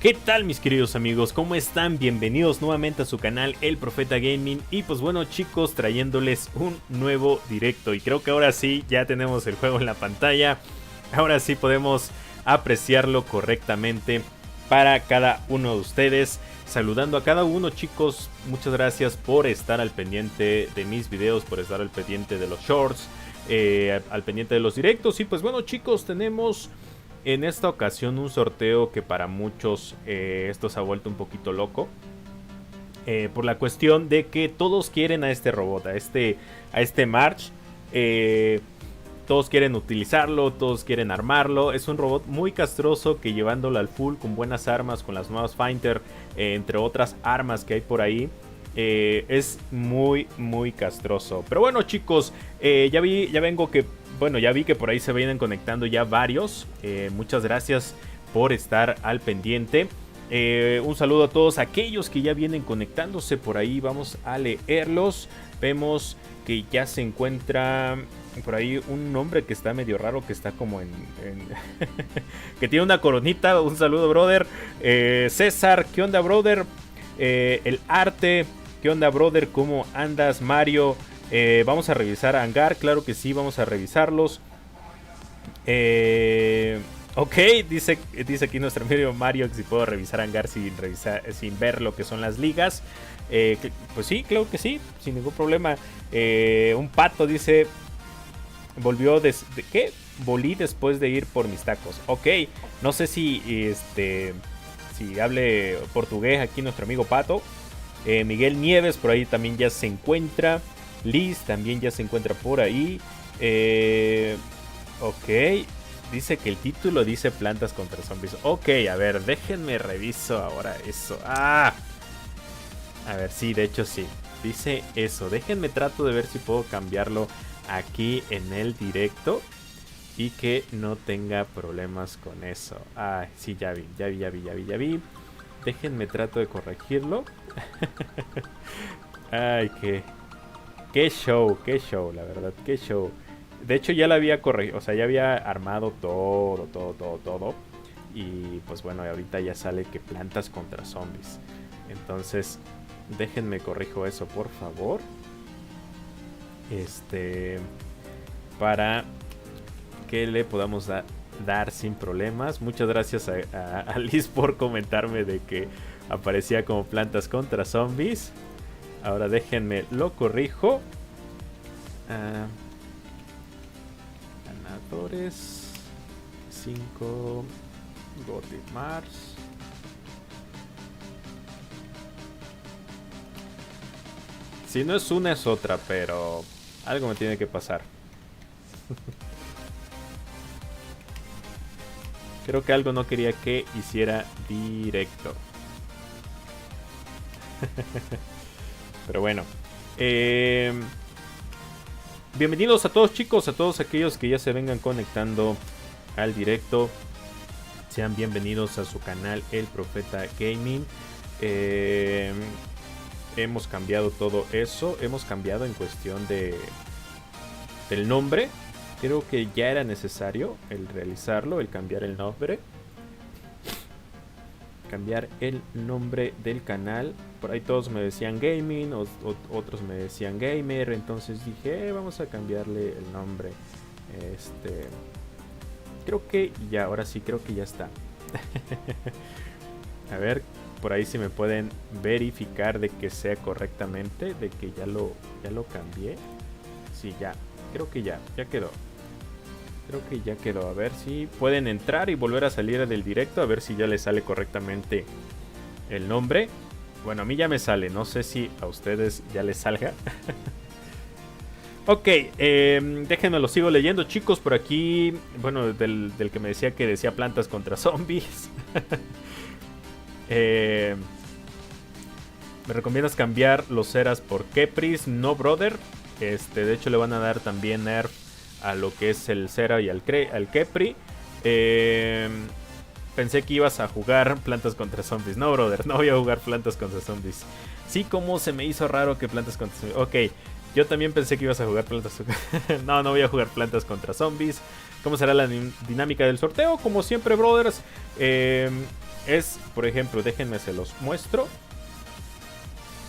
¿Qué tal mis queridos amigos? ¿Cómo están? Bienvenidos nuevamente a su canal El Profeta Gaming. Y pues bueno chicos, trayéndoles un nuevo directo. Y creo que ahora sí ya tenemos el juego en la pantalla. Ahora sí podemos apreciarlo correctamente para cada uno de ustedes. Saludando a cada uno chicos, muchas gracias por estar al pendiente de mis videos, por estar al pendiente de los shorts, al pendiente de los directos. Y pues bueno chicos, tenemos en esta ocasión un sorteo que para muchos esto se ha vuelto un poquito loco. Por la cuestión de que todos quieren a este robot, a este March. Todos quieren utilizarlo, todos quieren armarlo. Es un robot muy castroso que llevándolo al full con buenas armas, con las nuevas Fighter, entre otras armas que hay por ahí, es muy castroso. Pero bueno chicos, ya vi que por ahí se vienen conectando ya varios. Muchas gracias por estar al pendiente. Un saludo a todos aquellos que ya vienen conectándose por ahí. Vamos a leerlos. Vemos que ya se encuentra por ahí un nombre que está medio raro, que está como en que tiene una coronita. Un saludo, brother. César, ¿qué onda, brother? El arte, ¿qué onda, brother? ¿Cómo andas, Mario? Vamos a revisar hangar, claro que sí, vamos a revisarlos. Ok, dice aquí nuestro amigo Mario que si puedo revisar hangar sin ver lo que son las ligas. Pues sí, claro que sí, sin ningún problema. Un pato dice: volví después de ir por mis tacos. Ok, no sé si hable portugués aquí nuestro amigo Pato. Miguel Nieves por ahí también ya se encuentra. Liz también ya se encuentra por ahí. Ok, dice que el título dice plantas contra zombies. Ok, a ver, déjenme reviso ahora eso. A ver, sí, de hecho sí, dice eso. Déjenme trato de ver si puedo cambiarlo aquí en el directo y que no tenga problemas con eso. Sí, ya vi. Déjenme trato de corregirlo. Ay, qué show, la verdad, qué show. De hecho ya la había corregido, o sea, ya había armado todo. Y pues bueno, ahorita ya sale que plantas contra zombies. Entonces, déjenme corrijo eso, por favor. Para que le podamos dar sin problemas. Muchas gracias a Liz por comentarme de que aparecía como plantas contra zombies. Ahora déjenme lo corrijo. Ganadores 5 Gothic Mars. Si no es una es otra, pero algo me tiene que pasar. Creo que algo no quería que hiciera directo. Pero bueno. Bienvenidos a todos chicos, a todos aquellos que ya se vengan conectando al directo. Sean bienvenidos a su canal El Profeta Gaming. Hemos cambiado todo eso. Hemos cambiado en cuestión del nombre. Creo que ya era necesario el realizarlo, el cambiar el nombre. Cambiar el nombre del canal. Por ahí todos me decían gaming, otros me decían gamer. Entonces dije, vamos a cambiarle el nombre. Creo que ya, ahora sí, creo que ya está. A ver, por ahí si me pueden verificar de que sea correctamente, de que ya lo cambié. Sí, ya, creo que ya quedó. Creo que ya quedó. A ver si pueden entrar y volver a salir del directo. A ver si ya les sale correctamente el nombre. Bueno, a mí ya me sale. No sé si a ustedes ya les salga. Ok, déjenme lo sigo leyendo, chicos. Por aquí, bueno, del que me decía que decía plantas contra zombies. ¿Me recomiendas cambiar los Ceras por Kepris? No, brother. De hecho le van a dar también nerf a lo que es el Cera y al Kepri. Pensé que ibas a jugar plantas contra zombies. No, brother, no voy a jugar plantas contra zombies. Sí, como se me hizo raro que plantas contra zombies. Ok, yo también pensé que ibas a jugar plantas. No voy a jugar plantas contra zombies. ¿Cómo será la dinámica del sorteo? Como siempre, brothers, es, por ejemplo, déjenme se los muestro.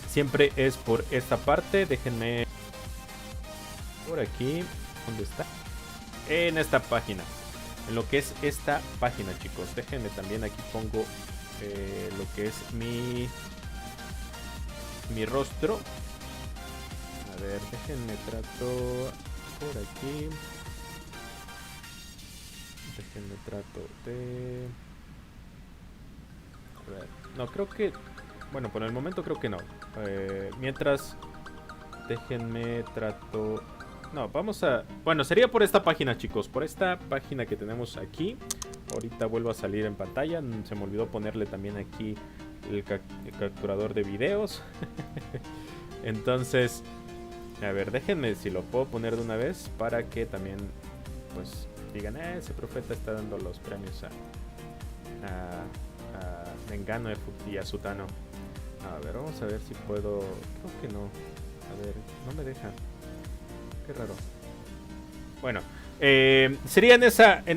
Siempre es por esta parte. Déjenme por aquí. ¿Dónde está? En esta página. En lo que es esta página, chicos. Déjenme también aquí pongo lo que es mi rostro. A ver, déjenme trato por aquí. Déjenme trato de... A ver, no, creo que... Bueno, por el momento creo que no. Mientras... Déjenme trato... No, vamos a... Bueno, sería por esta página, chicos. Por esta página que tenemos aquí. Ahorita vuelvo a salir en pantalla. Se me olvidó ponerle también aquí el capturador de videos. Entonces... A ver, déjenme si lo puedo poner de una vez para que también, pues, digan, ese profeta está dando los premios a Mengano y a Sutano. A ver, vamos a ver si puedo. Creo que no. A ver, no me deja. Qué raro. Bueno, sería en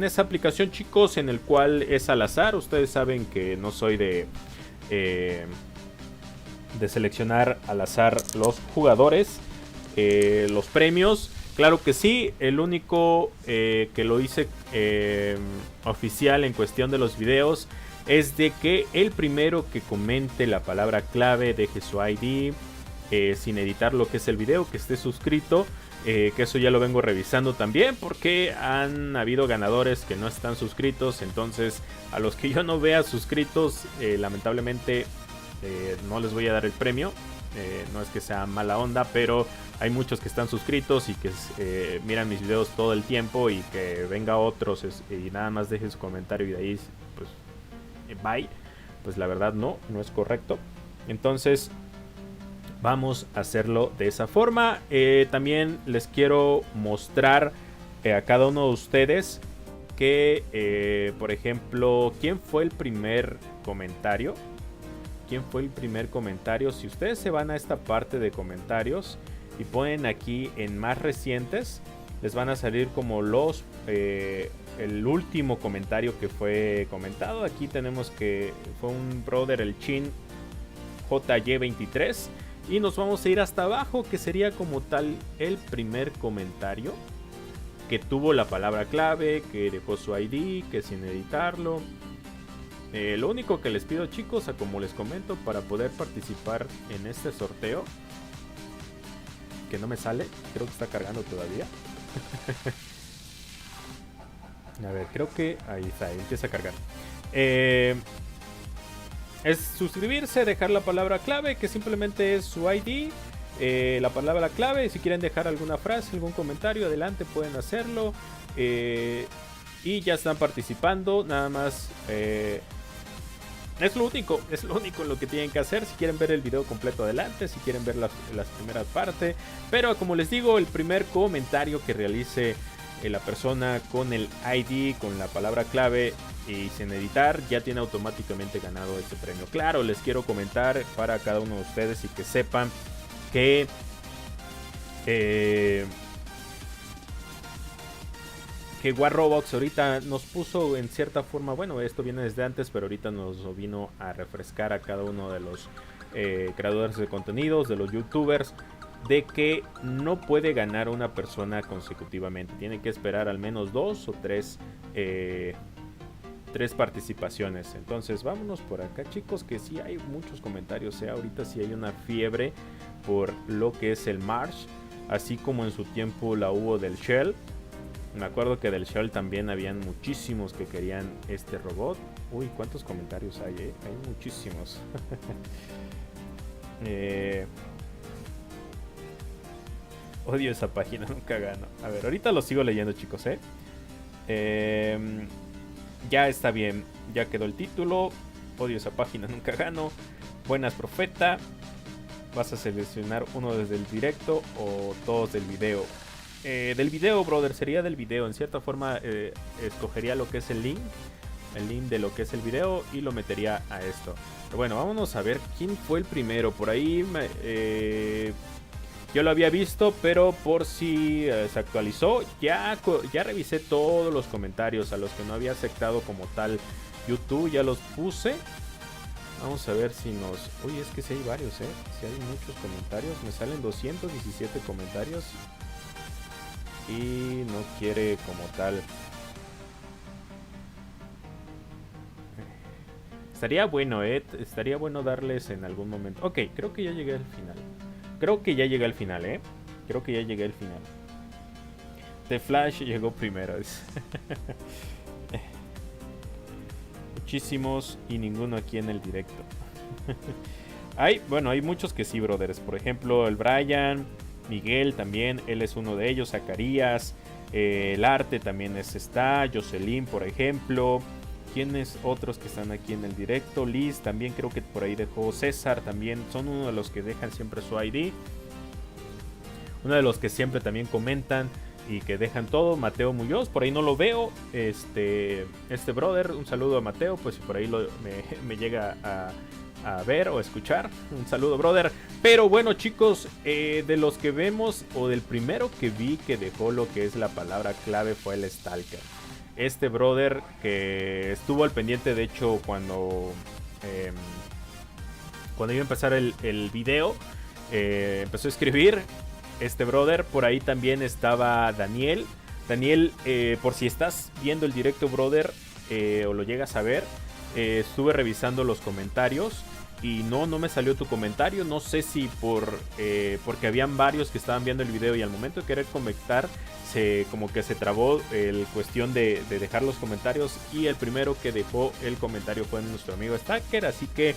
esa aplicación, chicos, en el cual es al azar. Ustedes saben que no soy de seleccionar al azar los jugadores. Los premios, claro que sí. El único que lo hice oficial en cuestión de los videos es de que el primero que comente la palabra clave, deje su ID sin editar lo que es el video, que esté suscrito, que eso ya lo vengo revisando también, porque han habido ganadores que no están suscritos. Entonces a los que yo no vea suscritos, lamentablemente no les voy a dar el premio. No es que sea mala onda, pero hay muchos que están suscritos y que miran mis videos todo el tiempo, y que venga otros y nada más deje su comentario y de ahí pues bye. Pues la verdad no es correcto. Entonces vamos a hacerlo de esa forma. También les quiero mostrar a cada uno de ustedes que por ejemplo, ¿quién fue el primer comentario? ¿Quién fue el primer comentario? Si ustedes se van a esta parte de comentarios y ponen aquí en más recientes, les van a salir como los el último comentario que fue comentado. Aquí tenemos que fue un brother, el Chin JY23, y nos vamos a ir hasta abajo, que sería como tal el primer comentario que tuvo la palabra clave, que dejó su ID, que sin editarlo. Lo único que les pido, chicos, como les comento, para poder participar en este sorteo, que no me sale, creo que está cargando todavía. A ver, creo que ahí está, empieza a cargar. Es suscribirse, dejar la palabra clave, que simplemente es su ID, la palabra clave. Y si quieren dejar alguna frase, algún comentario, adelante, pueden hacerlo. Y ya están participando, nada más. Es lo único lo que tienen que hacer. Si quieren ver el video completo, adelante. Si quieren ver las primeras partes. Pero como les digo, el primer comentario que realice la persona con el ID, con la palabra clave y sin editar, ya tiene automáticamente ganado este premio. Claro, les quiero comentar para cada uno de ustedes y que sepan que War Roblox ahorita nos puso en cierta forma, bueno, esto viene desde antes, pero ahorita nos vino a refrescar a cada uno de los creadores de contenidos, de los youtubers, de que no puede ganar una persona consecutivamente. Tiene que esperar al menos 2 o 3 participaciones. Entonces vámonos por acá, chicos, que sí hay muchos comentarios. Ahorita sí hay una fiebre por lo que es el March, así como en su tiempo la hubo del Shell. Me acuerdo que del Shell también habían muchísimos que querían este robot. Uy, ¿cuántos comentarios hay? Hay muchísimos. Odio esa página, nunca gano. A ver, ahorita lo sigo leyendo, chicos, ya está bien, ya quedó el título. Odio esa página, nunca gano. Buenas, profeta. Vas a seleccionar uno desde el directo o todos del video. Del video, brother, sería del video. En cierta forma escogería lo que es el link de lo que es el video y lo metería a esto. Pero bueno, vámonos a ver quién fue el primero. Por ahí yo lo había visto, pero por si se actualizó, ya revisé todos los comentarios. A los que no había aceptado como tal YouTube ya los puse. Vamos a ver si nos... Uy, es que sí hay varios, si hay muchos comentarios. Me salen 217 comentarios. Y no quiere como tal. Estaría bueno, estaría bueno darles en algún momento. Ok, creo que ya llegué al final. Creo que ya llegué al final, Creo que ya llegué al final. The Flash llegó primero. Muchísimos y ninguno aquí en el directo. Hay muchos que sí, brothers. Por ejemplo, el Brian, Miguel también, él es uno de ellos. Zacarías, el Arte también está. Jocelyn, por ejemplo. ¿Quiénes otros que están aquí en el directo? Liz también creo que por ahí dejó. César también, son uno de los que dejan siempre su ID. Uno de los que siempre también comentan y que dejan todo. Mateo Muñoz, por ahí no lo veo. Este brother, un saludo a Mateo, pues si por ahí me llega a ver o escuchar. Un saludo, brother. Pero bueno, chicos, de los que vemos, o del primero que vi que dejó lo que es la palabra clave, fue el Stalker. Este brother que estuvo al pendiente, de hecho, cuando iba a empezar el video, empezó a escribir. Este brother, por ahí también estaba Daniel. Daniel, por si estás viendo el directo, brother, o lo llegas a ver, estuve revisando los comentarios y no me salió tu comentario. No sé si porque habían varios que estaban viendo el video y al momento de querer comentar, como que se trabó el cuestión de dejar los comentarios, y el primero que dejó el comentario fue nuestro amigo Stacker, así que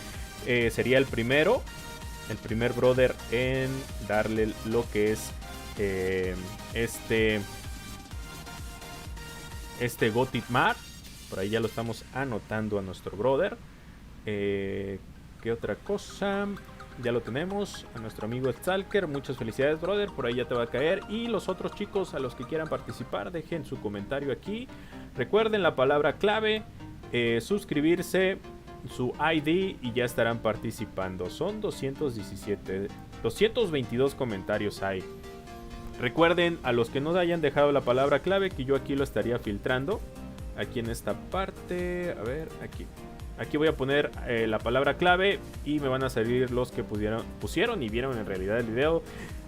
sería el primer brother en darle lo que es este Gothic Mar. Por ahí ya lo estamos anotando a nuestro brother. ¿Qué otra cosa? Ya lo tenemos a nuestro amigo Stalker. Muchas felicidades, brother, por ahí ya te va a caer. Y los otros chicos, a los que quieran participar, dejen su comentario aquí. Recuerden la palabra clave, suscribirse, su ID, y ya estarán participando. Son 222 comentarios hay. Recuerden, a los que no hayan dejado la palabra clave, que yo aquí lo estaría filtrando. Aquí en esta parte, a ver, aquí voy a poner la palabra clave y me van a salir los que pusieron y vieron en realidad el video.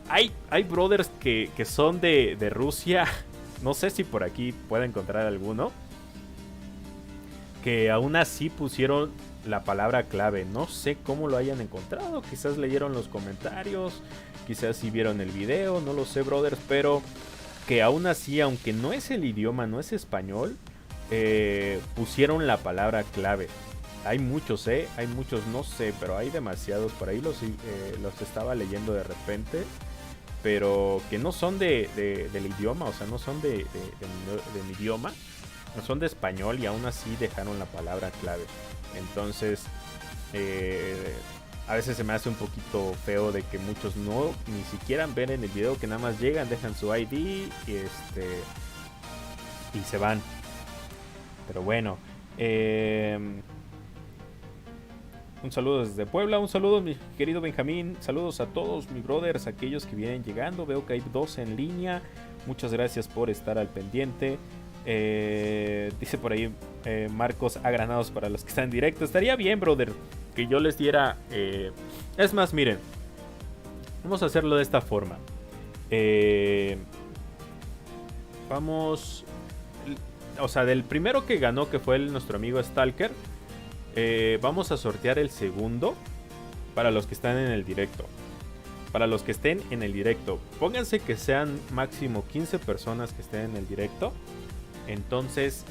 Hay brothers que son de Rusia. No sé si por aquí pueda encontrar alguno que aún así pusieron la palabra clave. No sé cómo lo hayan encontrado. Quizás leyeron los comentarios, quizás si vieron el video, no lo sé, brothers. Pero que aún así, aunque no es el idioma, no es español, pusieron la palabra clave. Hay muchos, hay muchos, no sé, pero hay demasiados. Por ahí los estaba leyendo de repente, pero que no son del idioma, o sea, no son de mi idioma, no son de español, y aún así dejaron la palabra clave. Entonces, a veces se me hace un poquito feo de que muchos ni siquiera ven en el video, que nada más llegan, dejan su ID y se van. Pero bueno, un saludo desde Puebla, un saludo mi querido Benjamín, saludos a todos mis brothers, aquellos que vienen llegando, veo que hay 2 en línea, muchas gracias por estar al pendiente. Dice por ahí Marcos, a granados para los que están en directo. Estaría bien, brother, que yo les diera, es más, miren, vamos a hacerlo de esta forma. Vamos, o sea, del primero que ganó, que fue nuestro amigo Stalker, vamos a sortear el segundo para los que están en el directo. Para los que estén en el directo, pónganse que sean máximo 15 personas que estén en el directo. Entonces,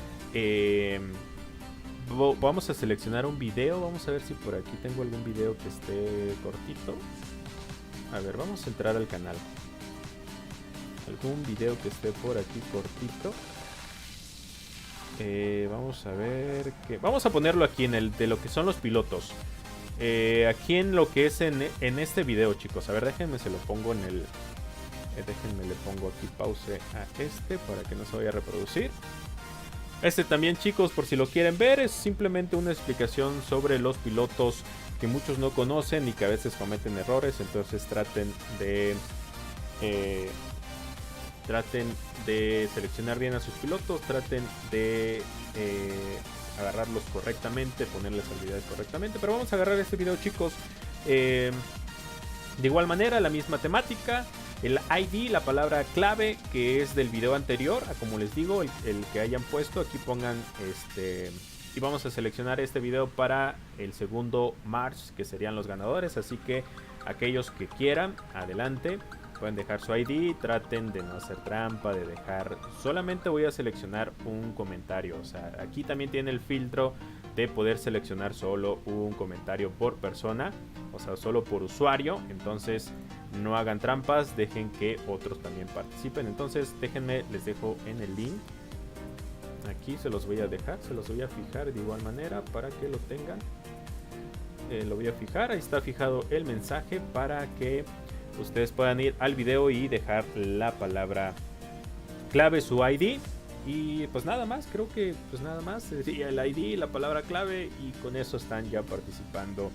vamos a seleccionar un video. Vamos a ver si por aquí tengo algún video que esté cortito. A ver, vamos a entrar al canal. Algún video que esté por aquí cortito. Vamos a ver que... Vamos a ponerlo aquí en el de lo que son los pilotos. Aquí en lo que es en este video, chicos. A ver, déjenme, se lo pongo en el... déjenme, le pongo aquí pause a para que no se vaya a reproducir. Este también, chicos, por si lo quieren ver, es simplemente una explicación sobre los pilotos que muchos no conocen y que a veces cometen errores. Entonces traten de seleccionar bien a sus pilotos, traten de agarrarlos correctamente, ponerles habilidades correctamente. Pero vamos a agarrar este video, chicos. De igual manera, la misma temática. El ID, la palabra clave que es del video anterior, como les digo, el que hayan puesto, aquí pongan y vamos a seleccionar este video para el segundo March, que serían los ganadores. Así que aquellos que quieran, adelante, pueden dejar su ID, traten de no hacer trampa, de dejar, solamente voy a seleccionar un comentario. O sea, aquí también tiene el filtro de poder seleccionar solo un comentario por persona, o sea, solo por usuario. Entonces no hagan trampas, dejen que otros también participen. Entonces déjenme, les dejo en el link. Aquí se los voy a dejar, se los voy a fijar de igual manera para que lo tengan. Lo voy a fijar, ahí está fijado el mensaje para que ustedes puedan ir al video y dejar la palabra clave, su ID. Y pues nada más, creo que pues nada más, el ID, la palabra clave, y con eso están ya participando.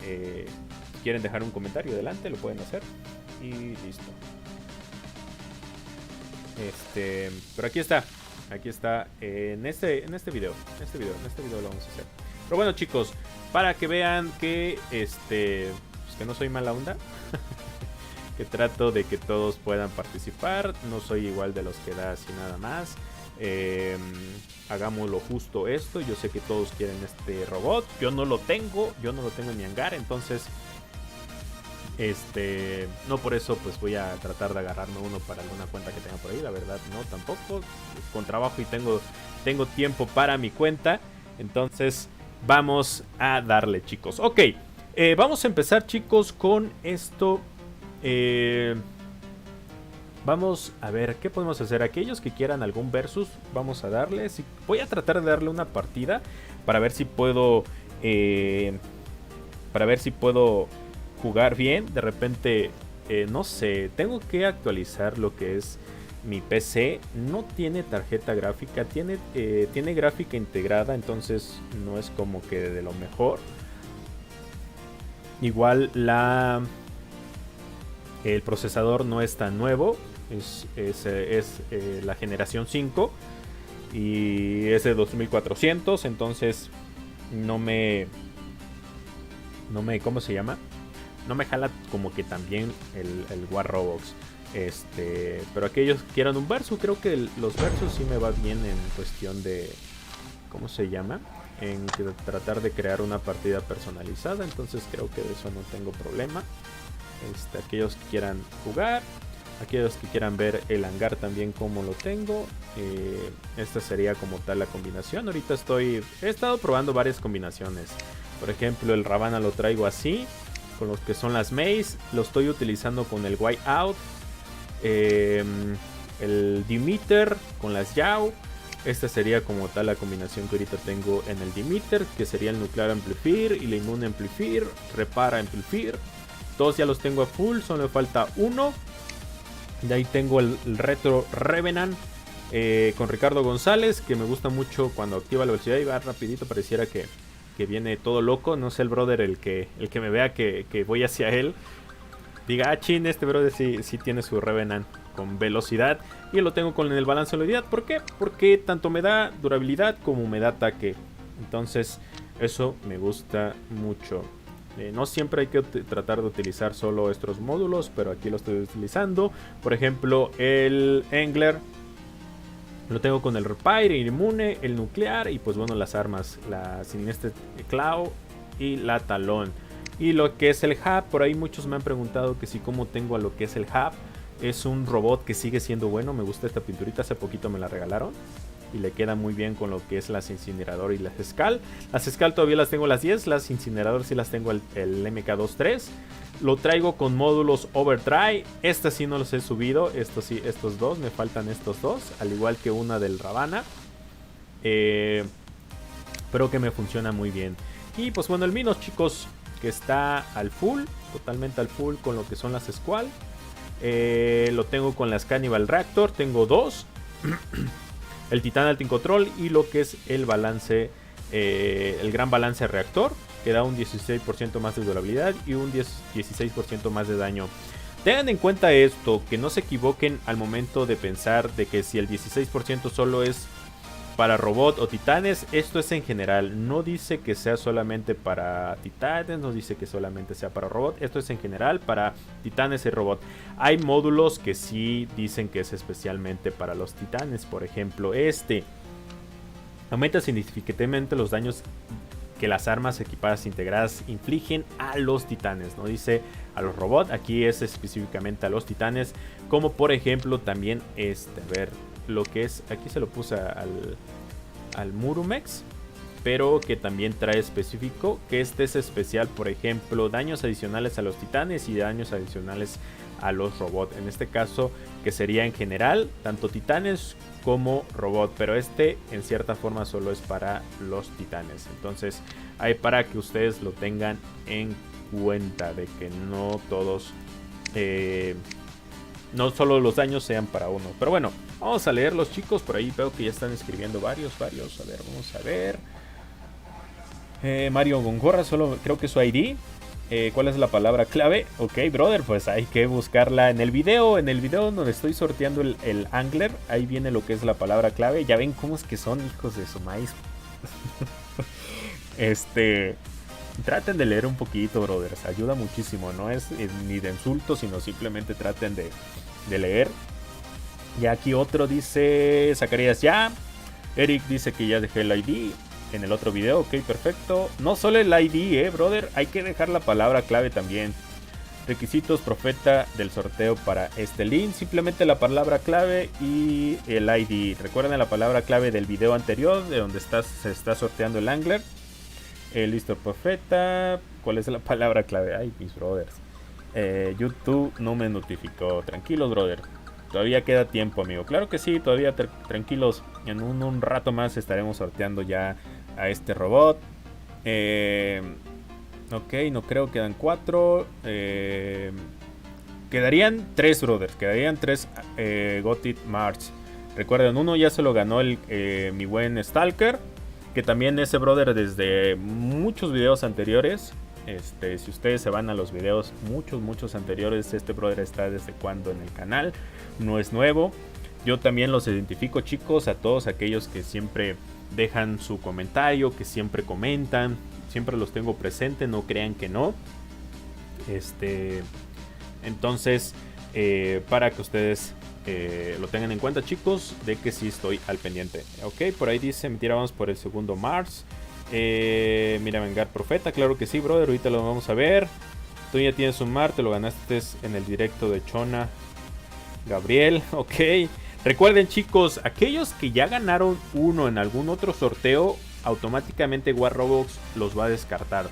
Si quieren dejar un comentario, adelante, lo pueden hacer y listo. Pero aquí está en este video lo vamos a hacer. Pero bueno, chicos, para que vean que pues que no soy mala onda, que trato de que todos puedan participar, no soy igual de los que da así nada más. Hagámoslo justo esto. Yo sé que todos quieren este robot, yo no lo tengo en mi hangar, entonces no por eso pues voy a tratar de agarrarme uno para alguna cuenta que tenga por ahí. La verdad no, tampoco, con trabajo y tengo tiempo para mi cuenta. Entonces vamos a darle, chicos. Ok, vamos a empezar, chicos, con esto. Vamos a ver qué podemos hacer. Aquellos que quieran algún versus, vamos a darle. Voy a tratar de darle una partida para ver si puedo jugar bien. De repente, no sé, tengo que actualizar lo que es mi PC. No tiene tarjeta gráfica, tiene gráfica integrada, entonces no es como que de lo mejor. Igual el procesador no es tan nuevo, es la generación 5 y es de 2400, entonces no me ¿cómo se llama? No me jala como que también el War Robots. Pero aquellos que quieran un versus, creo que los versus sí me va bien en cuestión de, ¿cómo se llama? En tratar de crear una partida personalizada, entonces creo que de eso no tengo problema. Aquellos que quieran jugar, aquellos que quieran ver el hangar también como lo tengo, esta sería como tal la combinación. Ahorita he estado probando varias combinaciones. Por ejemplo, el Ravana lo traigo así, con los que son las Maze, lo estoy utilizando con el Whiteout, el Demeter con las Yao. Esta sería como tal la combinación que ahorita tengo en el Demeter, que sería el Nuclear Amplifier y la Inmune Amplifier, Repara Amplifier. Todos ya los tengo a full, solo me falta uno. De ahí tengo el Retro Revenant con Ricardo González, que me gusta mucho cuando activa la velocidad y va rapidito, pareciera que viene todo loco. No sé, el brother, el que me vea que voy hacia él, diga, ah, chin, este brother sí tiene su Revenant con velocidad. Y lo tengo con el balance de velocidad. ¿Por qué? Porque tanto me da durabilidad como me da ataque. Entonces eso me gusta mucho. No siempre hay que tratar de utilizar solo estos módulos, pero aquí lo estoy utilizando. Por ejemplo, el Angler lo tengo con el Repair, el Inmune, el Nuclear y pues bueno, las armas, la Sinister Claw y la Talón. Y lo que es el Hub, por ahí muchos me han preguntado que si cómo tengo a lo que es el Hub. Es un robot que sigue siendo bueno, me gusta esta pinturita, hace poquito me la regalaron. Y le queda muy bien con lo que es las Incinerador y las Skal. Las Skal todavía las tengo las 10. Las Incinerador sí las tengo el MK23. Lo traigo con módulos Overdrive. Estas sí no los he subido. Estos sí, estos dos. Me faltan estos dos. Al igual que una del Ravana. Pero que me funciona muy bien. Y pues bueno, el Minos, chicos, que está al full. Totalmente al full con lo que son las Squall. Lo tengo con las Cannibal Reactor. Tengo dos. El Titan Altin Control y lo que es el balance, el gran balance reactor, que da un 16% más de durabilidad y un 16% más de daño. Tengan en cuenta esto, que no se equivoquen al momento de pensar de que si el 16% solo es para robot o titanes. Esto es en general, no dice que sea solamente para titanes, no dice que solamente sea para robot. Esto es en general para titanes y robot. Hay módulos que sí dicen que es especialmente para los titanes. Por ejemplo, aumenta significativamente los daños que las armas equipadas integradas infligen a los titanes. No dice a los robots, aquí es específicamente a los titanes. Como por ejemplo también a ver, lo que es, aquí se lo puse al Murumex, pero que también trae específico que este es especial. Por ejemplo, daños adicionales a los titanes y daños adicionales a los robots. En este caso, que sería en general tanto titanes como robot, pero en cierta forma solo es para los titanes. Entonces hay para que ustedes lo tengan en cuenta de que no todos, no solo los daños sean para uno. Pero bueno, vamos a leer los chicos. Por ahí veo que ya están escribiendo varios. A ver, vamos a ver. Mario Gongorra, solo creo que su ID. ¿Cuál es la palabra clave? Ok, brother, pues hay que buscarla en el video. En el video donde estoy sorteando el Angler, ahí viene lo que es la palabra clave. Ya ven cómo es que son, hijos de su maíz. Traten de leer un poquito, brothers. Ayuda muchísimo. No es ni de insulto, sino simplemente traten de leer. Y aquí otro dice, Zacarías ya. Eric dice que ya dejé el ID en el otro video. Ok, perfecto. No solo el ID, brother. Hay que dejar la palabra clave también. Requisitos profeta del sorteo para este link. Simplemente la palabra clave y el ID. Recuerden la palabra clave del video anterior, de donde se está sorteando el Angler. Listo, profeta. ¿Cuál es la palabra clave? Ay, mis brothers. YouTube no me notificó. Tranquilos, brother. Todavía queda tiempo, amigo. Claro que sí, todavía tranquilos. En un rato más estaremos sorteando ya a este robot. Ok, no creo, quedan 4. Quedarían 3, brothers. Quedarían 3 Gothic Mars. Recuerden, uno ya se lo ganó mi buen Stalker. Que también ese brother desde muchos videos anteriores. Si ustedes se van a los videos muchos anteriores, este brother está desde cuando en el canal. No es nuevo. Yo también los identifico, chicos, a todos aquellos que siempre dejan su comentario, que siempre comentan. Siempre los tengo presente, no crean que no. Entonces, para que ustedes lo tengan en cuenta, chicos, de que sí estoy al pendiente. Ok, por ahí dice, mentira, vamos por el segundo Mars. Mira, vengar profeta, claro que sí, brother, ahorita lo vamos a ver. Tú ya tienes un Mar, te lo ganaste en el directo de Chona Gabriel, ok. Recuerden, chicos, aquellos que ya ganaron uno en algún otro sorteo, automáticamente War Roblox los va a descartar.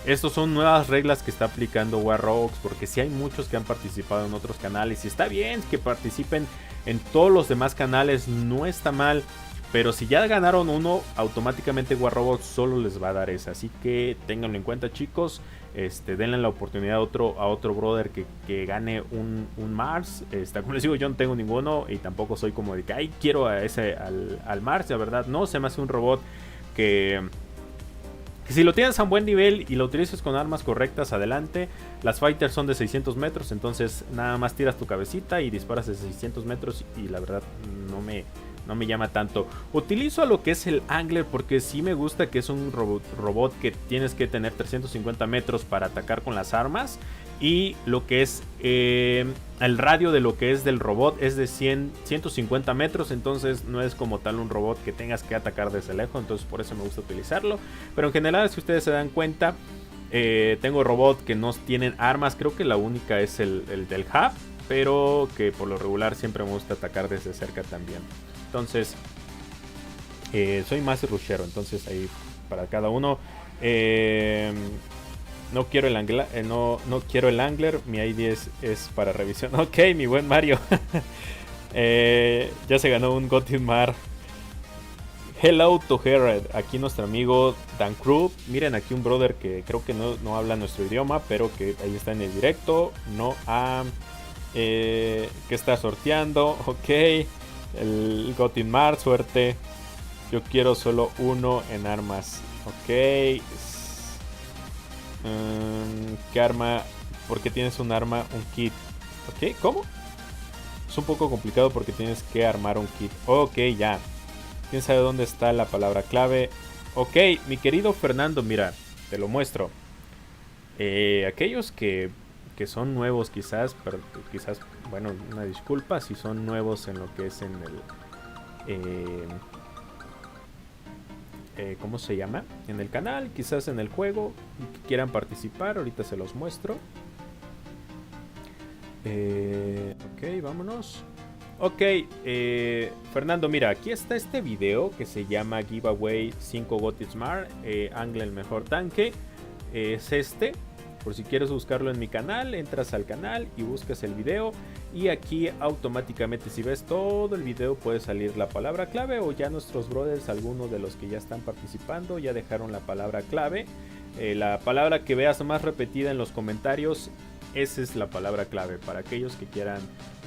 Estas son nuevas reglas que está aplicando War Roblox, porque si hay muchos que han participado en otros canales y está bien que participen en todos los demás canales, no está mal. Pero si ya ganaron uno, automáticamente War Roblox solo les va a dar esa. Así que ténganlo en cuenta, chicos. Denle la oportunidad a otro brother que gane un Mars. Como les digo, yo no tengo ninguno y tampoco soy como de que ay, quiero al Mars. La verdad, no, se me hace un robot que si lo tienes a un buen nivel y lo utilizas con armas correctas, adelante. Las fighters son de 600 metros, entonces nada más tiras tu cabecita y disparas de 600 metros. Y la verdad no me llama tanto. Utilizo a lo que es el Angler porque sí me gusta, que es un robot que tienes que tener 350 metros para atacar con las armas. Y lo que es el radio de lo que es del robot es de 150 metros. Entonces no es como tal un robot que tengas que atacar desde lejos. Entonces por eso me gusta utilizarlo. Pero en general, si ustedes se dan cuenta, tengo robots que no tienen armas. Creo que la única es el del hub, pero que por lo regular siempre me gusta atacar desde cerca también. Entonces soy más rushero. Entonces ahí para cada uno. No quiero el angler, no quiero el Angler. Mi ID es para revisión. Ok, mi buen Mario. Ya se ganó un Gothic Mar. Hello to Herod. Aquí nuestro amigo Dan Crew. Miren, aquí un brother que creo que no habla nuestro idioma, pero que ahí está en el directo. Que está sorteando. Ok, el Gothic Mar, suerte. Yo quiero solo uno en armas. Ok. ¿Qué arma? ¿Por qué tienes un arma? Un kit. Ok, ¿cómo? Es un poco complicado porque tienes que armar un kit. Ok, ya. ¿Quién sabe dónde está la palabra clave? Ok, mi querido Fernando, mira, te lo muestro. Aquellos que son nuevos quizás, pero quizás, bueno, una disculpa si son nuevos en lo que es en ¿cómo se llama? En el canal, quizás en el juego, y que quieran participar, ahorita se los muestro. Ok, vámonos. Ok, Fernando, mira, aquí está este video que se llama Giveaway 5 Gotti Smart, Angle el mejor tanque. Es este. Por si quieres buscarlo en mi canal, entras al canal y buscas el video. Y aquí automáticamente, si ves todo el video, puede salir la palabra clave. O ya nuestros brothers, algunos de los que ya están participando, ya dejaron la palabra clave. La palabra que veas más repetida en los comentarios, esa es la palabra clave. Para aquellos que quieran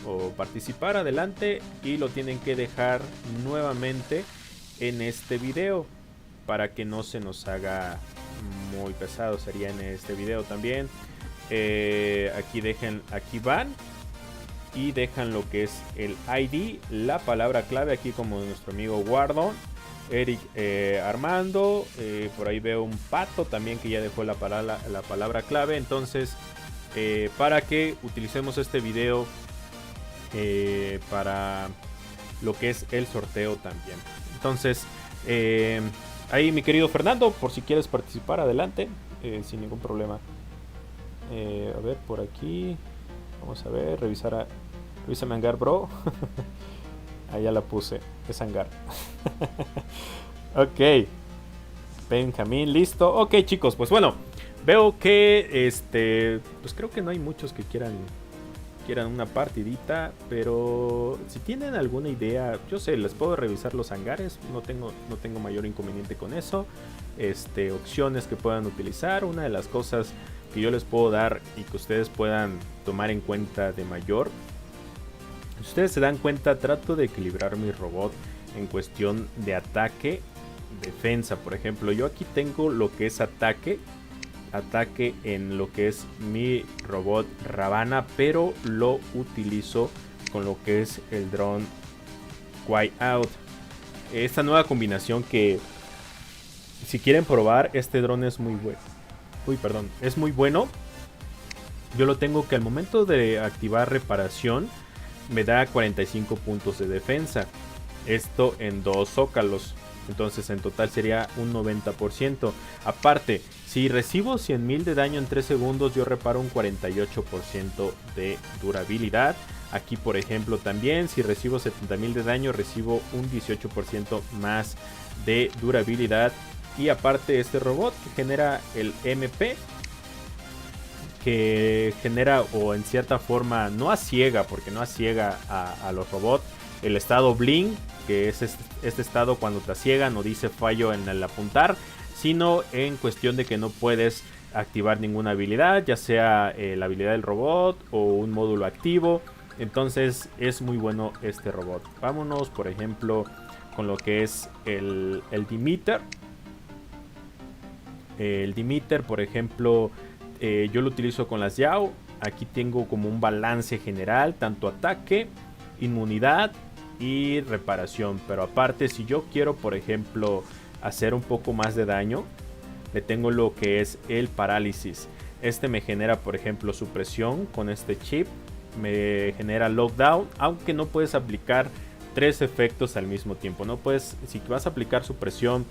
o participar, adelante. Y lo tienen que dejar nuevamente en este video, para que no se nos haga muy pesado. Sería en este video también. Aquí van y dejan lo que es el ID, la palabra clave, aquí como nuestro amigo Guardon, Eric, Armando, por ahí veo un Pato también que ya dejó la palabra clave. Entonces, para que utilicemos este video para lo que es el sorteo también. Entonces, ahí mi querido Fernando, por si quieres participar, adelante, sin ningún problema. A ver, por aquí, vamos a ver, revísame hangar, bro. Ahí ya la puse, es hangar. Ok, Benjamín, listo. Ok, chicos, pues bueno, veo que pues creo que no hay muchos que quieran una partidita, pero si tienen alguna idea, yo sé, les puedo revisar los hangares, no tengo mayor inconveniente con eso. Opciones que puedan utilizar, una de las cosas que yo les puedo dar y que ustedes puedan tomar en cuenta de mayor. Si ustedes se dan cuenta, trato de equilibrar mi robot en cuestión de ataque, defensa. Por ejemplo, yo aquí tengo lo que es ataque en lo que es mi robot Ravana, pero lo utilizo con lo que es el dron Whiteout. Esta nueva combinación que, si quieren probar, este dron es muy bueno. Es muy bueno. Yo lo tengo que al momento de activar reparación me da 45 puntos de defensa. Esto en 2 zócalos. Entonces en total sería un 90%. Aparte, si recibo 100.000 de daño en 3 segundos, yo reparo un 48% de durabilidad. Aquí, por ejemplo, también si recibo 70.000 de daño, recibo un 18% más de durabilidad. Y aparte, este robot que genera el MP, que genera, o en cierta forma no asiega, porque no asiega a los robots, el estado Blink, que es este estado cuando te ciega, no dice fallo en el apuntar, sino en cuestión de que no puedes activar ninguna habilidad, ya sea la habilidad del robot o un módulo activo. Entonces es muy bueno este robot. Vámonos, por ejemplo, con lo que es el Demeter. El Demeter, por ejemplo, yo lo utilizo con las Yao. Aquí tengo como un balance general, tanto ataque, inmunidad y reparación. Pero aparte, si yo quiero, por ejemplo, hacer un poco más de daño, le tengo lo que es el parálisis. Este me genera, por ejemplo, supresión con este chip. Me genera lockdown, aunque no puedes aplicar 3 efectos al mismo tiempo. No puedes, si vas a aplicar supresión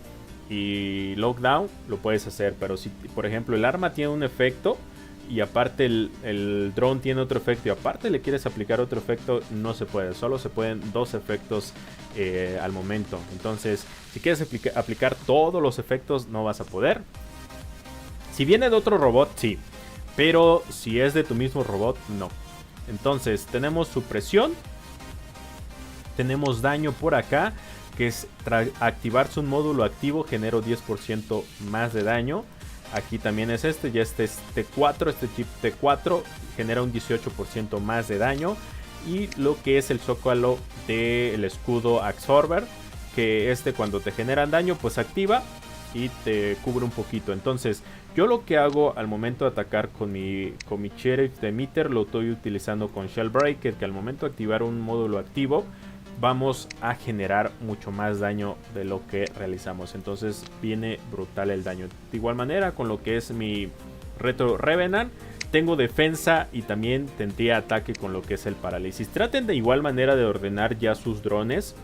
y lockdown, lo puedes hacer. Pero si, por ejemplo, el arma tiene un efecto y aparte el drone tiene otro efecto y aparte le quieres aplicar otro efecto, no se puede. Solo se pueden 2 efectos al momento. Entonces, si quieres aplicar todos los efectos, no vas a poder. Si viene de otro robot, sí. Pero si es de tu mismo robot, no. Entonces, tenemos supresión. Tenemos daño por acá, que es activarse un módulo activo, genero 10% más de daño. Aquí también es ya este es T4, este chip T4 genera un 18% más de daño. Y lo que es el zócalo del escudo Absorber, que cuando te generan daño pues activa y te cubre un poquito. Entonces yo lo que hago al momento de atacar con mi Sheriff Demeter, lo estoy utilizando con Shellbreaker, que al momento de activar un módulo activo vamos a generar mucho más daño de lo que realizamos. Entonces viene brutal el daño. De igual manera con lo que es mi Retro Revenant, tengo defensa y también tendría ataque con lo que es el parálisis. Traten de igual manera de ordenar ya sus drones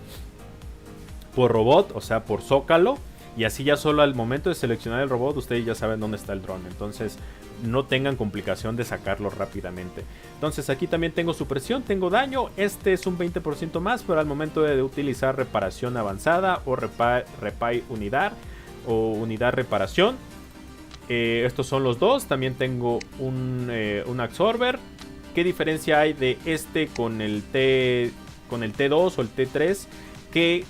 por robot, o sea por zócalo. Y así ya solo al momento de seleccionar el robot ustedes ya saben dónde está el dron. Entonces no tengan complicación de sacarlo rápidamente. Entonces aquí también tengo supresión, tengo daño. Este es un 20% más, pero al momento de utilizar reparación avanzada o repay unidad o unidad reparación. Estos son los dos. También tengo un absorber. ¿Qué diferencia hay de este con el T2 o el T3? Que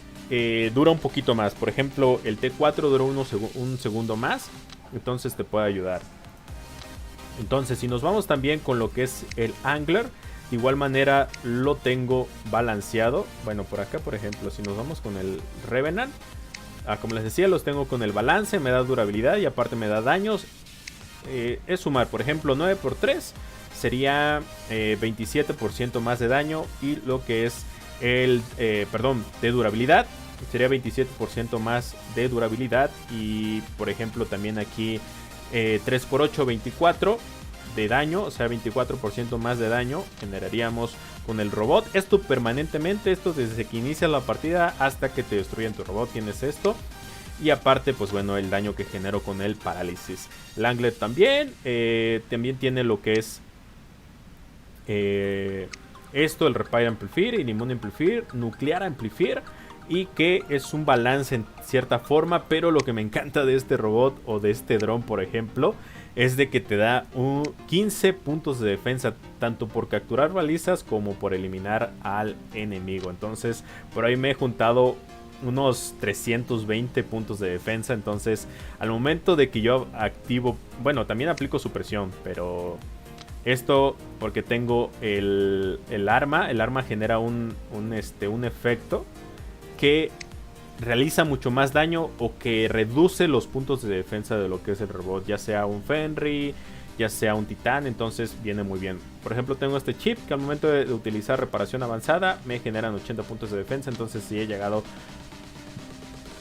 dura un poquito más. Por ejemplo, el T4 dura un segundo más. Entonces te puede ayudar. Entonces si nos vamos también con lo que es el Angler, de igual manera lo tengo balanceado. Bueno, por acá por ejemplo, si nos vamos con el Revenant, como les decía, los tengo con el balance. Me da durabilidad y aparte me da daños. Es sumar, por ejemplo, 9 por 3 sería 27% más de daño. Y lo que es de durabilidad sería 27% más de durabilidad. Y por ejemplo también aquí 3 por 8, 24 de daño, o sea 24% más de daño generaríamos con el robot. Esto permanentemente, esto desde que inicia la partida hasta que te destruyen tu robot tienes esto. Y aparte pues bueno, el daño que genero con el parálisis. El Angler también tiene lo que es esto, el Repair Amplifier, Inmune Amplifier, Nuclear Amplifier, y que es un balance en cierta forma. Pero lo que me encanta de este robot o de este dron por ejemplo es de que te da 15 puntos de defensa, tanto por capturar balizas como por eliminar al enemigo. Entonces por ahí me he juntado unos 320 puntos de defensa. Entonces al momento de que yo activo, bueno, también aplico supresión, pero esto porque tengo el arma genera un efecto que realiza mucho más daño o que reduce los puntos de defensa de lo que es el robot, ya sea un Fenrir, ya sea un titán. Entonces viene muy bien. Por ejemplo tengo este chip que al momento de utilizar reparación avanzada me generan 80 puntos de defensa. Entonces sí he llegado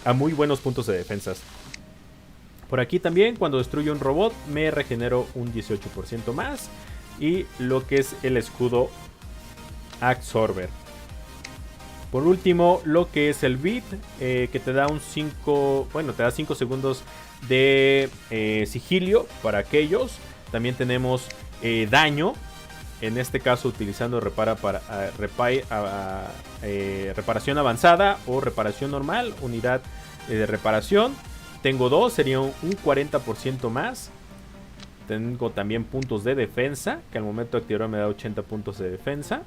a muy buenos puntos de defensas. Por aquí también cuando destruyo un robot me regenero un 18% más. Y lo que es el escudo Absorber. Por último, lo que es el beat, que te da te da 5 segundos de sigilio para aquellos. También tenemos daño. En este caso utilizando reparación avanzada o reparación normal, unidad de reparación. Tengo dos, sería un 40% más. Tengo también puntos de defensa, que al momento de activar me da 80 puntos de defensa.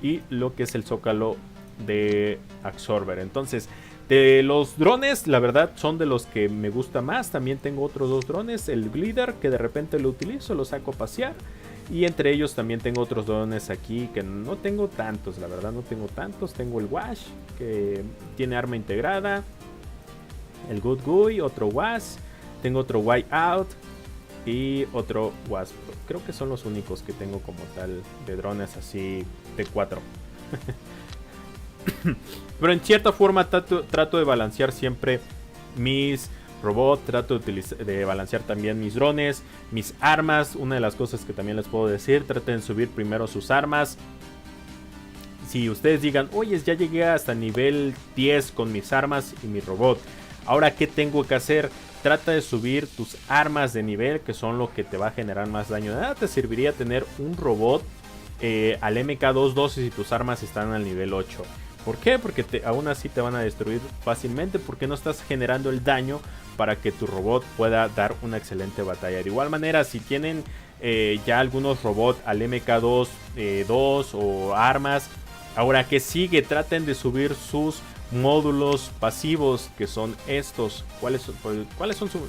Y lo que es el zócalo de Absorber. Entonces de los drones la verdad son de los que me gusta más. También tengo otros dos drones, el Glider, que de repente lo utilizo, lo saco a pasear. Y entre ellos también tengo otros drones aquí que no tengo tantos, la verdad no tengo tantos. Tengo el Wash, que tiene arma integrada, el Good Guy, otro Wash, tengo otro White Out y otro Wasp. Creo que son los únicos que tengo como tal de drones así de 4. Pero en cierta forma trato de balancear siempre mis robots. Trato de balancear también mis drones, mis armas. Una de las cosas que también les puedo decir, traten de subir primero sus armas. Si ustedes digan, oye, ya llegué hasta nivel 10 con mis armas y mi robot, ahora qué tengo que hacer. Trata de subir tus armas de nivel, que son lo que te va a generar más daño. De nada te serviría tener un robot al MK212 si tus armas están al nivel 8. ¿Por qué? Porque aún así te van a destruir fácilmente, porque no estás generando el daño para que tu robot pueda dar una excelente batalla. De igual manera, si tienen ya algunos robots al MK2 o armas, ahora que sigue, traten de subir sus módulos pasivos, que son estos. ¿Cuáles son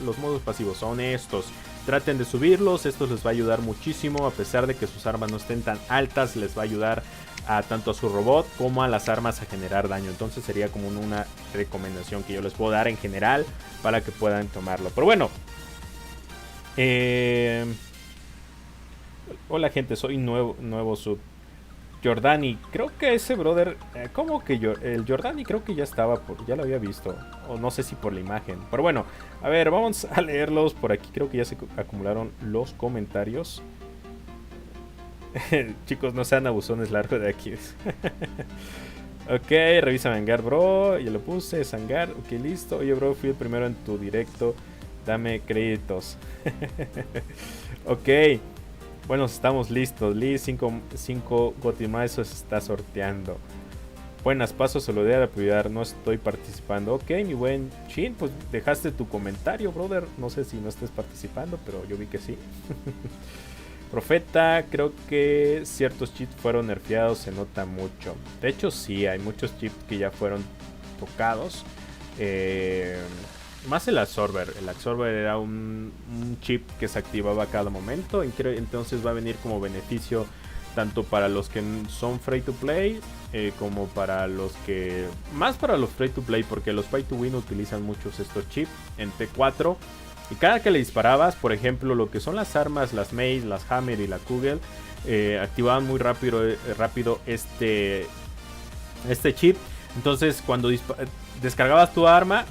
los módulos pasivos? Son estos. Traten de subirlos, esto les va a ayudar muchísimo. A pesar de que sus armas no estén tan altas, les va a ayudar tanto a su robot como a las armas a generar daño. Entonces sería como una recomendación que yo les puedo dar en general para que puedan tomarlo. Pero bueno, hola gente, soy nuevo sub. Jordani, creo que ese brother, ¿cómo que yo? El Jordani creo que ya estaba, ya lo había visto, o no sé si por la imagen. Pero bueno, a ver, vamos a leerlos por aquí, creo que ya se acumularon los comentarios. Chicos, no sean abusones, largo de aquí. Ok, revisa Vanguard, bro, ya lo puse, Sangar, ok, listo. Oye, bro, fui el primero en tu directo, dame créditos. Ok. Bueno, estamos listos. Lee, 5 Gotimae se está sorteando. Buenas, paso, saludar a apoyar. No estoy participando. Ok, mi buen Chin, pues dejaste tu comentario, brother. No sé si no estés participando, pero yo vi que sí. Profeta, creo que ciertos chips fueron nerfeados, se nota mucho. De hecho, sí, hay muchos chips que ya fueron tocados. Más el absorber. El absorber era un chip que se activaba a cada momento. Entonces va a venir como beneficio tanto para los que son free to play como para los que... Más para los free to play, porque los pay to win utilizan muchos estos chips en T4. Y cada que le disparabas, por ejemplo, lo que son las armas, las Mace, las Hammer y la Kugel, activaban muy rápido este chip. Entonces cuando descargabas tu arma,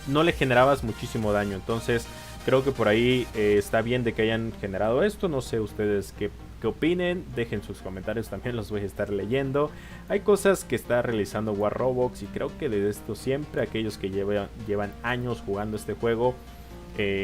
no le generabas muchísimo daño. Entonces creo que por ahí está bien de que hayan generado esto. No sé ustedes qué opinen. Dejen sus comentarios, también los voy a estar leyendo. Hay cosas que está realizando War Robots y creo que de esto siempre aquellos que llevan años jugando este juego,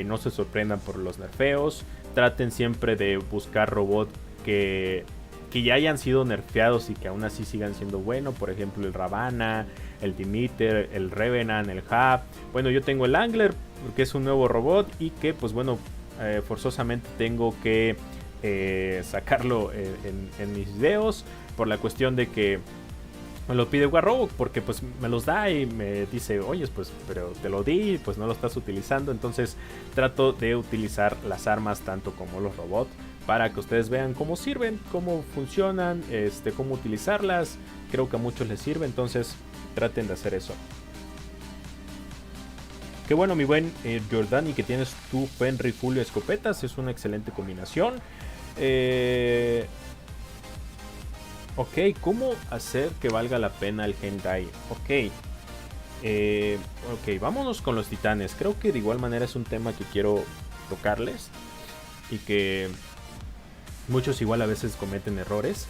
no se sorprendan por los nerfeos. Traten siempre de buscar robots que ya hayan sido nerfeados y que aún así sigan siendo buenos. Por ejemplo, el Ravana, el Demeter, el Revenant, el Hub. Bueno, yo tengo el Angler, que es un nuevo robot y que pues bueno, forzosamente tengo que sacarlo en mis videos, por la cuestión de que me lo pide Warrobo, porque pues me los da y me dice, oye, pues pero te lo di y pues no lo estás utilizando. Entonces trato de utilizar las armas tanto como los robots para que ustedes vean cómo sirven, cómo funcionan, cómo utilizarlas. Creo que a muchos les sirve, entonces traten de hacer eso. Qué bueno, mi buen Jordani, que tienes tu Fenrir full escopetas, es una excelente combinación. Ok, ¿cómo hacer que valga la pena el Hendai? Ok, vámonos con los titanes. Creo que de igual manera es un tema que quiero tocarles y que muchos igual a veces cometen errores.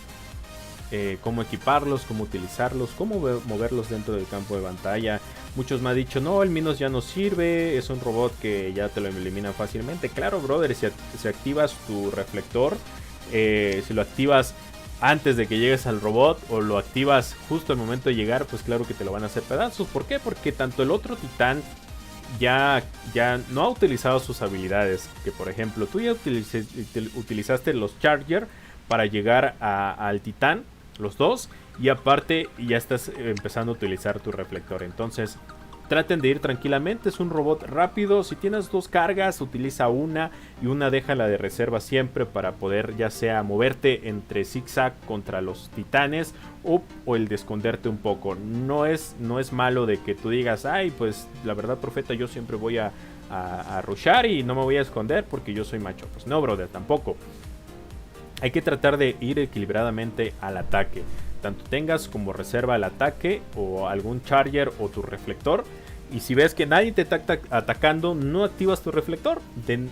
Cómo equiparlos, cómo utilizarlos, cómo moverlos dentro del campo de batalla. Muchos me han dicho, no, el Minos ya no sirve, es un robot que ya te lo eliminan fácilmente. Claro, brother, si activas tu reflector, si lo activas antes de que llegues al robot o lo activas justo al momento de llegar, pues claro que te lo van a hacer pedazos. ¿Por qué? Porque tanto el otro titán ya no ha utilizado sus habilidades. Que por ejemplo, tú ya utilizaste los Charger para llegar al titán, los dos, y aparte ya estás empezando a utilizar tu reflector. Entonces traten de ir tranquilamente, es un robot rápido. Si tienes dos cargas, utiliza una y una déjala de reserva siempre para poder ya sea moverte entre zigzag contra los titanes o el de esconderte un poco. No es malo de que tú digas, ay, pues la verdad, profeta, yo siempre voy a rushar y no me voy a esconder porque yo soy macho. Pues no, brother, tampoco. Hay que tratar de ir equilibradamente al ataque. Tanto tengas como reserva el ataque o algún charger o tu reflector. Y si ves que nadie te está atacando, no activas tu reflector.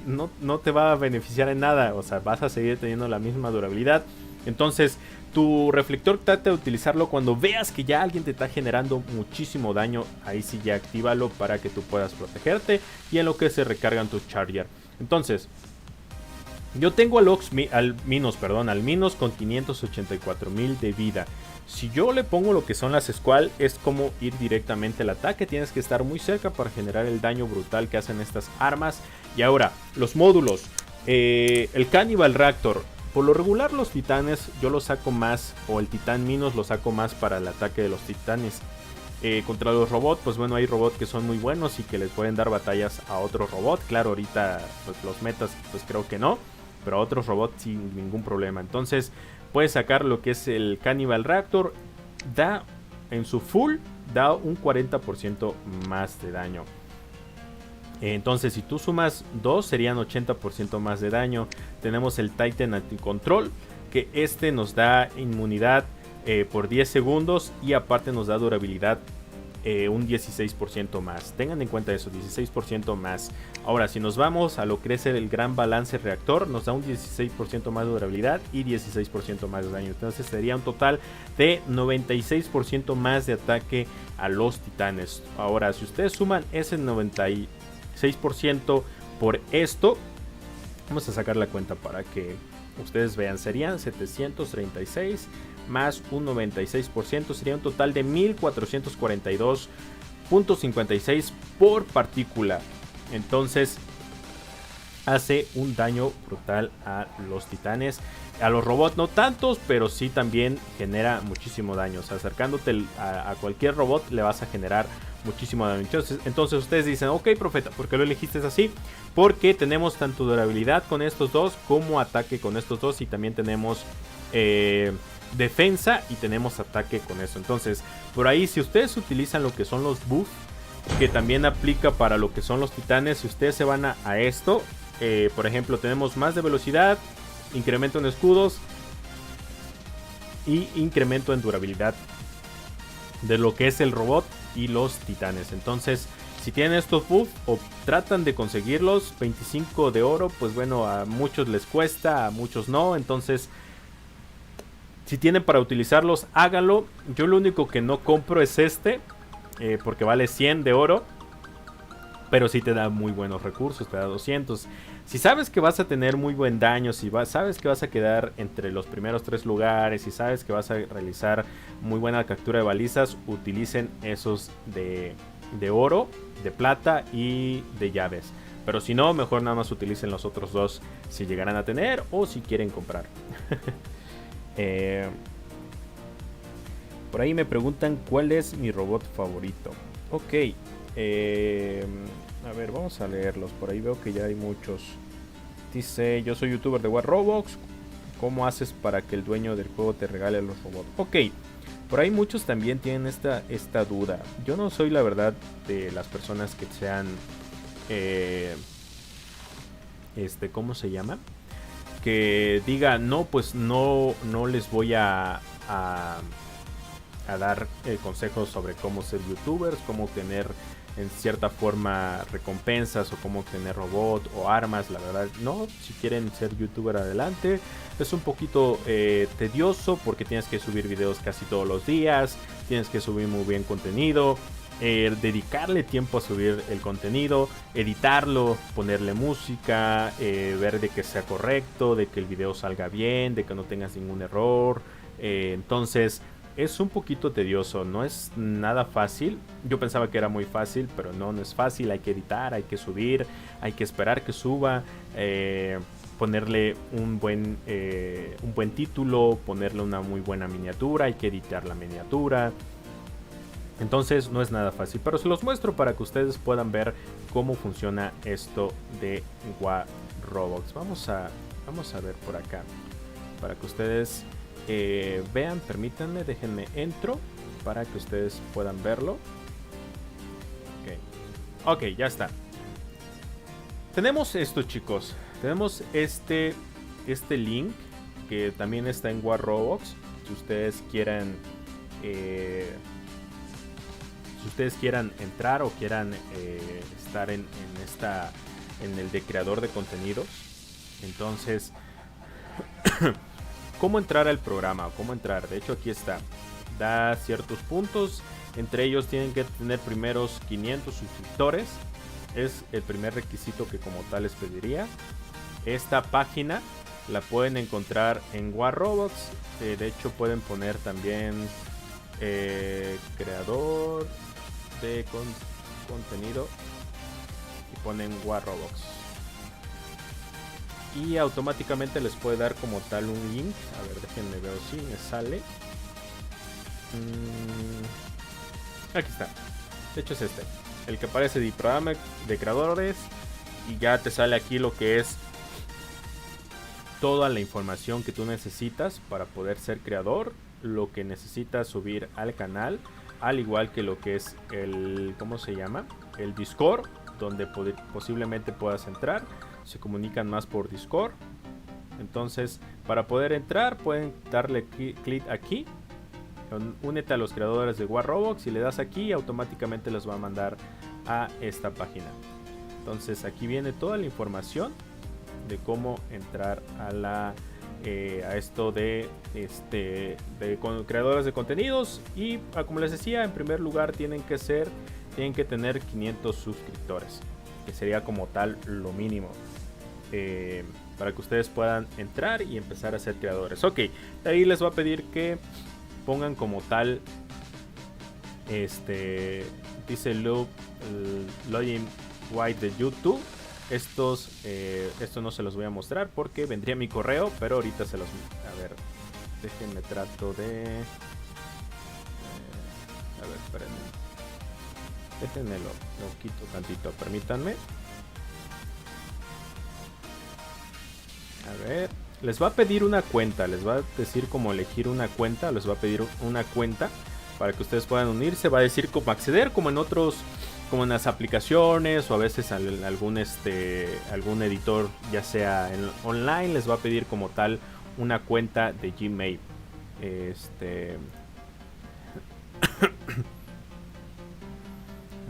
No te va a beneficiar en nada. O sea, vas a seguir teniendo la misma durabilidad. Entonces, tu reflector trata de utilizarlo cuando veas que ya alguien te está generando muchísimo daño. Ahí sí ya actívalo para que tú puedas protegerte. Y en lo que se recargan tus charger. Entonces, yo tengo al Minos con 584,000 de vida. Si yo le pongo lo que son las Squall, es como ir directamente al ataque. Tienes que estar muy cerca para generar el daño brutal que hacen estas armas. Y ahora, los módulos. El Cannibal Reactor. Por lo regular los titanes yo los saco más, o el titán Minos lo saco más para el ataque de los titanes. Contra los robots, pues bueno, hay robots que son muy buenos y que les pueden dar batallas a otro robot. Claro, ahorita pues, los metas pues creo que no, pero a otros robots sin ningún problema. Entonces puedes sacar lo que es el Cannibal Reactor. Da en su full, da un 40% más de daño. Entonces si tú sumas 2 serían 80% más de daño. Tenemos el Titan Anticontrol. que este nos da inmunidad por 10 segundos y aparte nos da durabilidad un 16% más. Tengan en cuenta eso, 16% más. Ahora, si nos vamos a lo que es el gran balance reactor, nos da un 16% más de durabilidad y 16% más de daño. Entonces sería un total de 96% más de ataque a los titanes. Ahora, si ustedes suman ese 96% por esto, vamos a sacar la cuenta para que ustedes vean. Serían 736 más un 96%, sería un total de 1442.56 por partícula. Entonces hace un daño brutal a los titanes. A los robots no tantos, pero sí también genera muchísimo daño. O sea, acercándote a cualquier robot le vas a generar muchísimo daño. Entonces ustedes dicen, ok, profeta, ¿por qué lo elegiste así? Porque tenemos tanto durabilidad con estos dos como ataque con estos dos. Y también tenemos defensa y tenemos ataque con eso. Entonces, por ahí, si ustedes utilizan lo que son los buffs, que también aplica para lo que son los titanes, si ustedes se van a esto, por ejemplo, tenemos más de velocidad, incremento en escudos y incremento en durabilidad de lo que es el robot y los titanes. Entonces, si tienen estos buffs o tratan de conseguirlos, 25 de oro, pues bueno, a muchos les cuesta, a muchos no. Entonces, si tienen para utilizarlos, háganlo. Yo lo único que no compro es este, porque vale 100 de oro. Pero sí te da muy buenos recursos, te da 200. Si sabes que vas a tener muy buen daño, si sabes que vas a quedar entre los primeros 3 lugares, si sabes que vas a realizar muy buena captura de balizas, utilicen esos de oro, de plata y de llaves. Pero si no, mejor nada más utilicen los otros dos si llegarán a tener o si quieren comprar. Por ahí me preguntan cuál es mi robot favorito. Ok. A ver, vamos a leerlos. Por ahí veo que ya hay muchos. Dice, yo soy youtuber de War Roblox. ¿Cómo haces para que el dueño del juego te regale los robots? Ok, por ahí muchos también tienen esta duda. Yo no soy la verdad de las personas que sean ¿cómo se llama? Que diga, no, pues no les voy a dar consejos sobre cómo ser youtubers, cómo obtener en cierta forma recompensas o cómo obtener robot o armas. La verdad, no. Si quieren ser youtuber, adelante. Es un poquito tedioso porque tienes que subir videos casi todos los días, tienes que subir muy bien contenido, dedicarle tiempo a subir el contenido, editarlo, ponerle música, ver de que sea correcto, de que el video salga bien, de que no tengas ningún error. Entonces es un poquito tedioso, no es nada fácil. Yo pensaba que era muy fácil, pero no es fácil. Hay que editar, hay que subir, hay que esperar que suba, ponerle un buen título, ponerle una muy buena miniatura, hay que editar la miniatura. Entonces no es nada fácil, pero se los muestro para que ustedes puedan ver cómo funciona esto de War Roblox. Vamos a ver por acá para que ustedes vean. Permítanme, déjenme entro para que ustedes puedan verlo. Ok, ya está. Tenemos esto, chicos. Tenemos este link que también está en War Roblox. Si ustedes quieran entrar o quieran estar en el de creador de contenidos. Entonces, ¿cómo entrar al programa? ¿Cómo entrar? De hecho, aquí está. Da ciertos puntos. Entre ellos tienen que tener primeros 500 suscriptores. Es el primer requisito que como tal les pediría. Esta página la pueden encontrar en War Roblox. De hecho, pueden poner también creador de contenido y ponen War Roblox. Y automáticamente les puede dar como tal un link. A ver, déjenme ver si me sale. Aquí está. De hecho es este. El que aparece de programa de creadores. Y ya te sale aquí lo que es toda la información que tú necesitas para poder ser creador. Lo que necesitas subir al canal. Al igual que lo que es ¿cómo se llama? El Discord. Donde posiblemente puedas entrar. Se comunican más por Discord. Entonces Para poder entrar pueden darle clic aquí, únete a los creadores de War Roblox, y le das aquí y automáticamente los va a mandar a esta página. Entonces aquí viene toda la información de cómo entrar a esto de creadores de contenidos. Y como les decía, en primer lugar tienen que tener 500 suscriptores, que sería como tal lo mínimo, para que ustedes puedan entrar y empezar a ser creadores. Ok, de ahí les va a pedir que pongan como tal, dice login white de YouTube. Esto no se los voy a mostrar porque vendría mi correo, pero ahorita se los... A ver, déjenme trato de... a ver, espérenme. Déjenme lo quito tantito, permítanme. A ver, les va a pedir una cuenta, les va a decir cómo elegir una cuenta, les va a pedir una cuenta para que ustedes puedan unirse. Va a decir cómo acceder, como en otros, como en las aplicaciones, o a veces algún editor, ya sea online, les va a pedir como tal una cuenta de Gmail.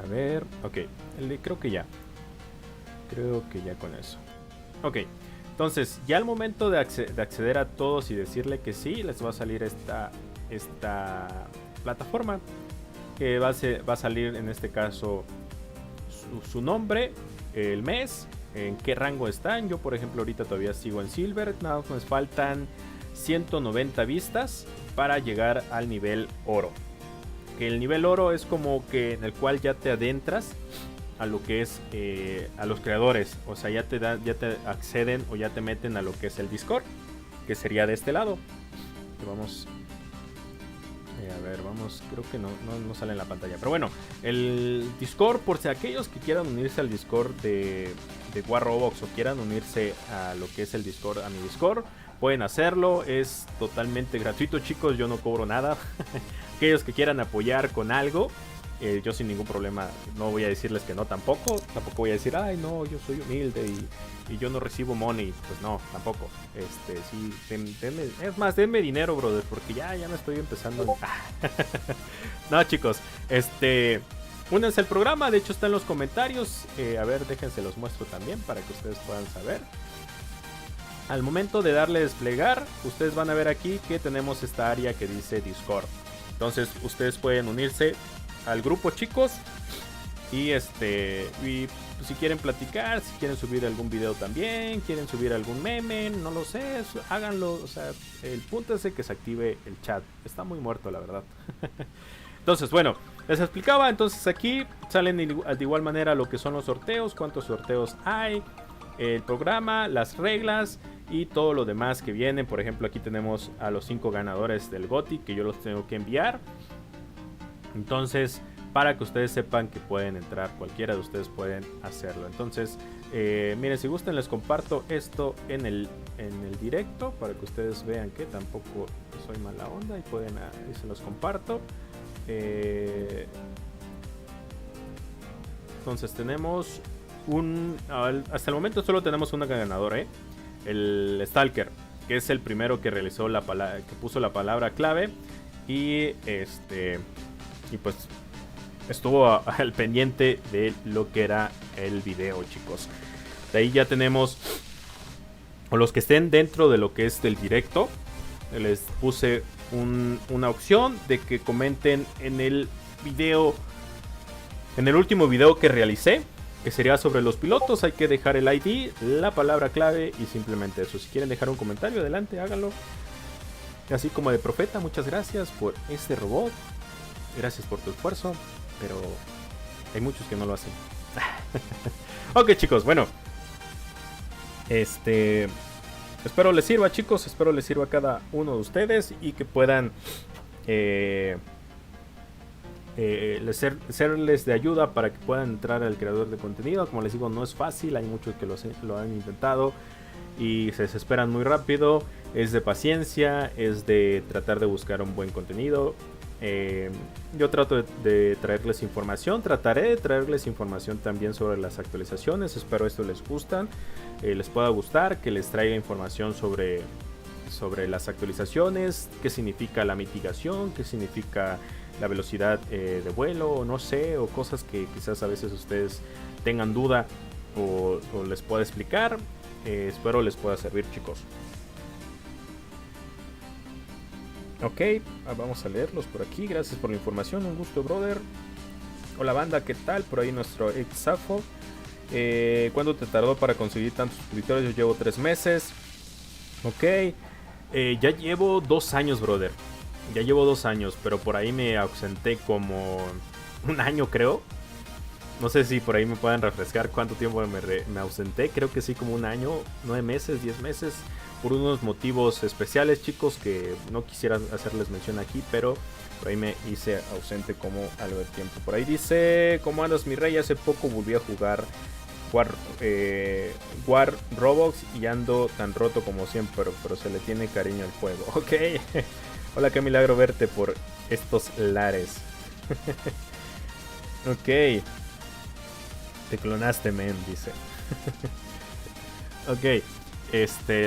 A ver, ok, creo que ya con eso. Ok, entonces ya al momento de acceder a todos y decirle que sí, les va a salir esta plataforma, que va a salir en este caso su nombre, el mes, en qué rango están. Yo por ejemplo ahorita todavía sigo en Silver, nada más me faltan 190 vistas para llegar al nivel oro. Que el nivel oro es como que en el cual ya te adentras a lo que es a los creadores, o sea, ya te acceden o ya te meten a lo que es el Discord, que sería de este lado. Y vamos a ver, creo que no sale en la pantalla, pero bueno, el Discord, por si aquellos que quieran unirse al Discord de War Roblox o quieran unirse a lo que es el Discord, a mi Discord, pueden hacerlo, es totalmente gratuito, chicos, yo no cobro nada. Aquellos que quieran apoyar con algo, yo sin ningún problema no voy a decirles que no, tampoco voy a decir, ay no, yo soy humilde y yo no recibo money. Pues no, tampoco. Sí, es más, denme dinero, brother, porque ya me estoy empezando. No, chicos, únanse al programa, de hecho está en los comentarios. A ver, déjense los muestro también para que ustedes puedan saber. Al momento de darle desplegar, ustedes van a ver aquí que tenemos esta área que dice Discord. Entonces ustedes pueden unirse al grupo, chicos, y si quieren platicar, si quieren subir algún video también, quieren subir algún meme, no lo sé, háganlo. O sea, el punto es que se active el chat. Está muy muerto, la verdad. Entonces, bueno, les explicaba. Entonces aquí salen de igual manera lo que son los sorteos, cuántos sorteos hay, el programa, las reglas y todo lo demás que viene. Por ejemplo, aquí tenemos a los 5 ganadores del GOTY, que yo los tengo que enviar. Entonces, para que ustedes sepan que pueden entrar, cualquiera de ustedes pueden hacerlo. Entonces, miren, si gustan les comparto esto en el directo, para que ustedes vean que tampoco soy mala onda, y pueden, ahí se los comparto. Entonces tenemos hasta el momento solo tenemos una ganadora, el Stalker, que es el primero que realizó que puso la palabra clave y pues estuvo al pendiente de lo que era el video, chicos. De ahí ya tenemos a los que estén dentro de lo que es del directo. Les puse una opción de que comenten en el video, en el último video que realicé, que sería sobre los pilotos. Hay que dejar el ID, la palabra clave y simplemente eso. Si quieren dejar un comentario, adelante, háganlo. Así como de Profeta, muchas gracias por este robot. Gracias por tu esfuerzo, pero hay muchos que no lo hacen. Ok, chicos, bueno. Espero les sirva, chicos. Espero les sirva a cada uno de ustedes y que puedan serles de ayuda para que puedan entrar al creador de contenido. Como les digo, no es fácil. Hay muchos que lo han intentado y se desesperan muy rápido. Es de paciencia, es de tratar de buscar un buen contenido. Yo trato de traerles información. Trataré de traerles información también sobre las actualizaciones. Espero esto les pueda gustar, que les traiga información sobre sobre las actualizaciones, qué significa la mitigación, qué significa la velocidad de vuelo, no sé, o cosas que quizás a veces ustedes tengan duda o les pueda explicar. Espero les pueda servir, chicos. Ok, vamos a leerlos por aquí. Gracias por la información, un gusto, brother. Hola banda, ¿qué tal? Por ahí nuestro Exafo. ¿Cuánto te tardó para conseguir tantos suscriptores? Yo llevo 3 meses. Ok, ya llevo 2 años, brother. Ya llevo 2 años, pero por ahí me ausenté como un año, creo. No sé si por ahí me pueden refrescar cuánto tiempo me ausenté. Creo que sí, como un año, 9 meses, 10 meses. Por unos motivos especiales, chicos, que no quisiera hacerles mención aquí, pero por ahí me hice ausente como algo de tiempo. Por ahí dice, ¿cómo andas, mi rey? Hace poco volví a jugar War Roblox y ando tan roto como siempre, pero se le tiene cariño al juego. Ok. Hola, qué milagro verte por estos lares. Ok. Te clonaste, men, dice. Ok.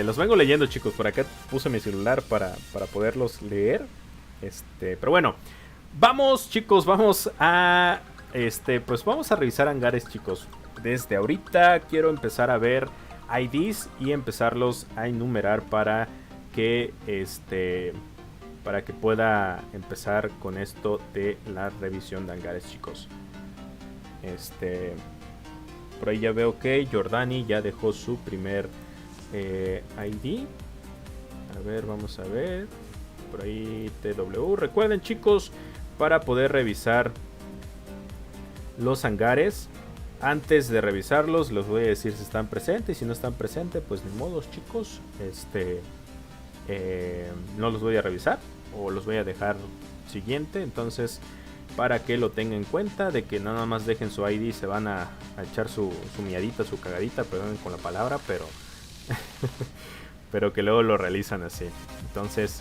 Los vengo leyendo, chicos. Por acá puse mi celular para poderlos leer. Pero bueno. Vamos, chicos. Vamos a... pues vamos a revisar hangares, chicos. Desde ahorita quiero empezar a ver IDs y empezarlos a enumerar para que para que pueda empezar con esto de la revisión de hangares, chicos. Por ahí ya veo que Jordani ya dejó su primer ID. A ver, vamos a ver. Por ahí TW. Recuerden, chicos, para poder revisar los hangares, antes de revisarlos, les voy a decir si están presentes. Y si no están presentes, pues ni modos, chicos. No los voy a revisar o los voy a dejar siguiente. Entonces, para que lo tengan en cuenta, de que nada más dejen su ID y se van a echar su miadita, su cagadita, perdonen con la palabra, pero pero que luego lo realizan así. Entonces,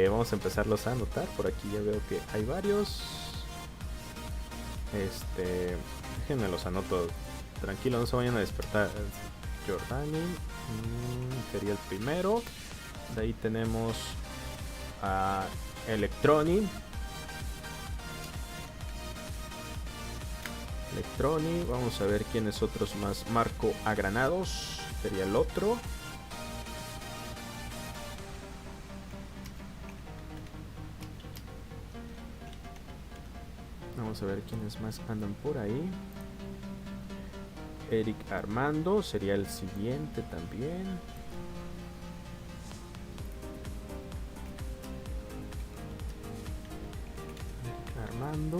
vamos a empezarlos a anotar. Por aquí ya veo que hay varios. Déjenme los anoto. Tranquilo, no se vayan a despertar. Jordani sería el primero. De ahí tenemos a Electroni. Vamos a ver quiénes otros más. Marco Agranados sería el otro. Vamos a ver quiénes más andan por ahí. Eric Armando sería el siguiente también. Eric Armando.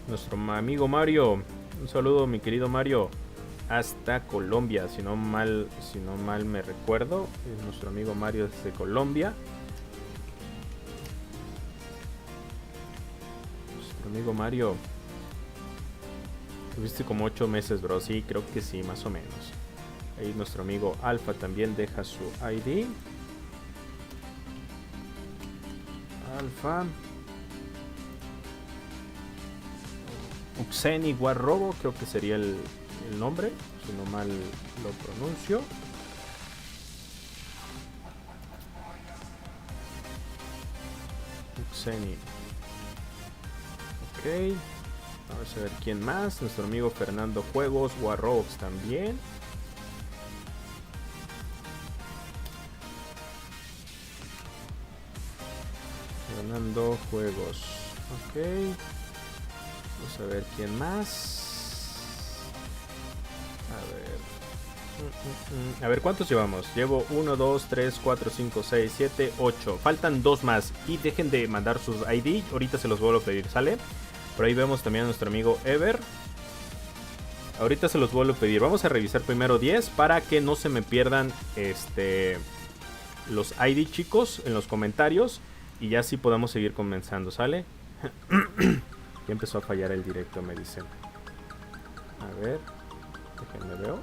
Nuestro amigo Mario. Un saludo, mi querido Mario. Hasta Colombia, si no mal me recuerdo. Es nuestro amigo Mario desde Colombia. Nuestro amigo Mario. Tuviste como 8 meses, bro. Sí, creo que sí, más o menos. Ahí nuestro amigo Alfa también deja su ID. Alfa. Uxeni Warrobo, creo que sería el nombre, si no mal lo pronuncio. Uxeni. Ok. Vamos a ver quién más. Nuestro amigo Fernando Juegos, Warrobox también. Fernando Juegos. Ok. Vamos a ver quién más. A ver cuántos llevamos. Llevo 1, 2, 3, 4, 5, 6, 7, 8. Faltan 2 más. Y dejen de mandar sus ID. Ahorita se los vuelvo a pedir, ¿sale? Por ahí vemos también a nuestro amigo Ever. Ahorita se los vuelvo a pedir. Vamos a revisar primero 10 para que no se me pierdan los ID, chicos, en los comentarios. Y ya sí podamos seguir comenzando, ¿sale? Ya empezó a fallar el directo, me dicen. A ver. Déjenme veo.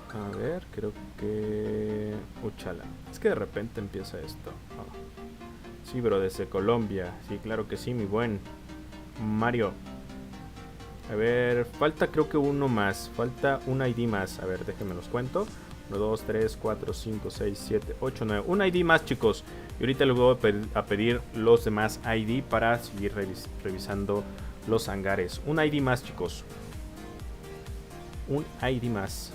A ver, creo que... Uchala. Es que de repente empieza esto. Oh. Sí, bro, desde Colombia. Sí, claro que sí, mi buen Mario. A ver, falta creo que uno más. Falta un ID más. A ver, déjenme los cuento. 1, 2, 3, 4, 5, 6, 7, 8, 9. Un ID más, chicos. Y ahorita les voy a pedir los demás ID para seguir revisando los hangares. Un ID más, chicos. Un ID más.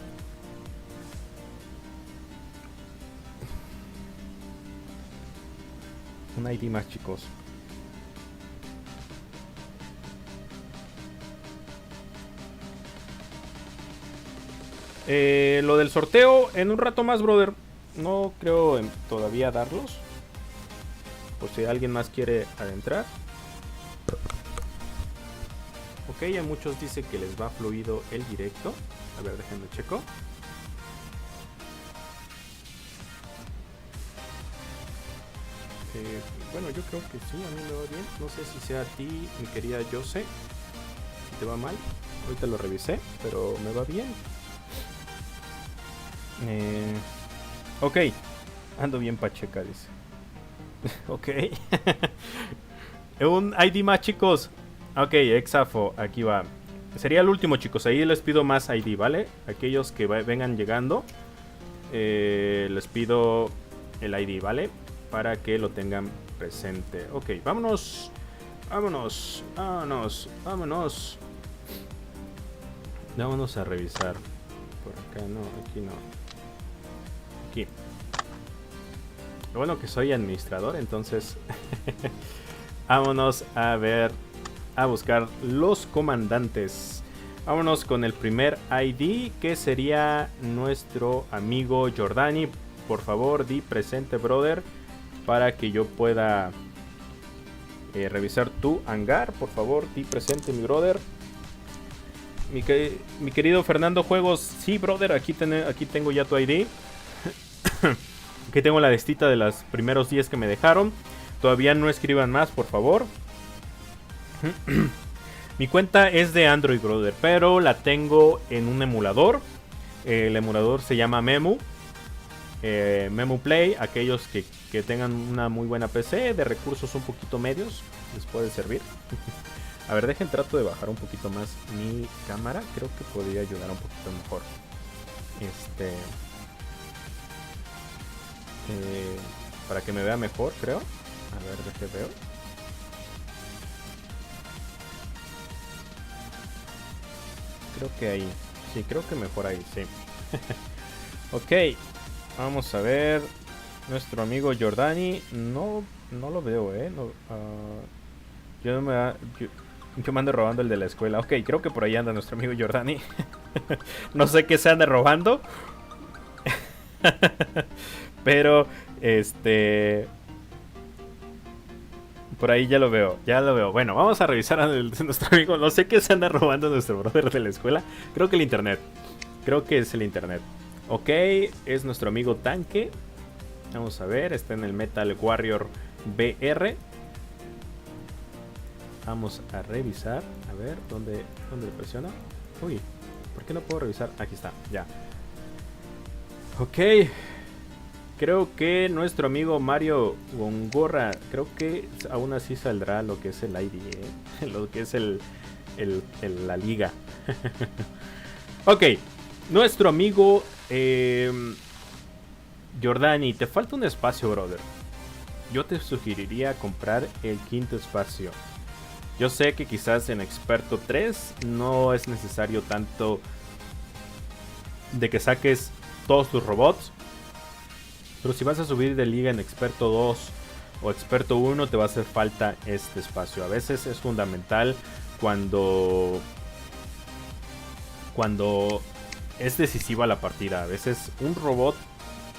Un ID más, chicos. Lo del sorteo en un rato más, brother. No creo todavía darlos. Por si alguien más quiere adentrar. Ok, a muchos dice que les va fluido el directo. A ver, déjenme checo. Bueno, yo creo que sí, a mí me va bien. No sé si sea a ti, mi querida Jose, si te va mal. Ahorita lo revisé, pero me va bien. Ok, ando bien pacheca, dice. Ok. Un ID más, chicos. Ok, Exafo, aquí va. Sería el último, chicos. Ahí les pido más ID, ¿vale? Aquellos que vengan llegando, les pido el ID, ¿vale? Para que lo tengan presente. Ok, vámonos. Vámonos. Vámonos. Vámonos. Vámonos a revisar. Por acá no, aquí no. Aquí. Lo bueno que soy administrador, entonces vámonos a ver, a buscar los comandantes. Vámonos con el primer ID, que sería nuestro amigo Jordani. Por favor, di presente, brother, para que yo pueda revisar tu hangar. Por favor, di presente, mi brother. Mi querido Fernando Juegos, sí, brother, aquí tengo ya tu ID. Aquí tengo la listita de los primeros 10 que me dejaron. Todavía no escriban más, por favor. Mi cuenta es de Android, brother, pero la tengo en un emulador. El emulador se llama Memu. Memu Play. Aquellos que tengan una muy buena PC de recursos un poquito medios, les puede servir. A ver, trato de bajar un poquito más mi cámara. Creo que podría ayudar un poquito mejor. Para que me vea mejor, creo. A ver, ¿de qué veo? Creo que ahí. Sí, creo que mejor ahí, sí. Ok. Vamos a ver. Nuestro amigo Jordani. No lo veo, no, yo me ando robando el de la escuela. Ok, creo que por ahí anda nuestro amigo Jordani. No sé qué se anda robando. Pero, por ahí ya lo veo. Bueno, vamos a revisar a nuestro amigo. No sé qué se anda robando nuestro brother de la escuela. Creo que el internet. Creo que es el internet. Ok, es nuestro amigo Tanque. Vamos a ver, está en el Metal Warrior BR. Vamos a revisar. A ver, ¿dónde le presiona? Uy, ¿por qué no puedo revisar? Aquí está, ya. Ok. Creo que nuestro amigo Mario Gongorra, creo que aún así saldrá lo que es el ID, lo que es la liga. Ok, nuestro amigo Jordani, te falta un espacio, brother. Yo te sugeriría comprar el quinto espacio. Yo sé que quizás en Experto 3 no es necesario tanto de que saques todos tus robots. Pero si vas a subir de liga en Experto 2 o Experto 1, te va a hacer falta este espacio. A veces es fundamental cuando es decisiva la partida. A veces un robot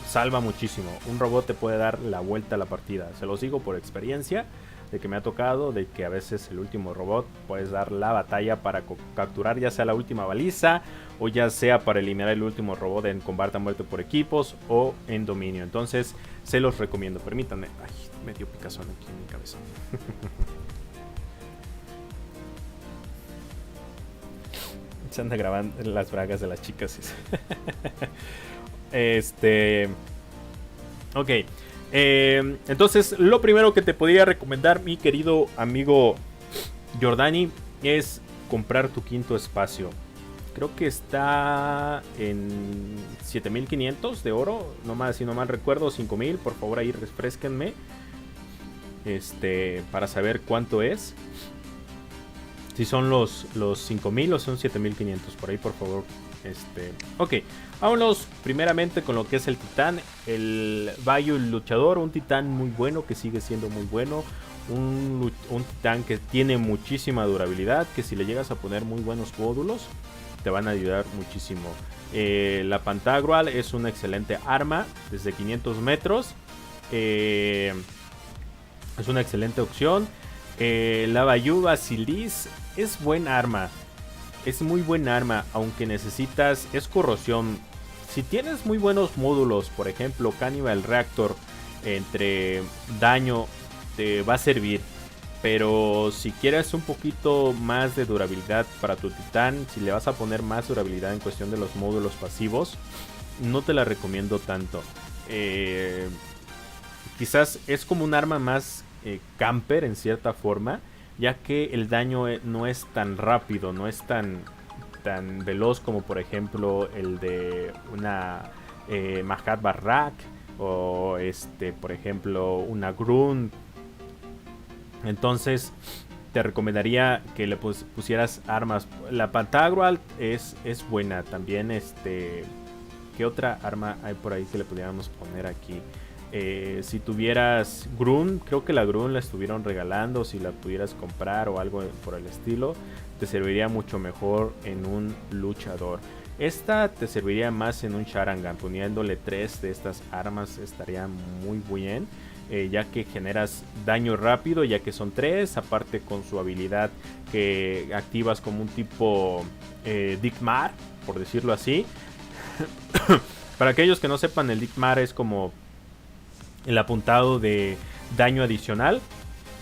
salva muchísimo. Un robot te puede dar la vuelta a la partida. Se los digo por experiencia, de que me ha tocado, de que a veces el último robot puedes dar la batalla para capturar ya sea la última baliza o ya sea para eliminar el último robot en combate a muerte por equipos o en dominio. Entonces se los recomiendo. Permítanme. Ay, me dio picazón aquí en mi cabeza. Se anda grabando las bragas de las chicas. Ok. Entonces, lo primero que te podría recomendar, mi querido amigo Jordani, es comprar tu quinto espacio. Creo que está en 7500 de oro. No más, si no mal recuerdo, 5000. Por favor, ahí refresquenme. Para saber cuánto es. Si son los 5000 o son 7500. Por ahí, por favor. Ok, vámonos primeramente con lo que es el titán. El Vayu luchador, un titán muy bueno, que sigue siendo muy bueno. Un titán que tiene muchísima durabilidad, que si le llegas a poner muy buenos módulos te van a ayudar muchísimo. La Pantagruel es una excelente arma desde 500 metros. Es una excelente opción. La Vayu Basilisk es buen arma. Es muy buen arma, aunque necesitas... Es corrosión. Si tienes muy buenos módulos, por ejemplo, Cannibal Reactor, entre daño, te va a servir. Pero si quieres un poquito más de durabilidad para tu titán, si le vas a poner más durabilidad en cuestión de los módulos pasivos, no te la recomiendo tanto. Quizás es como un arma más camper en cierta forma, ya que el daño no es tan rápido, no es tan veloz como por ejemplo el de una Mahat Barrak o por ejemplo una Grunt. Entonces te recomendaría que le pusieras armas. La Pantagruel es buena también. ¿Qué otra arma hay por ahí que le pudiéramos poner aquí? Si tuvieras Grunt, creo que la Grunt la estuvieron regalando. Si la pudieras comprar o algo por el estilo, te serviría mucho mejor en un luchador. Esta te serviría más en un Sharingan. Poniéndole 3 de estas armas estaría muy bien. Ya que generas daño rápido, ya que son 3, aparte con su habilidad que activas como un tipo Digmar, por decirlo así. Para aquellos que no sepan, el Digmar es como el apuntado de daño adicional.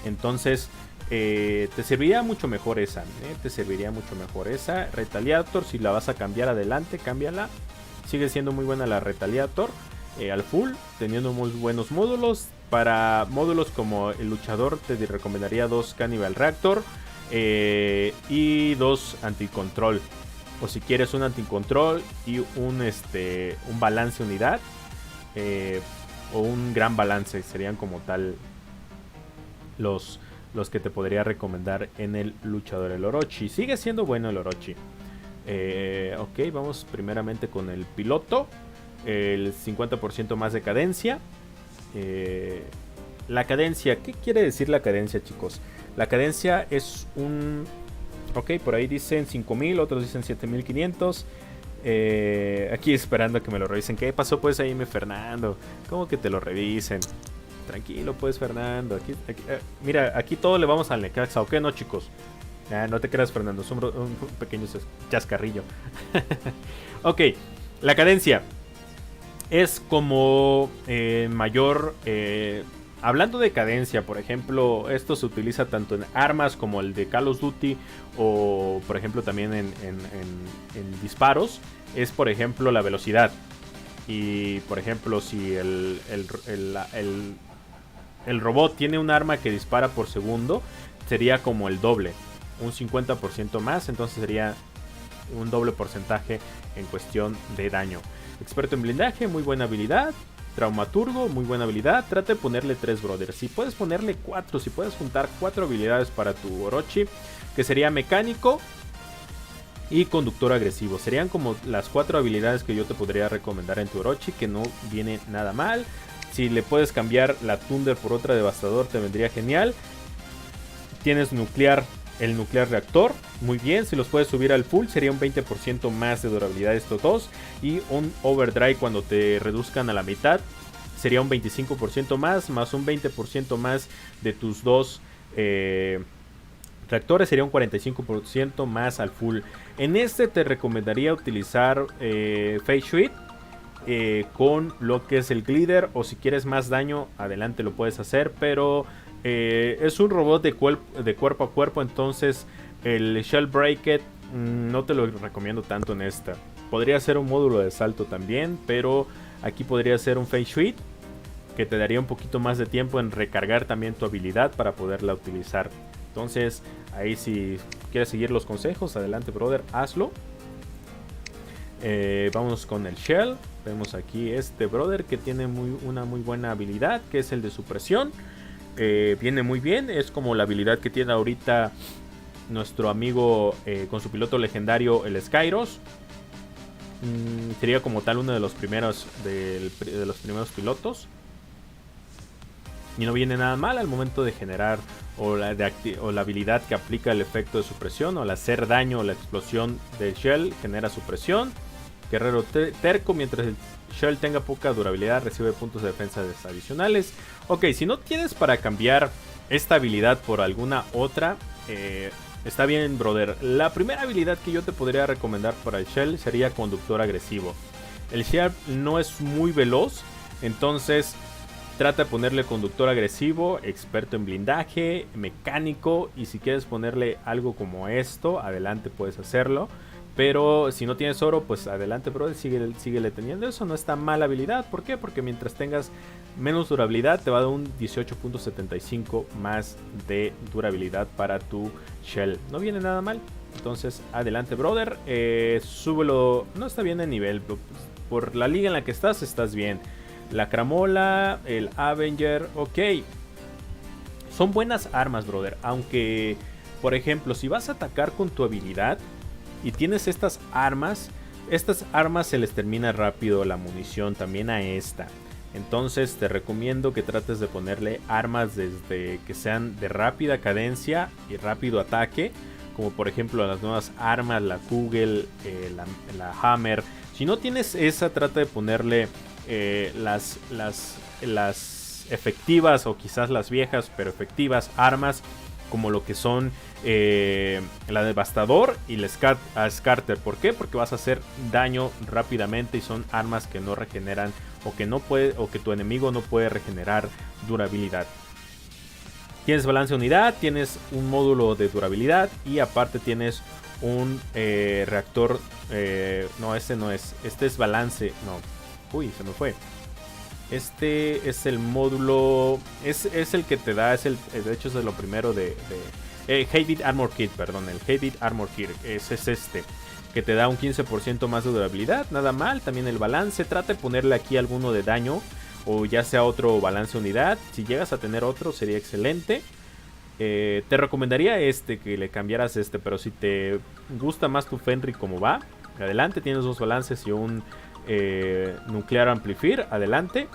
Entonces te serviría mucho mejor esa. Te serviría mucho mejor esa. Retaliator, si la vas a cambiar adelante, cámbiala. Sigue siendo muy buena la Retaliator. Al full, teniendo muy buenos módulos. Para módulos como el luchador te recomendaría 2 Cannibal Reactor y 2 Anticontrol. O si quieres un Anticontrol y un balance unidad o un gran balance, serían como tal los que te podría recomendar en el luchador. El Orochi sigue siendo bueno, el Orochi. Ok, vamos primeramente con el piloto. El 50% más de cadencia. La cadencia, ¿qué quiere decir la cadencia, chicos? La cadencia es un... Ok, por ahí dicen 5000, otros dicen 7500. Aquí esperando a que me lo revisen. ¿Qué pasó pues ahí, Fernando? ¿Cómo que te lo revisen? Tranquilo pues, Fernando. Mira, aquí todo le vamos al Necaxa, ¿ok? No, chicos. No te creas, Fernando, es un pequeño chascarrillo. Ok, la cadencia es como mayor... hablando de cadencia, por ejemplo, esto se utiliza tanto en armas como el de Call of Duty o por ejemplo también en disparos. Es por ejemplo la velocidad. Y por ejemplo si el robot tiene un arma que dispara por segundo, sería como el doble, un 50% más, entonces sería un doble porcentaje en cuestión de daño. Experto en blindaje, muy buena habilidad. Traumaturgo, muy buena habilidad. Trata de ponerle 3, brother. Si puedes ponerle 4, si puedes juntar 4 habilidades para tu Orochi, que sería mecánico y conductor agresivo. Serían como las 4 habilidades que yo te podría recomendar en tu Orochi, que no viene nada mal. Si le puedes cambiar la Thunder por otra devastador, te vendría genial. Tienes nuclear, el nuclear reactor, muy bien. Si los puedes subir al full, sería un 20% más de durabilidad estos dos. Y un overdrive cuando te reduzcan a la mitad, sería un 25% más un 20% más de tus dos reactores, sería un 45% más al full. En este te recomendaría utilizar Fate Suite con lo que es el glider, o si quieres más daño, adelante lo puedes hacer, pero es un robot de cuerpo a cuerpo, entonces el Shell Breaket no te lo recomiendo tanto en esta. Podría ser un módulo de salto también, pero aquí podría ser un Fate Suite que te daría un poquito más de tiempo en recargar también tu habilidad para poderla utilizar. Entonces ahí si quieres seguir los consejos, adelante, brother, hazlo. Vamos con el Shell. Vemos aquí este brother que tiene una muy buena habilidad, que es el de supresión. Viene muy bien, es como la habilidad que tiene ahorita nuestro amigo con su piloto legendario, el Skyros. Sería como tal uno de los primeros pilotos. Y no viene nada mal al momento de generar o la habilidad que aplica el efecto de supresión, o al hacer daño o la explosión del Shell genera supresión. Guerrero terco, mientras el Shell tenga poca durabilidad, recibe puntos de defensa adicionales. Ok, si no tienes para cambiar esta habilidad por alguna otra, está bien, brother. La primera habilidad que yo te podría recomendar para el Shell sería conductor agresivo. El Shell no es muy veloz, entonces trata de ponerle conductor agresivo, experto en blindaje, mecánico, y si quieres ponerle algo como esto, adelante, puedes hacerlo. Pero si no tienes oro, pues adelante, brother, síguele teniendo. Eso no está mala habilidad. ¿Por qué? Porque mientras tengas menos durabilidad, te va a dar un 18.75 más de durabilidad para tu Shell. No viene nada mal. Entonces, adelante, brother. Súbelo. No está bien de nivel. Por la liga en la que estás bien. La Cramola, el Avenger, ok. Son buenas armas, brother. Aunque, por ejemplo, si vas a atacar con tu habilidad y tienes estas armas se les termina rápido la munición también a esta. Entonces te recomiendo que trates de ponerle armas desde que sean de rápida cadencia y rápido ataque, como por ejemplo las nuevas armas, la Kugel, la Hammer. Si no tienes esa, trata de ponerle las efectivas, o quizás las viejas pero efectivas armas, como lo que son la Devastador y la Scarter. ¿Por qué? Porque vas a hacer daño rápidamente y son armas que no regeneran, o que tu enemigo no puede regenerar durabilidad. Tienes balance de unidad, tienes un módulo de durabilidad y aparte tienes un reactor. No, este no es. Este es balance. No. Uy, se me fue. Este es el módulo. Es el que te da. De hecho, es de lo primero de Heavy Armor Kit, perdón. El Heavy Armor Kit es este. Que te da un 15% más de durabilidad. Nada mal. También el balance. Trata de ponerle aquí alguno de daño. O ya sea otro balance unidad. Si llegas a tener otro, sería excelente. Te recomendaría que le cambiaras pero si te gusta más tu Fenrir como va, adelante. Tienes dos balances y un Nuclear Amplifier, adelante.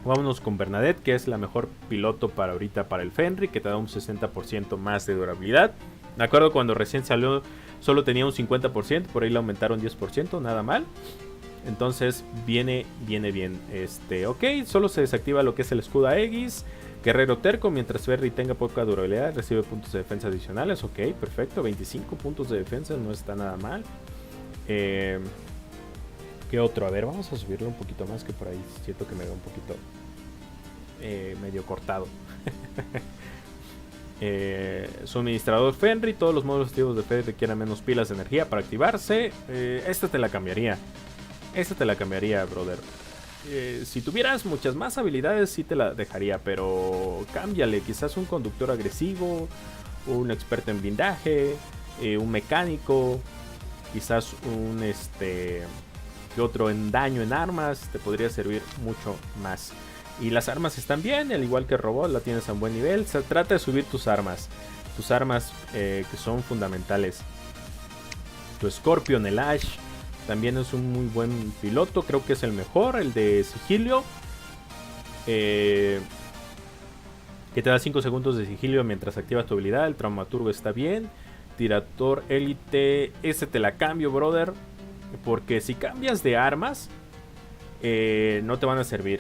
Vámonos con Bernadette, que es la mejor piloto para ahorita para el Fenrir, que te da un 60% más de durabilidad. Me acuerdo cuando recién salió solo tenía un 50%, por ahí le aumentaron 10%, nada mal. Entonces viene bien. Ok, solo se desactiva lo que es el escudo Aegis. Guerrero terco, mientras Ferry tenga poca durabilidad, recibe puntos de defensa adicionales. Ok, perfecto, 25 puntos de defensa, no está nada mal. ¿Qué otro? A ver, vamos a subirlo un poquito más, que por ahí siento que me veo un poquito medio cortado. Suministrador Fenrir, todos los módulos activos de Fenrir requieren menos pilas de energía para activarse. Esta te la cambiaría, brother. Si tuvieras muchas más habilidades, sí te la dejaría, pero cámbiale, quizás un conductor agresivo, un experto en blindaje, un mecánico, quizás un que otro en daño en armas, te podría servir mucho más. Y las armas están bien, al igual que el robot, la tienes a un buen nivel. Se trata de subir tus armas que son fundamentales. Tu Scorpion, el Ash, también es un muy buen piloto, creo que es el mejor, el de sigilio. Que te da 5 segundos de sigilio mientras activas tu habilidad. El Traumaturgo está bien. Tirador Élite, ese te la cambio, brother. Porque si cambias de armas, no te van a servir.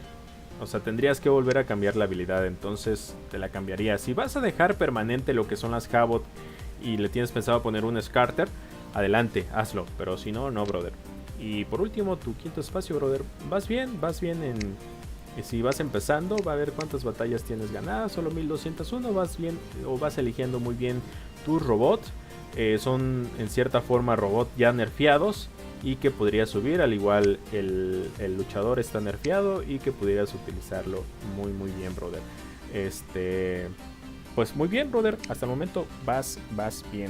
O sea, tendrías que volver a cambiar la habilidad. Entonces te la cambiaría. Si vas a dejar permanente lo que son las Havok y le tienes pensado poner un Scarter, adelante, hazlo. Pero si no, no, brother. Y por último, tu quinto espacio, brother. Vas bien en... Si vas empezando, va a ver cuántas batallas tienes ganadas. Solo 1201, vas bien, o vas eligiendo muy bien tus robots. Son en cierta forma robots ya nerfeados y que podrías subir, al igual el luchador está nerfeado y que pudieras utilizarlo muy bien, brother. Pues muy bien, brother, hasta el momento vas bien.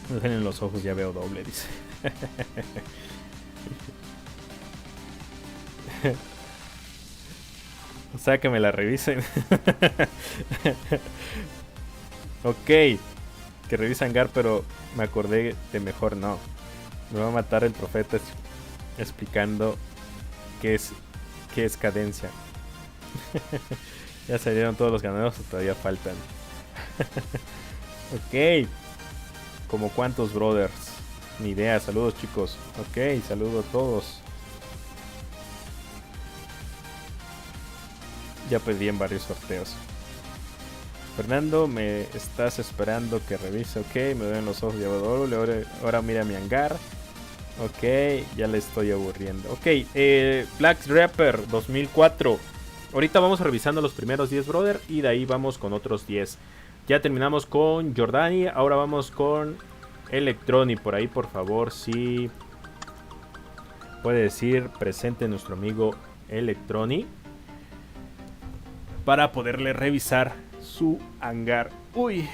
Me duelen los ojos, ya veo doble, dice. O sea, que me la revisen. Ok, que revisan Gar, pero me acordé de mejor no. Me va a matar el profeta explicando qué es cadencia. Ya salieron todos los ganados o todavía faltan. Ok, como cuántos brothers. Ni idea, saludos chicos. Ok, saludo a todos. Ya pedí en varios sorteos. Fernando, me estás esperando que revise. Ok, me duelen los ojos de doble. Ahora mira mi hangar. Ok, ya le estoy aburriendo. Ok, Black Rapper 2004. Ahorita vamos revisando los primeros 10, brother. Y de ahí vamos con otros 10. Ya terminamos con Jordani. Ahora vamos con Electroni. Por ahí, por favor, si puede decir presente nuestro amigo Electroni, para poderle revisar su hangar. Uy,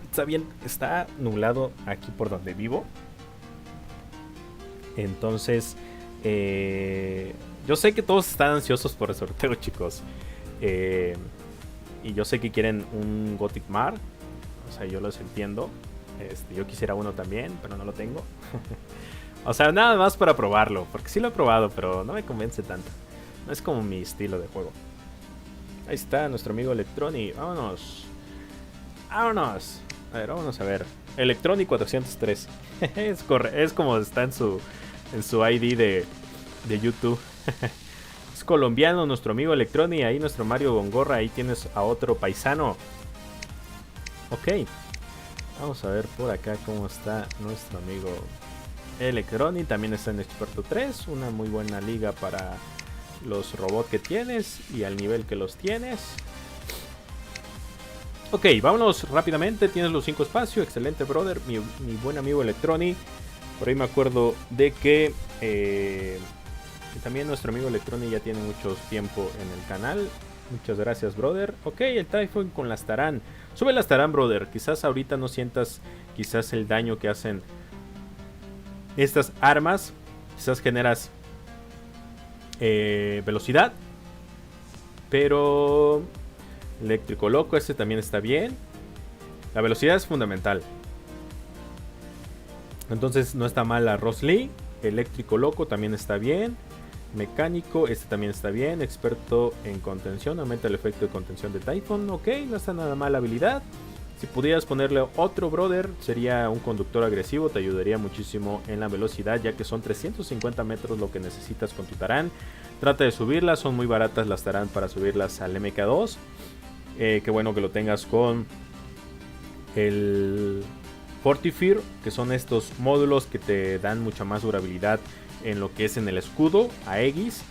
está bien, está nublado aquí por donde vivo. Entonces, yo sé que todos están ansiosos por el sorteo, chicos. Y yo sé que quieren un Gothic Mar. O sea, yo los entiendo. Yo quisiera uno también, pero no lo tengo. O sea, nada más para probarlo. Porque sí lo he probado, pero no me convence tanto. No es como mi estilo de juego. Ahí está nuestro amigo Electroni. Vámonos. Vámonos. A ver, vámonos a ver. Electroni 403. Es como está en su ID de YouTube. Es colombiano nuestro amigo Electroni. Ahí nuestro Mario Gongorra. Ahí tienes a otro paisano. Ok. Vamos a ver por acá cómo está nuestro amigo Electroni. También está en Experto 3. Una muy buena liga para los robots que tienes y al nivel que los tienes. Ok, vámonos rápidamente. Tienes los 5 espacios. Excelente, brother. Mi buen amigo Electroni. Por ahí me acuerdo de que también nuestro amigo Electroni ya tiene mucho tiempo en el canal. Muchas gracias, brother. Ok, el Typhoon con las Taran. Sube las Taran, brother. Quizás ahorita no sientas quizás el daño que hacen estas armas. Quizás generas velocidad, pero Eléctrico Loco, este también está bien. La velocidad es fundamental, entonces no está mal la Ross Lee. Eléctrico Loco también está bien. Mecánico, este también está bien. Experto en contención, aumenta el efecto de contención de Typhoon. Ok, no está nada mal la habilidad. Si pudieras ponerle otro, brother, sería un conductor agresivo. Te ayudaría muchísimo en la velocidad, ya que son 350 metros lo que necesitas con tu Taran. Trata de subirlas, son muy baratas las Taran para subirlas al MK2. Qué bueno que lo tengas con el Fortifear, que son estos módulos que te dan mucha más durabilidad en lo que es en el escudo, a Aegis.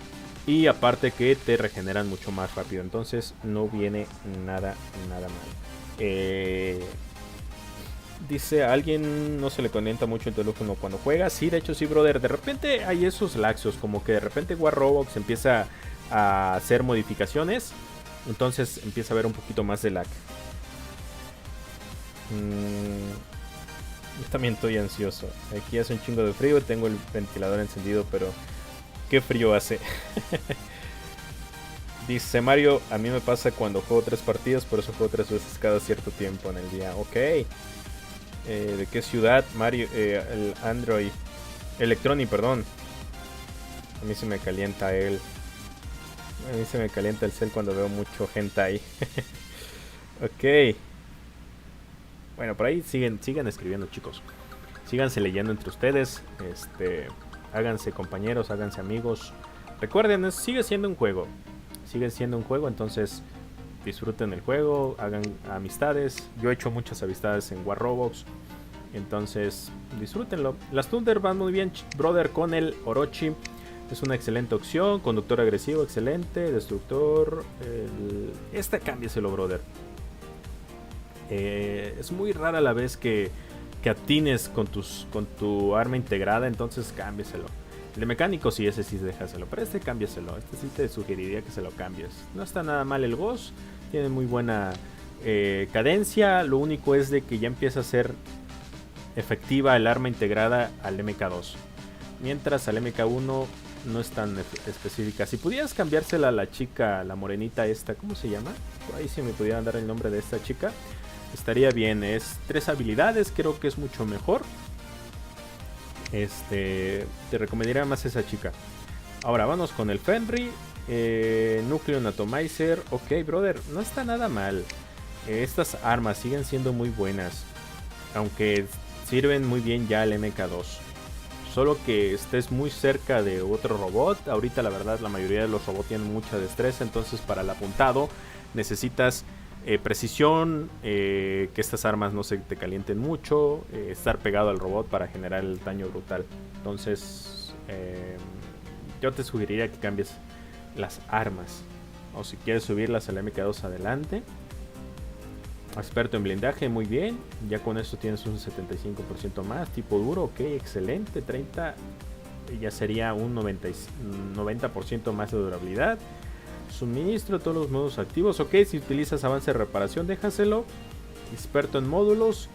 Y aparte que te regeneran mucho más rápido. Entonces no viene nada mal. Dice, ¿a alguien no se le calienta mucho el teléfono cuando juega? Sí, de hecho sí, brother. De repente hay esos laxos, como que de repente War Roblox empieza a hacer modificaciones. Entonces empieza a haber un poquito más de lag. Yo también estoy ansioso. Aquí hace un chingo de frío. Tengo el ventilador encendido, pero qué frío hace. Dice Mario, a mí me pasa cuando juego 3 partidas, por eso juego 3 veces cada cierto tiempo en el día. Ok. ¿De qué ciudad? Mario, el Android. Electroni, perdón. A mí se me calienta él. A mí se me calienta el cel cuando veo mucho hentai. Ok. Bueno, por ahí sigan escribiendo, chicos. Síganse leyendo entre ustedes. Háganse compañeros, háganse amigos. Recuerden, sigue siendo un juego. Sigue siendo un juego, entonces disfruten el juego, hagan amistades. Yo he hecho muchas amistades en War Roblox, entonces disfrútenlo. Las Thunder van muy bien, brother, con el Orochi. Es una excelente opción. Conductor agresivo, excelente. Destructor. Cámbieselo, brother. Es muy rara la vez que atines con tu arma integrada, entonces cámbieselo. El de mecánico sí, ese sí déjaselo, pero cámbiaselo. Este sí te sugeriría que se lo cambies. No está nada mal el Ghost, tiene muy buena cadencia. Lo único es de que ya empieza a ser efectiva el arma integrada al MK2. Mientras al MK1 no es tan específica. Si pudieras cambiársela a la chica, la morenita esta, ¿cómo se llama? Por ahí si me pudieran dar el nombre de esta chica, estaría bien. Es 3 habilidades, creo que es mucho mejor. Te recomendaría más esa chica. Ahora vamos con el Fenry. Nucleon Atomizer. Ok, brother, no está nada mal. Estas armas siguen siendo muy buenas, aunque sirven muy bien ya el MK2. Solo que estés muy cerca de otro robot. Ahorita la verdad la mayoría de los robots tienen mucha destreza, entonces para el apuntado necesitas precisión, que estas armas no se te calienten mucho, estar pegado al robot para generar el daño brutal. Entonces yo te sugeriría que cambies las armas, o si quieres subirlas al MK2 adelante. Experto en blindaje, muy bien. Ya con esto tienes un 75% más. Tipo duro, ok, excelente. 30 ya sería un 90% más de durabilidad. Suministro, todos los modos activos. Ok, si utilizas avance de reparación, déjaselo. Experto en módulos.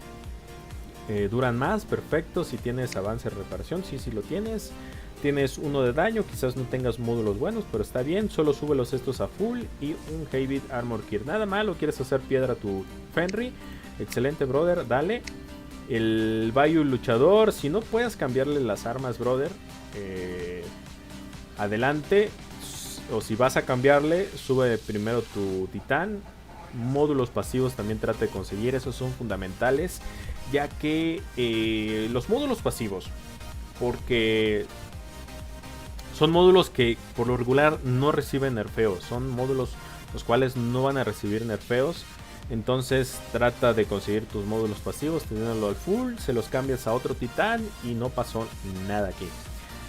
Duran más, perfecto. Si tienes avance de reparación, sí lo tienes. Tienes 1 de daño, quizás no tengas módulos buenos, pero está bien. Solo súbelos estos a full y un Heavy Armor Kit. Nada malo, quieres hacer piedra a tu Fenry. Excelente, brother, dale. El Bayou Luchador, si no puedes cambiarle las armas, brother, adelante. O si vas a cambiarle, sube primero tu Titán. Módulos pasivos también trata de conseguir, esos son fundamentales. Ya que los módulos pasivos, porque son módulos que por lo regular no reciben nerfeos. Son módulos los cuales no van a recibir nerfeos. Entonces trata de conseguir tus módulos pasivos, teniéndolo al full, se los cambias a otro titán y no pasó nada aquí.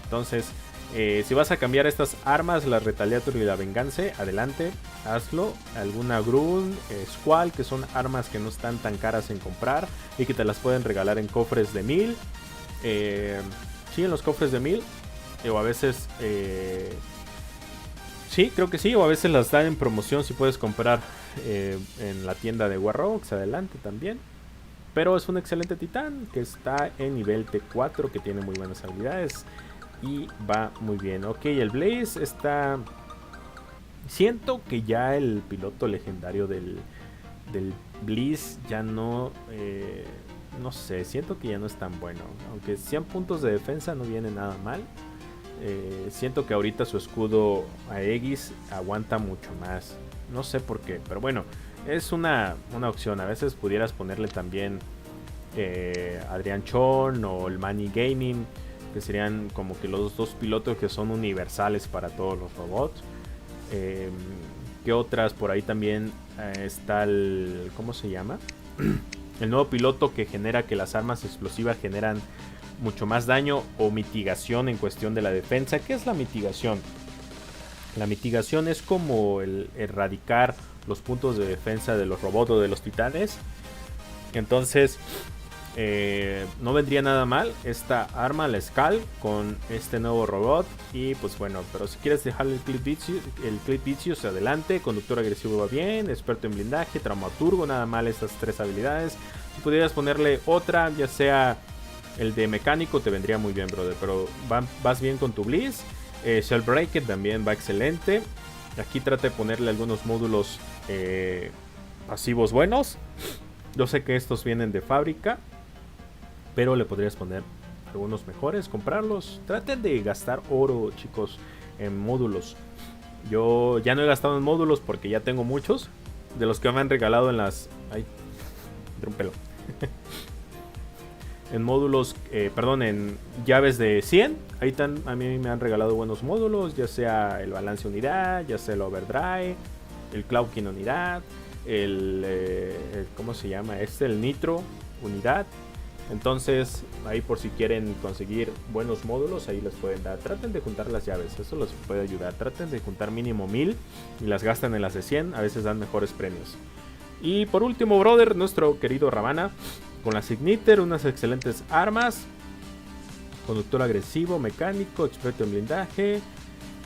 Entonces si vas a cambiar estas armas, la Retaliator y la Venganza, adelante, hazlo. Alguna Grun, Squall, que son armas que no están tan caras en comprar y que te las pueden regalar en cofres de 1000. Sí, en los cofres de 1000. O a veces sí, creo que sí, o a veces las dan en promoción si puedes comprar en la tienda de Warrocks, adelante también. Pero es un excelente titán que está en nivel T4, que tiene muy buenas habilidades y va muy bien. Ok, el Blaze está... Siento que ya el piloto legendario del Bliss ya no... no sé, siento que ya no es tan bueno. Aunque 100 puntos de defensa no viene nada mal. Siento que ahorita su escudo Aegis aguanta mucho más. No sé por qué, pero bueno, es una opción. A veces pudieras ponerle también Adrian Chon o el Manny Gaming, que serían como que los dos pilotos que son universales para todos los robots. ¿Qué otras? Por ahí también está el... ¿Cómo se llama? El nuevo piloto que genera que las armas explosivas generan mucho más daño o mitigación en cuestión de la defensa. ¿Qué es la mitigación? La mitigación es como el erradicar los puntos de defensa de los robots o de los titanes. Entonces no vendría nada mal esta arma, la Skull, con este nuevo robot. Y pues bueno, pero si quieres dejarle el Clip Vicious, adelante. Conductor agresivo va bien, experto en blindaje, traumaturgo, nada mal estas 3 habilidades. Si pudieras ponerle otra, ya sea el de mecánico, te vendría muy bien, brother. Pero vas bien con tu Bliss. Shellbreaker también va excelente. Aquí trata de ponerle algunos módulos pasivos buenos. Yo sé que estos vienen de fábrica, pero le podrías poner algunos mejores, comprarlos. Traten de gastar oro, chicos, en módulos. Yo ya no he gastado en módulos porque ya tengo muchos de los que me han regalado en las... Ay, entré un pelo. En módulos, perdón, en llaves de 100. Ahí a mí me han regalado buenos módulos, ya sea el balance unidad, ya sea el overdrive, el Cloudkin unidad, ¿cómo se llama? El nitro unidad. Entonces, ahí por si quieren conseguir buenos módulos, ahí les pueden dar. Traten de juntar las llaves, eso les puede ayudar. Traten de juntar mínimo 1000 y las gastan en las de 100, a veces dan mejores premios. Y por último, brother, nuestro querido Ravana, con la Signiter, unas excelentes armas. Conductor agresivo, mecánico, experto en blindaje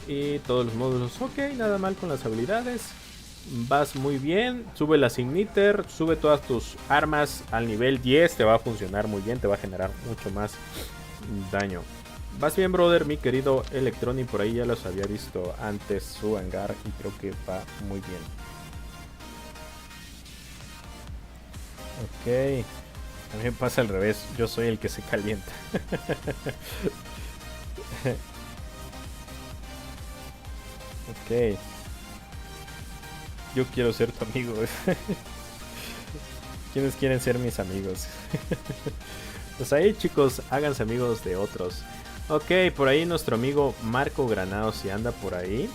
y todos los módulos. Ok, nada mal con las habilidades. Vas muy bien. Sube la Igniter, sube todas tus armas al nivel 10. Te va a funcionar muy bien, te va a generar mucho más daño. Vas bien, brother, mi querido Electronic. Por ahí ya los había visto antes su hangar y creo que va muy bien. Ok. A mí me pasa al revés. Yo soy el que se calienta. Ok. Yo quiero ser tu amigo. ¿Quiénes quieren ser mis amigos? Pues ahí, chicos, háganse amigos de otros. Ok, por ahí nuestro amigo Marco Granado, si anda por ahí,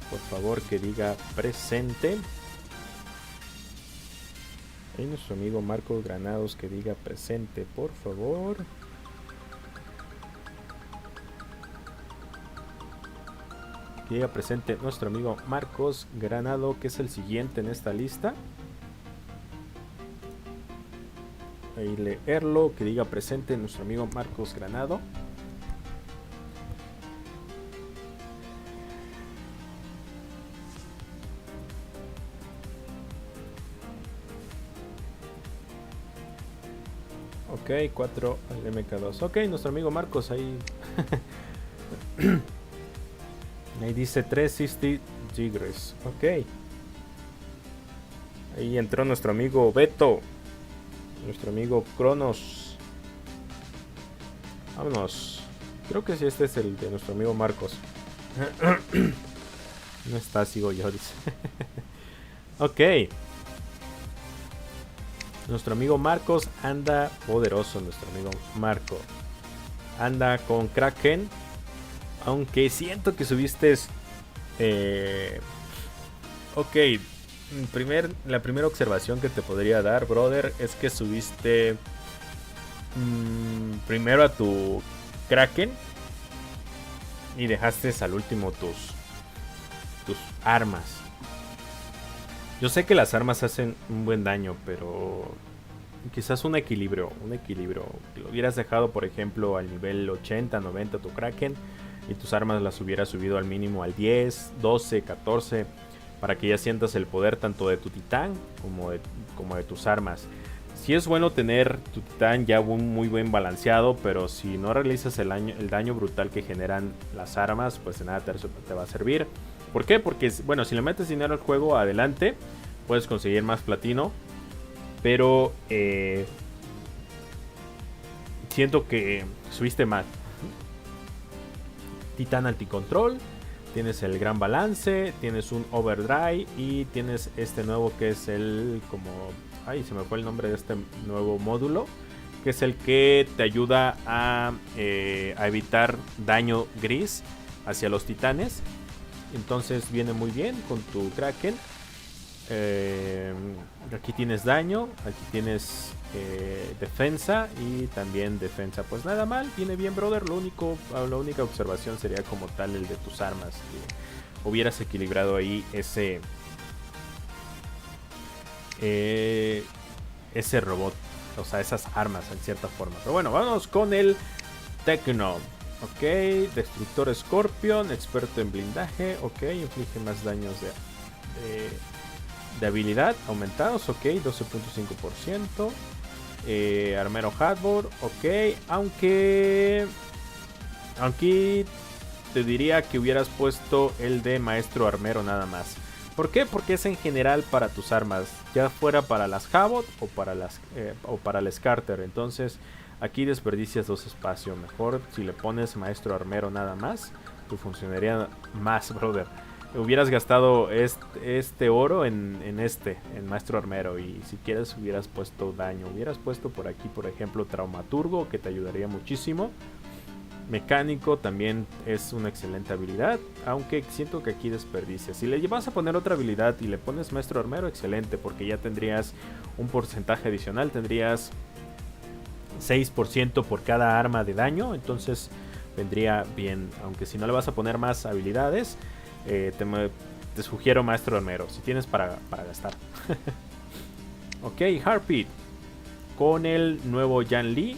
por favor que diga presente. Ahí nuestro amigo Marco Granados, que diga presente, por favor. Que diga presente nuestro amigo Marcos Granado, que es el siguiente en esta lista. Ahí leerlo, que diga presente nuestro amigo Marcos Granado. Ok, 4 al MK2. Ok, nuestro amigo Marcos ahí. Ahí dice 360 Tigres. Ok. Ahí entró nuestro amigo Beto. Nuestro amigo Cronos. Vámonos. Creo que sí, este es el de nuestro amigo Marcos. No está, sigo yo, dice. Ok. Nuestro amigo Marcos anda poderoso. Nuestro amigo Marco anda con Kraken. Aunque siento que subiste... Ok. La primera observación que te podría dar, brother, es que subiste primero a tu Kraken y dejaste al último tus armas. Yo sé que las armas hacen un buen daño, pero quizás un equilibrio. Lo hubieras dejado, por ejemplo, al nivel 80, 90 tu Kraken y tus armas las hubieras subido al mínimo al 10, 12, 14, para que ya sientas el poder tanto de tu titán como de tus armas. Sí es bueno tener tu titán ya muy buen balanceado, pero si no realizas el daño brutal que generan las armas, pues de nada te va a servir. ¿Por qué? Porque, bueno, si le metes dinero al juego, adelante, puedes conseguir más platino, pero siento que subiste mal. Titán anticontrol, tienes el gran balance, tienes un overdrive y tienes este nuevo que es el como... Ay, se me fue el nombre de este nuevo módulo, que es el que te ayuda a evitar daño gris hacia los titanes. Entonces viene muy bien con tu Kraken. Aquí tienes daño, aquí tienes defensa y también defensa. Pues nada mal, viene bien, brother. La única observación sería como tal el de tus armas, que hubieras equilibrado ahí ese robot, o sea, esas armas en cierta forma. Pero bueno, vamos con el Tecno. Ok, Destructor Scorpion, experto en blindaje. Ok, inflige más daños de habilidad aumentados. Ok, 12.5%. Armero Hardboard. Ok, aunque te diría que hubieras puesto el de Maestro Armero nada más. ¿Por qué? Porque es en general para tus armas, ya fuera para las Havok o para el Scarter. Entonces aquí desperdicias dos espacios. Mejor si le pones Maestro Armero nada más, te funcionaría más, brother. Hubieras gastado este oro en Maestro Armero, y si quieres hubieras puesto daño. Hubieras puesto por aquí, por ejemplo, Traumaturgo, que te ayudaría muchísimo. Mecánico también es una excelente habilidad, aunque siento que aquí desperdicia. Si le vas a poner otra habilidad y le pones Maestro Armero, excelente, porque ya tendrías un porcentaje adicional. Tendrías 6% por cada arma de daño, entonces vendría bien. Aunque si no le vas a poner más habilidades, te sugiero Maestro Armero, si tienes para gastar. Ok, Harpy con el nuevo Yan Li.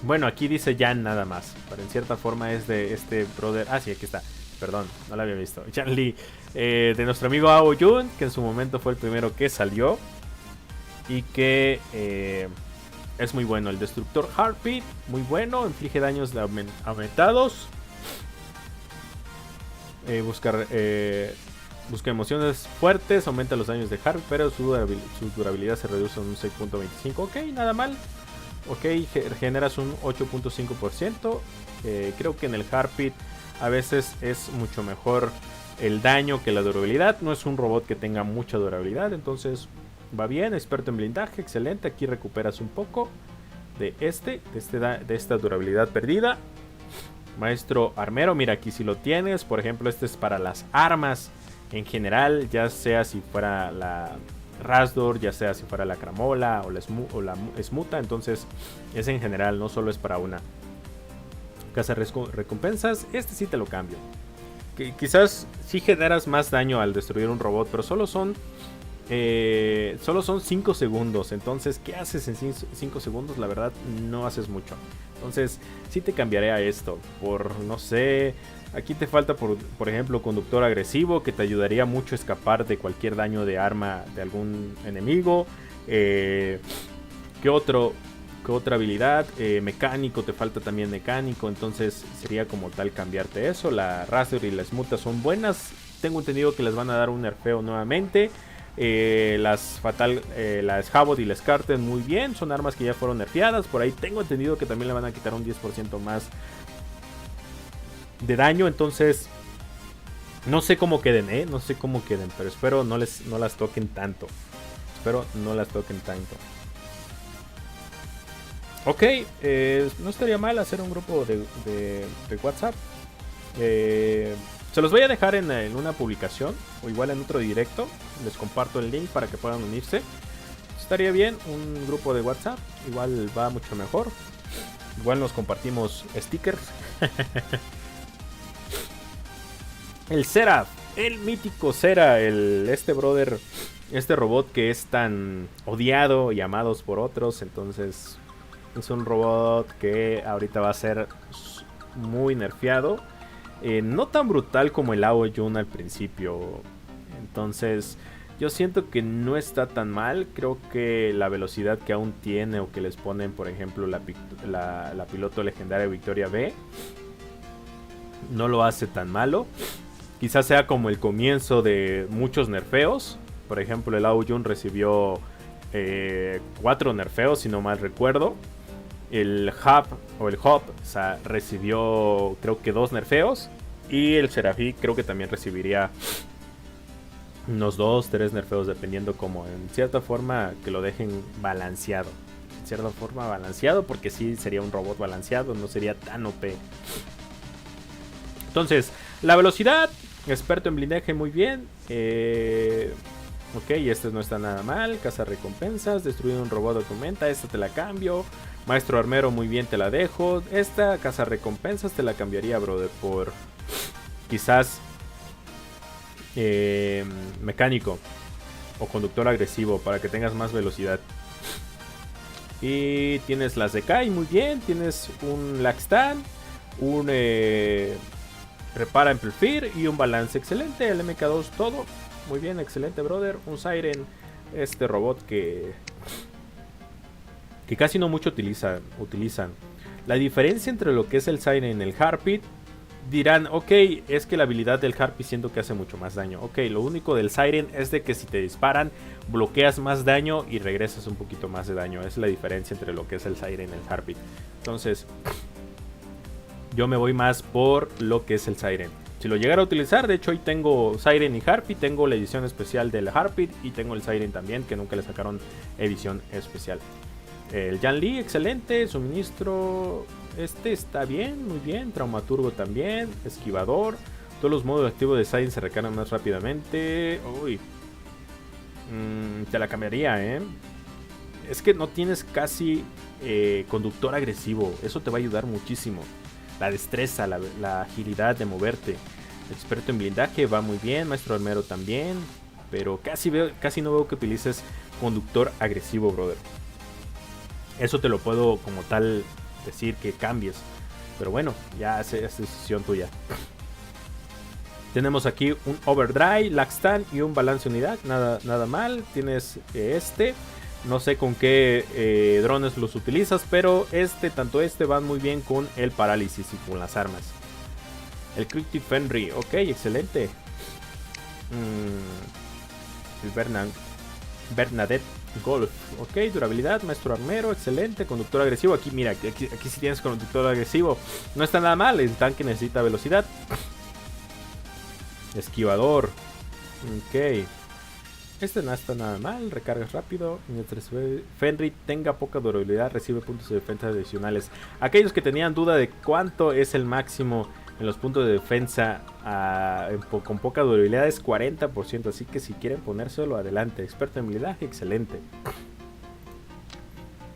Bueno, aquí dice Yan nada más, pero en cierta forma es de este brother. Ah, sí, aquí está. perdón, no la había visto. Janli, de nuestro amigo Ao Jun, que en su momento fue el primero que salió. Y que es muy bueno. El Destructor Heartbeat, muy bueno, inflige daños aumentados. Busca emociones fuertes, aumenta los daños de Heartbeat, pero su durabilidad se reduce en un 6.25. Ok, nada mal. Ok, generas un 8.5%. Creo que en el Heartbeat a veces es mucho mejor el daño que la durabilidad. No es un robot que tenga mucha durabilidad, entonces va bien. Experto en blindaje, excelente. Aquí recuperas un poco de esta durabilidad perdida. Maestro armero, mira aquí si lo tienes. Por ejemplo, este es para las armas en general, ya sea si fuera la Rasdor, ya sea si fuera la Cramola o la Smuta. Entonces es en general, no solo es para una. Casa recompensas, este sí te lo cambio. Quizás sí generas más daño al destruir un robot, pero solo son 5 segundos. Entonces, ¿qué haces en 5 segundos? La verdad, no haces mucho. Entonces, sí te cambiaré a esto. Por, no sé, aquí te falta, por ejemplo, conductor agresivo, que te ayudaría mucho a escapar de cualquier daño de arma de algún enemigo. ¿Qué otra habilidad? Mecánico, te falta también mecánico. Entonces, sería como tal cambiarte eso. La Razor y la Smuta son buenas. Tengo entendido que les van a dar un nerfeo nuevamente. Las Schavot y las Skarten muy bien, son armas que ya fueron nerfeadas. Por ahí tengo entendido que también le van a quitar un 10% más de daño. Entonces no sé cómo queden, no sé cómo queden, pero espero no las toquen tanto. Ok, no estaría mal hacer un grupo de WhatsApp. Se los voy a dejar en una publicación o igual en otro directo. Les comparto el link para que puedan unirse. Estaría bien un grupo de WhatsApp. Igual va mucho mejor. Igual nos compartimos stickers. El Seraph, el mítico Sera, este robot que es tan odiado y amados por otros. Entonces es un robot que ahorita va a ser muy nerfeado. No tan brutal como el Ao Jun al principio. Entonces yo siento que no está tan mal. Creo que la velocidad que aún tiene, o que les ponen, por ejemplo, la piloto legendaria Victoria B, no lo hace tan malo. Quizás sea como el comienzo de muchos nerfeos. Por ejemplo, el Ao Jun recibió 4 nerfeos, si no mal recuerdo. El Hop recibió creo que 2 nerfeos. Y el Seraphí creo que también recibiría unos 2, 3 nerfeos, dependiendo, como en cierta forma que lo dejen balanceado. En cierta forma balanceado, porque sí sería un robot balanceado, no sería tan OP. Entonces, la velocidad, experto en blindaje, muy bien. Ok, este no está nada mal. Casa recompensas, destruir un robot documenta, esta te la cambio. Maestro armero, muy bien, te la dejo. Esta casa recompensas te la cambiaría, brother, por quizás mecánico o conductor agresivo, para que tengas más velocidad. Y tienes las de Kai, muy bien. Tienes un Laxtan, un repara en Pelfir y un balance excelente. El MK2 todo muy bien, excelente, brother. Un Siren, este robot que casi no mucho utilizan. La diferencia entre lo que es el Siren y el Heartbeat, dirán, ok, es que la habilidad del Heartbeat siento que hace mucho más daño. Ok, lo único del Siren es de que si te disparan, bloqueas más daño y regresas un poquito más de daño. Es la diferencia entre lo que es el Siren y el Heartbeat. Entonces, yo me voy más por lo que es el Siren. Si lo llegara a utilizar, de hecho hoy tengo Siren y Heartbeat, tengo la edición especial del Heartbeat y tengo el Siren también, que nunca le sacaron edición especial. El Janli, excelente. Suministro, este está bien, muy bien. Traumaturgo también. Esquivador. Todos los modos activos de Siren se recargan más rápidamente. Uy, te la cambiaría, Es que no tienes casi conductor agresivo. Eso te va a ayudar muchísimo. La destreza, la agilidad de moverte. Experto en blindaje, va muy bien. Maestro armero también. Pero casi no veo que utilices conductor agresivo, brother. Eso te lo puedo como tal decir que cambies. Pero bueno, ya es decisión tuya. Tenemos aquí un Overdrive, Laxtan y un Balance Unidad. Nada mal. Tienes este. No sé con qué drones los utilizas, pero tanto este van muy bien con el parálisis y con las armas. El Cryptic Fenry, ok, excelente. El Bernadette Golf, ok, durabilidad, maestro armero, excelente. Conductor agresivo, aquí mira, aquí sí tienes conductor agresivo. No está nada mal, el tanque necesita velocidad. Esquivador, ok. No está nada mal, recargas rápido. Mientras Fenry tenga poca durabilidad, recibe puntos de defensa adicionales. Aquellos que tenían duda de cuánto es el máximo en los puntos de defensa con poca durabilidad, es 40%. Así que si quieren ponérselo, adelante. Experto en blindaje, excelente.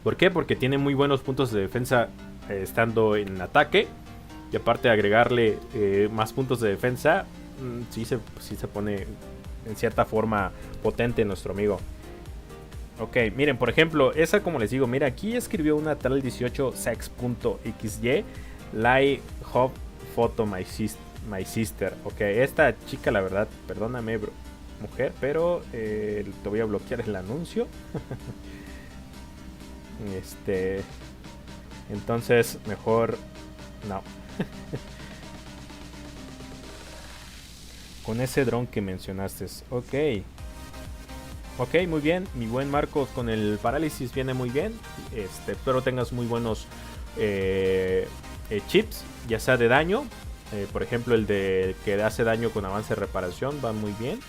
¿Por qué? Porque tiene muy buenos puntos de defensa estando en ataque. Y aparte de agregarle más puntos de defensa, sí se pone en cierta forma potente nuestro amigo. Ok, miren, por ejemplo, esa, como les digo, mira, aquí escribió una tal 18 sex.xy Light Hub Photo My Sister. Ok, esta chica, la verdad, perdóname, mujer, pero te voy a bloquear el anuncio. Entonces, mejor no. Con ese dron que mencionaste. Ok. Ok, muy bien. Mi buen Marcos, con el parálisis viene muy bien. Espero tengas muy buenos chips, ya sea de daño. Por ejemplo, el de que hace daño con avance de reparación va muy bien.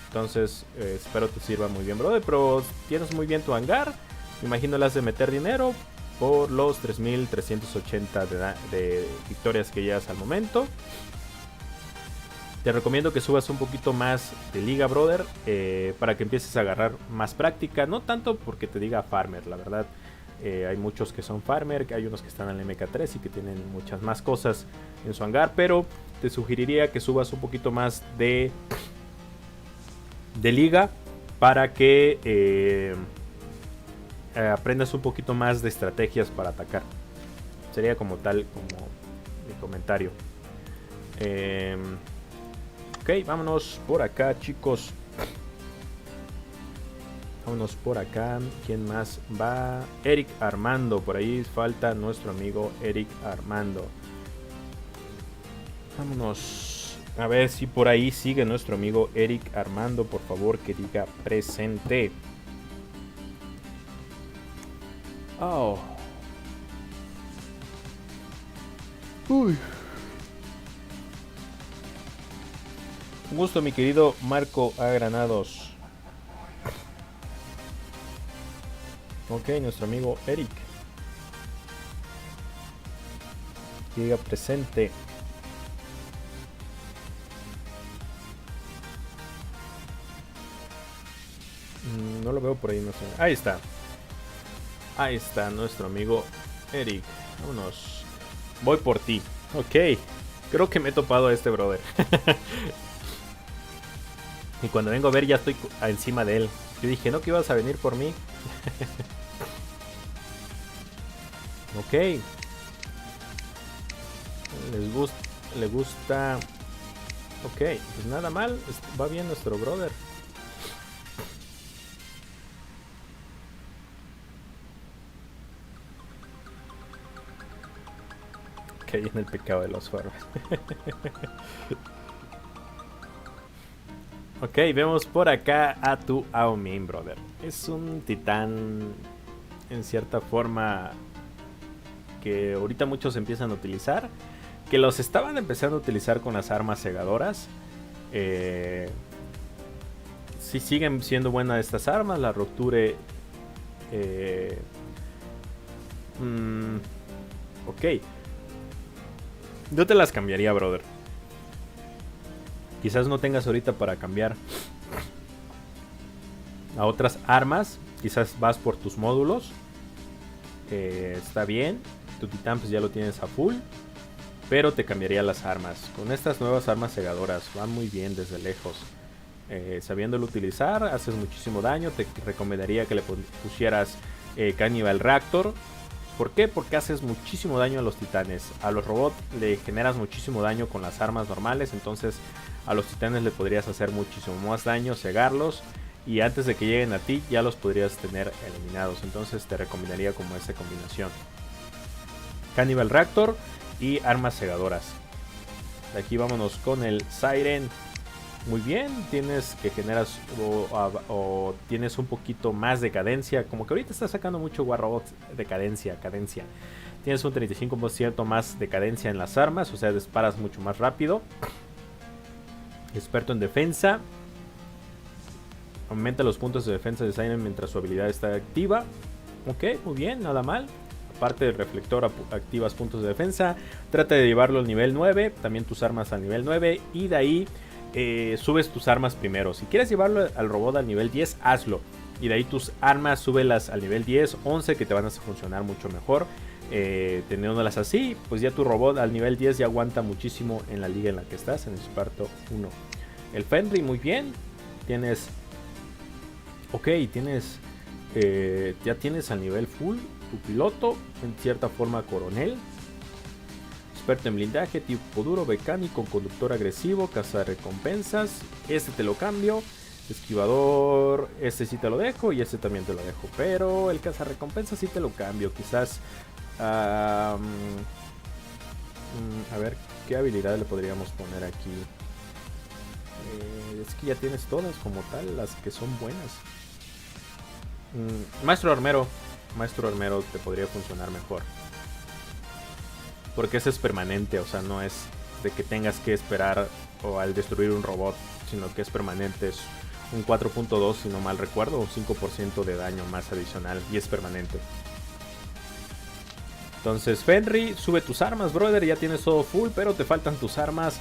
Entonces, espero te sirva muy bien, brother. Pero tienes muy bien tu hangar. Me imagino le has de meter dinero por los 3.380 de victorias que llevas al momento. Te recomiendo que subas un poquito más de liga, brother, para que empieces a agarrar más práctica. No tanto porque te diga farmer, la verdad. Hay muchos que son farmer, hay unos que están en el MK3 y que tienen muchas más cosas en su hangar. Pero te sugeriría que subas un poquito más de liga para que aprendas un poquito más de estrategias para atacar. Sería como tal, como mi comentario. Ok, vámonos por acá, chicos. Vámonos por acá. ¿Quién más va? Eric Armando. Por ahí falta nuestro amigo Eric Armando. Vámonos. A ver si por ahí sigue nuestro amigo Eric Armando. Por favor, que diga presente. Oh. Uy. Un gusto, mi querido Marco A. Granados. Ok, nuestro amigo Eric. Llega presente. No lo veo por ahí, no sé. Ahí está. Ahí está nuestro amigo Eric. Vámonos. Voy por ti. Ok. Creo que me he topado a este brother. Y cuando vengo a ver ya estoy encima de él. Yo dije, ¿no que ibas a venir por mí? Ok. Le gusta. Ok, pues nada mal. Va bien nuestro brother. Caí en el pecado de los farmers. Ok, vemos por acá a tu Aomin, brother. Es un titán en cierta forma que ahorita muchos empiezan a utilizar. Que los estaban empezando a utilizar con las armas cegadoras. Sí siguen siendo buenas estas armas. La Rupture. Ok. Yo te las cambiaría, brother. Quizás no tengas ahorita para cambiar a otras armas. Quizás vas por tus módulos. Está bien. Tu titán pues ya lo tienes a full. Pero te cambiaría las armas. Con estas nuevas armas cegadoras van muy bien desde lejos. Sabiéndolo utilizar, haces muchísimo daño. Te recomendaría que le pusieras Cannibal Reactor. ¿Por qué? Porque haces muchísimo daño a los titanes. A los robots le generas muchísimo daño con las armas normales. Entonces a los titanes le podrías hacer muchísimo más daño, cegarlos. Y antes de que lleguen a ti ya los podrías tener eliminados. Entonces te recomendaría como esa combinación. Cannibal Reactor y armas cegadoras. De aquí vámonos con el Siren. Muy bien, tienes que generas o tienes un poquito más de cadencia. Como que ahorita está sacando mucho War Robot de cadencia. Tienes un 35% más de cadencia en las armas, o sea, disparas mucho más rápido. Experto en defensa. Aumenta los puntos de defensa de Siren mientras su habilidad está activa. Ok, muy bien, nada mal. Aparte del reflector, activas puntos de defensa. Trata de llevarlo al nivel 9. También tus armas al nivel 9. Y de ahí subes tus armas primero. Si quieres llevarlo al robot al nivel 10, hazlo. Y de ahí tus armas súbelas al nivel 10, 11, que te van a funcionar mucho mejor. Teniéndolas así, pues ya tu robot al nivel 10 ya aguanta muchísimo en la liga en la que estás, en el Experto 1. El Fenry, muy bien. Tienes... Ok, tienes... ya tienes al nivel full tu piloto, en cierta forma coronel. Experto en blindaje, tipo duro, mecánico, conductor agresivo, cazarrecompensas. Este te lo cambio. Esquivador, este sí te lo dejo y este también te lo dejo. Pero el cazarrecompensas sí te lo cambio. Quizás... a ver, ¿qué habilidad le podríamos poner aquí? Es que ya tienes todas como tal, las que son buenas. Maestro Armero. Maestro Armero te podría funcionar mejor. Porque ese es permanente, o sea, no es de que tengas que esperar o al destruir un robot, sino que es permanente. Es un 4.2, si no mal recuerdo, un 5% de daño más adicional y es permanente. Entonces, Fenry, sube tus armas, brother. Ya tienes todo full, pero te faltan tus armas.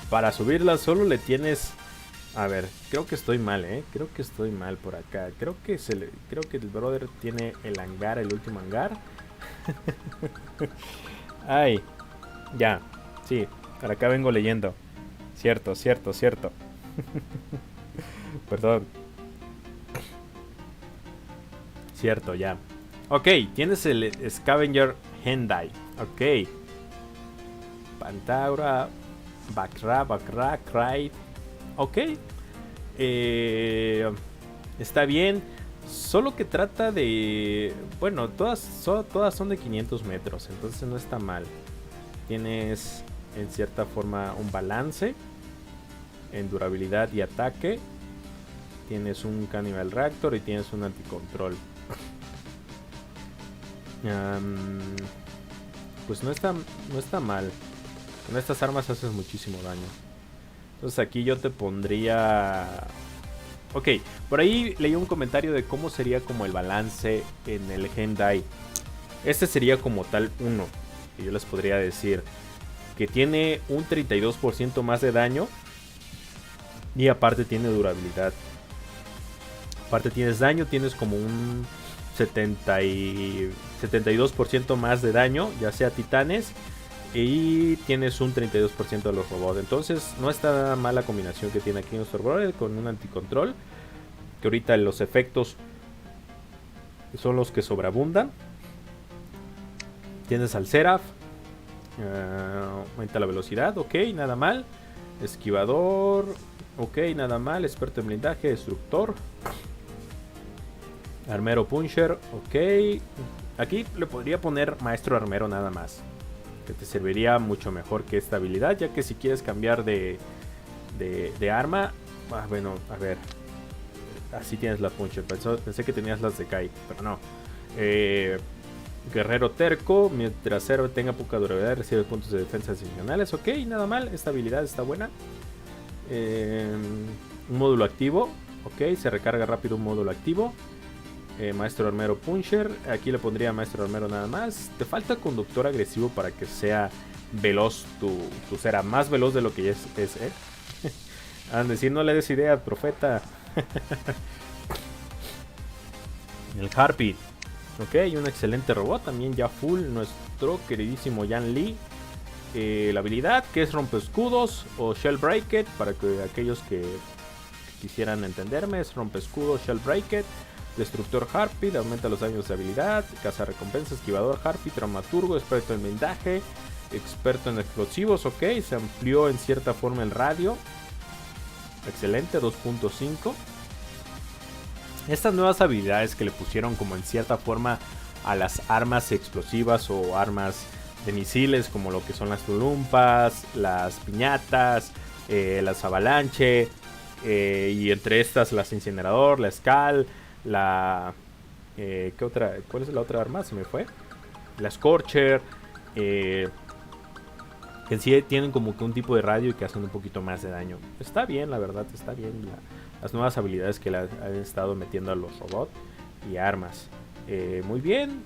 Para subirlas solo le tienes... A ver, creo que estoy mal, creo que estoy mal por acá. Creo que el brother tiene el hangar, el último hangar. Ay, ya, sí, para acá vengo leyendo. Cierto. Perdón. Cierto, ya. Ok, tienes el Scavenger Hendai. Ok. Pantaura, Bakra, Cry. Ok. Está bien. Solo que trata de... Bueno, todas son de 500 metros. Entonces no está mal. Tienes en cierta forma un balance en durabilidad y ataque. Tienes un Cannibal Reactor y tienes un anticontrol. Pues no está mal. Con estas armas haces muchísimo daño. Entonces aquí yo te pondría... Ok, por ahí leí un comentario de cómo sería como el balance en el Hendai. Este sería como tal 1. Y yo les podría decir que tiene un 32% más de daño. Y aparte tiene durabilidad. Aparte tienes daño, tienes como un 72% más de daño, ya sea titanes. Y tienes un 32% de los robots. Entonces no está mala combinación que tiene aquí nuestro brother con un anticontrol. Que ahorita los efectos son los que sobreabundan. Tienes al Seraph. Aumenta la velocidad, ok, nada mal. Esquivador, ok, nada mal. Experto en blindaje, destructor. Armero Puncher, ok. Aquí le podría poner Maestro Armero nada más. Que te serviría mucho mejor que esta habilidad, ya que si quieres cambiar de arma, bueno, a ver, así tienes la Puncher. Pensé que tenías las de Kai, pero no. Guerrero terco, mientras Zero tenga poca durabilidad, recibe puntos de defensa adicionales. Ok, nada mal, esta habilidad está buena. Un módulo activo, ok, se recarga rápido un módulo activo. Maestro Armero Puncher, aquí le pondría Maestro Armero nada más. Te falta conductor agresivo para que sea veloz tu Cera, más veloz de lo que ya es a decir, no le des idea, profeta. El Harpy, ok, un excelente robot, también ya full, nuestro queridísimo Yan Li. La habilidad que es rompe escudos o Shell Break It, para que aquellos que quisieran entenderme, es rompe escudos, Shell Break It. Destructor Harpy, aumenta los daños de habilidad. Caza recompensa, esquivador Harpy, traumaturgo, experto en blindaje, experto en explosivos, ok, se amplió en cierta forma el radio. Excelente, 2.5. Estas nuevas habilidades que le pusieron como en cierta forma a las armas explosivas o armas de misiles, como lo que son las tulumpas, las piñatas, las avalanche, y entre estas las incinerador, la Skal, la... ¿qué otra? ¿Cuál es la otra arma? Se me fue. La Scorcher, que en sí tienen como que un tipo de radio y que hacen un poquito más de daño. Está bien, la verdad, está bien las nuevas habilidades que le han estado metiendo a los robots y armas. Muy bien,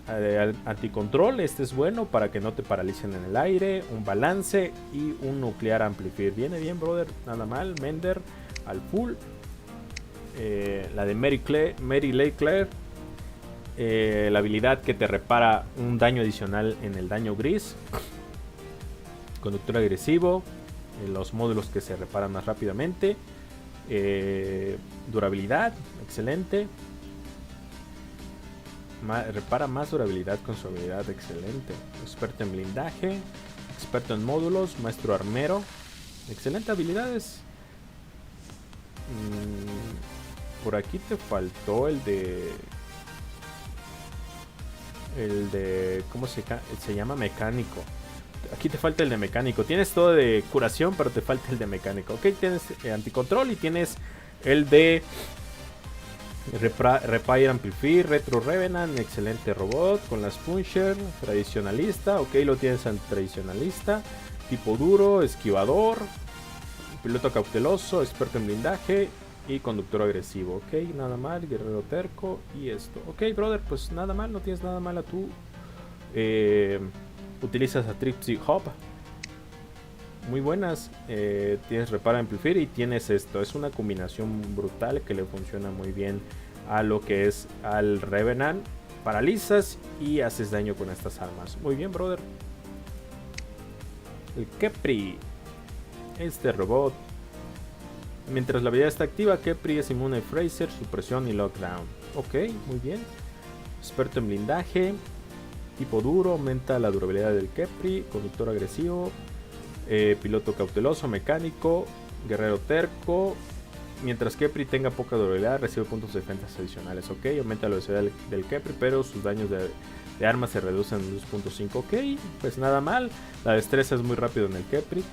anticontrol, este es bueno para que no te paralicen en el aire, un balance y un nuclear amplifier. Viene bien, brother, nada mal. Mender al full. La de Mary Leclerc, la habilidad que te repara un daño adicional en el daño gris. Conductor agresivo, los módulos que se reparan más rápidamente. Durabilidad, excelente. Repara más durabilidad con su habilidad, excelente. Experto en blindaje, experto en módulos, maestro armero, excelente habilidades. Por aquí te faltó el de ¿cómo se llama? Mecánico. Aquí te falta el de mecánico. Tienes todo de curación, pero te falta el de mecánico. Ok, tienes anticontrol y tienes el de Repair Amplifier, Retro Revenant, excelente robot con las Puncher, tradicionalista, ok, lo tienes en tradicionalista, tipo duro, esquivador, piloto cauteloso, experto en blindaje y conductor agresivo, ok, nada mal, guerrero terco y esto, ok, brother, pues nada mal, no tienes nada mal a tú, utilizas a Tripsy Hub, muy buenas, tienes Repara Amplifier y tienes esto, es una combinación brutal que le funciona muy bien a lo que es al Revenant, paralizas y haces daño con estas armas, muy bien, brother. El Kepri, este robot, mientras la habilidad está activa, Kepri es inmune a Fraser, supresión y lockdown, ok, muy bien. Experto en blindaje, tipo duro, aumenta la durabilidad del Kepri, conductor agresivo, piloto cauteloso, mecánico, guerrero terco. Mientras Kepri tenga poca durabilidad, recibe puntos de defensa adicionales. Ok, aumenta la velocidad del Kepri, pero sus daños de armas se reducen en 2.5. Ok, pues nada mal. La destreza es muy rápido en el Kepri.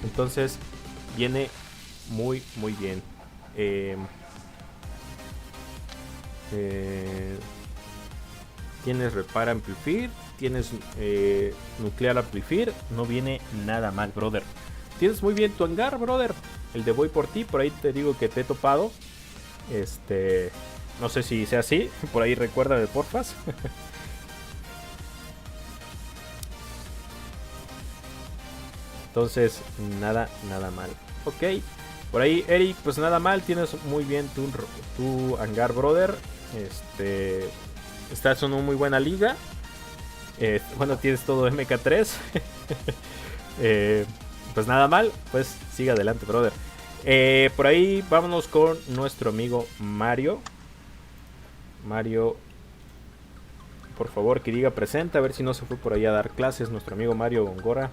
Entonces, viene muy bien. Tienes Repara Amplifier, tienes Nuclear Amplifier, no viene nada mal, brother. Tienes muy bien tu hangar, brother. El de Voy por ti, por ahí te digo que te he topado. No sé si sea así, por ahí recuérdame, porfas. Entonces, nada mal. Ok, por ahí, Eric, pues nada mal, tienes muy bien tu hangar, brother. Estás en una muy buena liga. Bueno, tienes todo MK3. Pues nada mal, pues sigue adelante, brother. Por ahí vámonos con nuestro amigo Mario. Mario, por favor, que diga presente, a ver si no se fue por ahí a dar clases nuestro amigo Mario Góngora.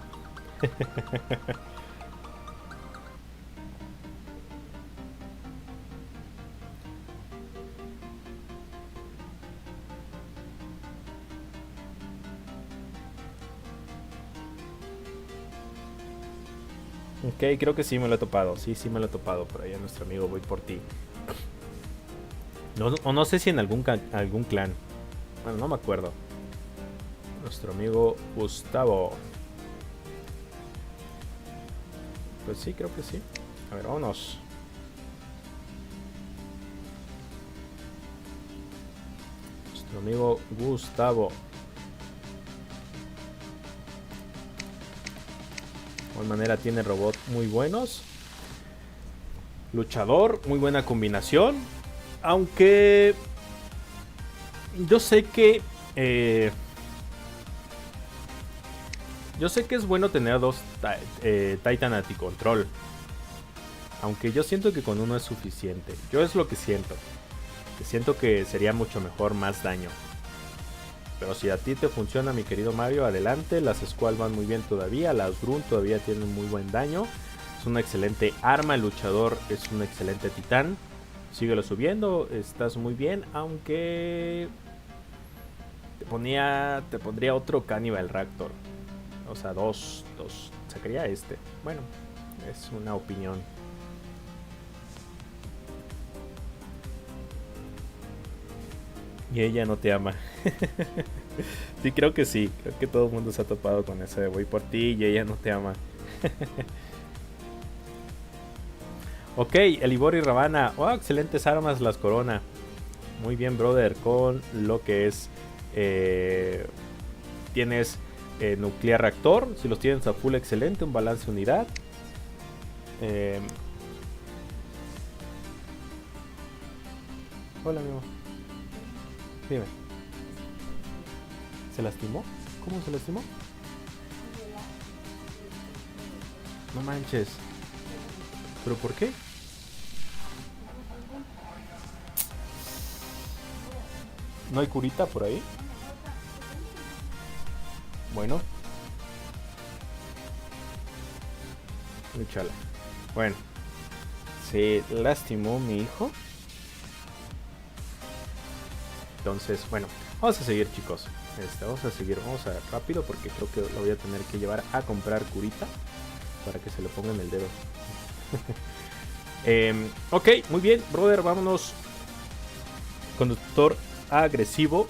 Ok, creo que sí me lo he topado. Sí me lo he topado por ahí a nuestro amigo Voy por ti. No sé si en algún clan. Bueno, no me acuerdo. Nuestro amigo Gustavo. Pues sí, creo que sí. A ver, vámonos. Nuestro amigo Gustavo. De igual manera tiene robot muy buenos. Luchador, muy buena combinación. Aunque yo sé que es bueno tener dos Titan anticontrol. Aunque yo siento que con uno es suficiente. Yo es lo que siento. Siento que sería mucho mejor más daño. Pero si a ti te funciona, mi querido Mario, adelante. Las Squall van muy bien todavía. Las Grun todavía tienen muy buen daño. Es una excelente arma. El luchador es un excelente titán. Síguelo subiendo. Estás muy bien. Aunque te pondría otro Cannibal Raptor. O sea, dos. Sacaría este. Bueno, es una opinión. Y ella no te ama. Sí, creo que sí. Creo que todo el mundo se ha topado con ese de voy por ti y ella no te ama. Ok, Elibor y Ravana. Oh, excelentes armas las Corona. Muy bien, brother. Con lo que es... tienes nuclear reactor. Si los tienes a full, excelente. Un balance unidad. Hola, amigo. Dime. ¿Se lastimó? ¿Cómo se lastimó? No manches. ¿Pero por qué? ¿No hay curita por ahí? Bueno. Luchala. Bueno. Se lastimó mi hijo. Entonces, bueno. Vamos a seguir, chicos. Vamos a seguir. Vamos a rápido porque creo que lo voy a tener que llevar a comprar curita. Para que se le ponga en el dedo. Ok, muy bien, brother. Vámonos. Conductor agresivo.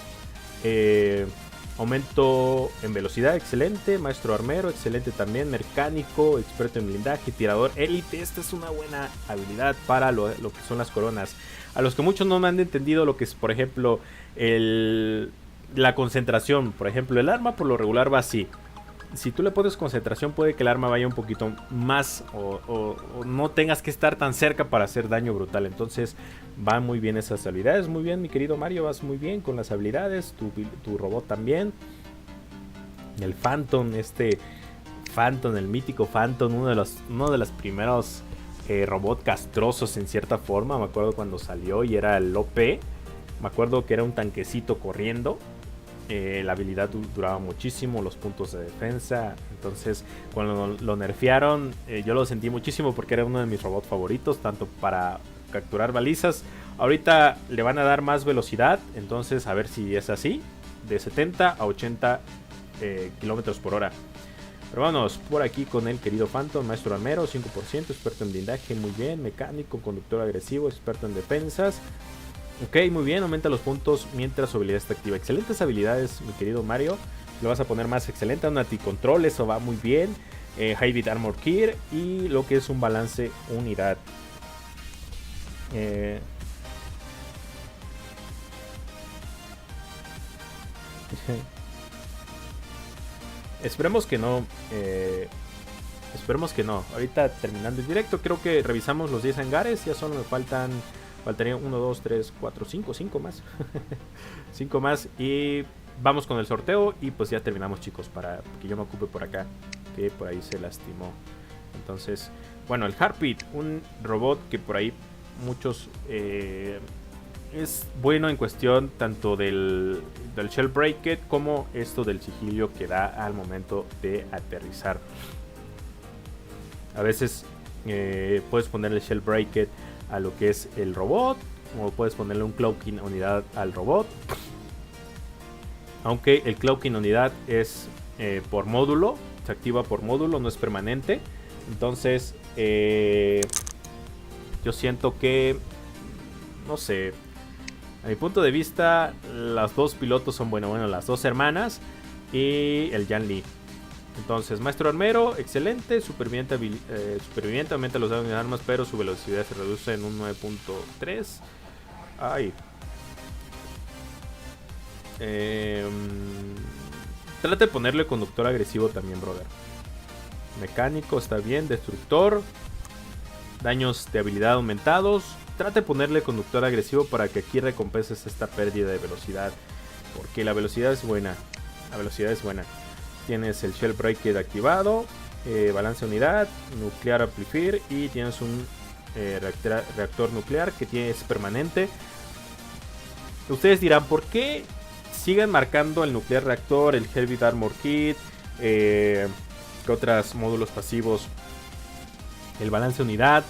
Aumento en velocidad, excelente. Maestro armero, excelente también. Mecánico, experto en blindaje, tirador élite. Esta es una buena habilidad para lo que son las coronas. A los que muchos no me han entendido lo que es, por ejemplo, la concentración. Por ejemplo, el arma por lo regular va así. Si tú le pones concentración, puede que el arma vaya un poquito más o no tengas que estar tan cerca para hacer daño brutal. Entonces van muy bien esas habilidades. Muy bien, mi querido Mario, vas muy bien con las habilidades. Tu robot también. El Phantom, el mítico Phantom, uno de los primeros robots castrosos en cierta forma. Me acuerdo cuando salió y era el OP. Me acuerdo que era un tanquecito corriendo. La habilidad duraba muchísimo, los puntos de defensa. Entonces cuando lo nerfearon, yo lo sentí muchísimo porque era uno de mis robots favoritos, tanto para capturar balizas. Ahorita le van a dar más velocidad, entonces a ver si es así, de 70 a 80 kilómetros por hora. Pero vamos por aquí con el querido Phantom, maestro armero, 5%, experto en blindaje, muy bien, mecánico, conductor agresivo, experto en defensas. Ok, muy bien, aumenta los puntos mientras su habilidad está activa. Excelentes habilidades, mi querido Mario. Lo vas a poner más excelente. Un anticontrol, eso va muy bien. High Beat Armor Gear y lo que es un balance unidad. Esperemos que no. Esperemos que no. Ahorita terminando el directo, creo que revisamos los 10 hangares. Ya solo me faltarían 1, 2, 3, 4, 5 más. 5 más y vamos con el sorteo y pues ya terminamos, chicos, para que yo me ocupe por acá, que por ahí se lastimó. Entonces, bueno, el Heartbeat, un robot que por ahí muchos es bueno en cuestión tanto del Shellbreaker como esto del sigilio que da al momento de aterrizar. A veces puedes ponerle Shellbreaker a lo que es el robot, o puedes ponerle un Cloaking unidad al robot. Aunque el Cloaking unidad es por módulo, se activa por módulo, no es permanente. Entonces yo siento que, no sé, a mi punto de vista, las dos pilotos son bueno, las dos hermanas y el Yan Li. Entonces, maestro armero, excelente. Superviviente aumenta los daños de armas, pero su velocidad se reduce en un 9.3. Ay. Trata de ponerle conductor agresivo también, brother. Mecánico, está bien. Destructor. Daños de habilidad aumentados. Trata de ponerle conductor agresivo para que aquí recompenses esta pérdida de velocidad. Porque la velocidad es buena. La velocidad es buena. Tienes el Shellbreaker activado, balance unidad, nuclear amplifier y tienes un reactor nuclear que es permanente. Ustedes dirán, ¿por qué siguen marcando el Nuclear Reactor, el Heavy Armor Kit, qué otros módulos pasivos, el balance unidad?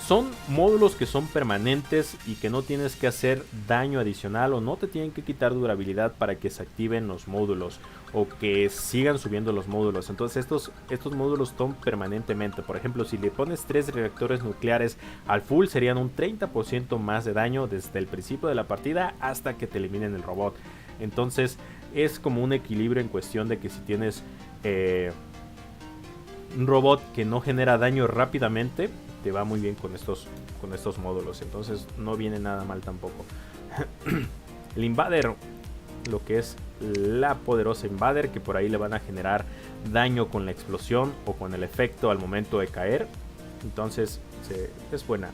Son módulos que son permanentes y que no tienes que hacer daño adicional o no te tienen que quitar durabilidad para que se activen los módulos o que sigan subiendo los módulos. Entonces estos módulos son permanentemente. Por ejemplo, si le pones 3 reactores nucleares al full, serían un 30% más de daño desde el principio de la partida hasta que te eliminen el robot. Entonces es como un equilibrio en cuestión de que si tienes un robot que no genera daño rápidamente, te va muy bien con estos módulos. Entonces no viene nada mal tampoco. El Invader, lo que es la poderosa Invader, que por ahí le van a generar daño con la explosión o con el efecto al momento de caer. Entonces es buena.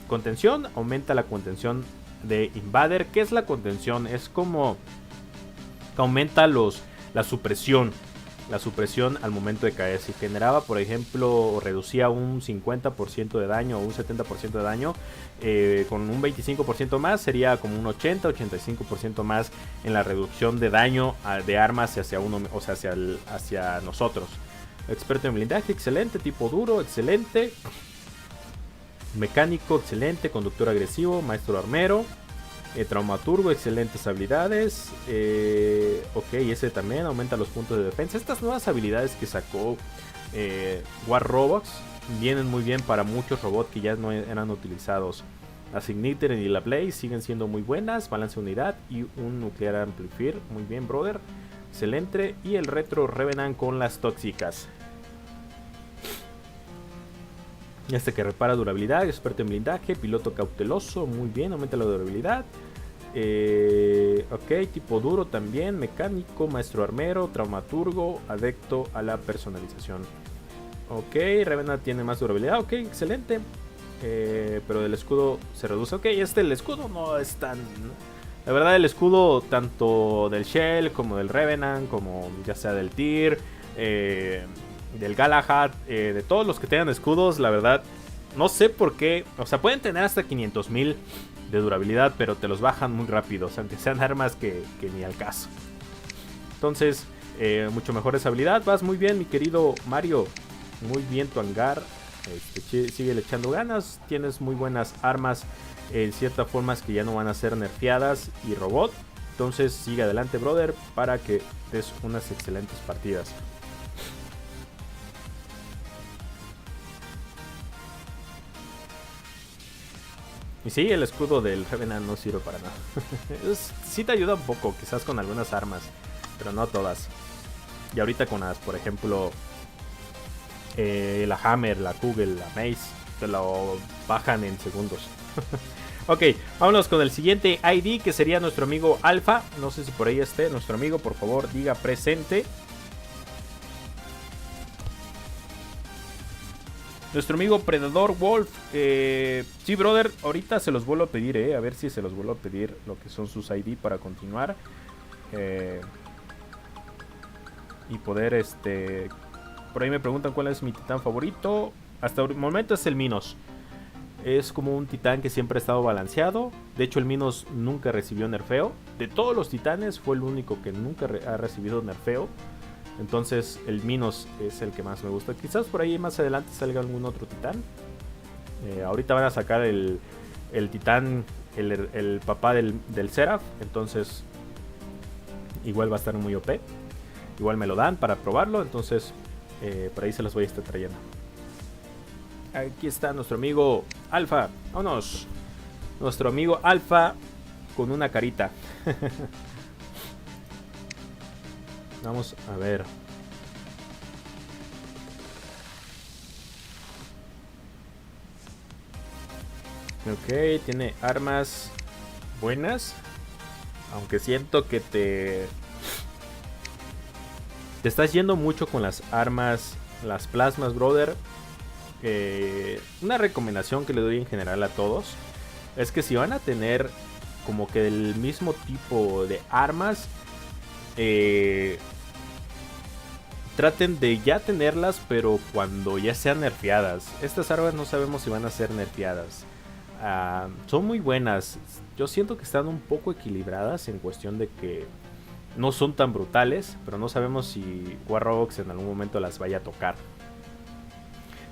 Contención, aumenta la contención de Invader. ¿Qué es la contención? Es como que aumenta la supresión. La supresión al momento de caer. Si generaba, por ejemplo, reducía un 50% de daño o un 70% de daño, con un 25% más sería como un 80-85% más en la reducción de daño de armas hacia uno, o sea, hacia nosotros. Experto en blindaje, excelente. Tipo duro, excelente. Mecánico, excelente. Conductor agresivo, maestro armero. Traumaturgo, excelentes habilidades. Ok, ese también aumenta los puntos de defensa. Estas nuevas habilidades que sacó War Robots vienen muy bien para muchos robots que ya no eran utilizados. Las Igniter y la Blaze siguen siendo muy buenas. Balance unidad y un Nuclear Amplifier. Muy bien, brother. Excelente. Y el Retro Revenant con las tóxicas. Este que repara durabilidad, experto en blindaje, piloto cauteloso, muy bien, aumenta la durabilidad. Ok, tipo duro también, mecánico, maestro armero, traumaturgo, adepto a la personalización. Ok, Revenant tiene más durabilidad, ok, excelente. Pero el escudo se reduce. Ok, el escudo no es tan... La verdad, el escudo tanto del Shell como del Revenant, como ya sea del Tyr, del Galahad, de todos los que tengan escudos, la verdad, no sé por qué. O sea, pueden tener hasta 500,000 de durabilidad, pero te los bajan muy rápido. O sea, aunque sean armas que ni al caso. Entonces, mucho mejor esa habilidad. Vas muy bien, mi querido Mario. Muy bien tu hangar. Sigue echando ganas. Tienes muy buenas armas. En ciertas formas que ya no van a ser nerfeadas y robot. Entonces, sigue adelante, brother, para que des unas excelentes partidas. Y sí, el escudo del Revenant no sirve para nada. Sí te ayuda un poco, quizás con algunas armas, pero no todas. Y ahorita con las, por ejemplo, la Hammer, la Kugel, la Mace, te lo bajan en segundos. Ok, vámonos con el siguiente ID, que sería nuestro amigo Alpha. No sé si por ahí esté nuestro amigo, por favor, diga presente. Nuestro amigo Predador Wolf. Sí, brother, ahorita se los vuelvo a pedir, a ver si se los vuelvo a pedir lo que son sus ID para continuar. Y poder, por ahí me preguntan cuál es mi titán favorito. Hasta el momento es el Minos. Es como un titán que siempre ha estado balanceado. De hecho, el Minos nunca recibió nerfeo. De todos los titanes fue el único que nunca ha recibido nerfeo. Entonces el Minos es el que más me gusta. Quizás por ahí más adelante salga algún otro titán. Ahorita van a sacar el titán, el papá del Seraph. Entonces igual va a estar muy OP. Igual me lo dan para probarlo. Entonces por ahí se los voy a estar trayendo. Aquí está nuestro amigo Alpha. Vámonos. Nuestro amigo Alpha con una carita. Vamos a ver. Ok, tiene armas buenas. Aunque siento que te estás yendo mucho con las armas, las plasmas, brother. Una recomendación que le doy en general a todos es que si van a tener como que el mismo tipo de armas, traten de ya tenerlas, pero cuando ya sean nerfeadas. Estas armas no sabemos si van a ser nerfeadas. son muy buenas. Yo siento que están un poco equilibradas en cuestión de que no son tan brutales, pero no sabemos si Warrobox en algún momento las vaya a tocar.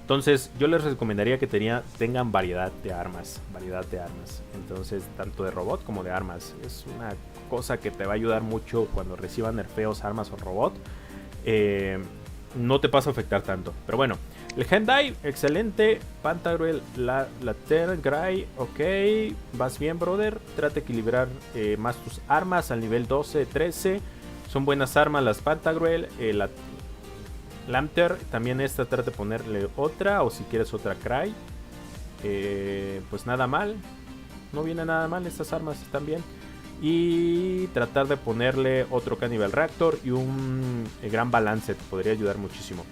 Entonces yo les recomendaría que tengan variedad de armas. Entonces tanto de robot como de armas. Es una cosa que te va a ayudar mucho cuando reciban nerfeos, armas o robot. No te pasa a afectar tanto. Pero bueno, el Hendai, excelente. Pantagruel, la Tergray, ok. Vas bien, brother. Trata de equilibrar más tus armas al nivel 12, 13. Son buenas armas las Pantagruel. La Lamter, también esta trata de ponerle otra. O si quieres otra Cry. Pues nada mal. No viene nada mal, estas armas están bien. Y tratar de ponerle otro Cannibal Reactor y un gran balance. Te podría ayudar muchísimo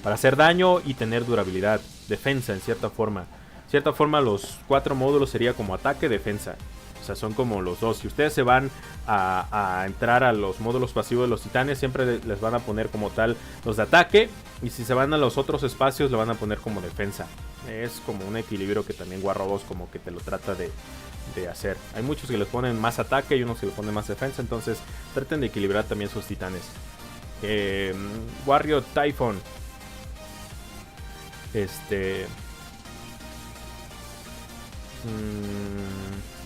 para hacer daño y tener durabilidad. Defensa en cierta forma. De cierta forma los 4 módulos sería como ataque, defensa. O sea, son como los dos. Si ustedes se van a entrar a los módulos pasivos de los titanes, siempre les van a poner como tal los de ataque. Y si se van a los otros espacios, le van a poner como defensa. Es como un equilibrio que también Warrobox como que te lo trata de hacer. Hay muchos que les ponen más ataque y unos que les ponen más defensa. Entonces traten de equilibrar también sus titanes. Warrior Typhon.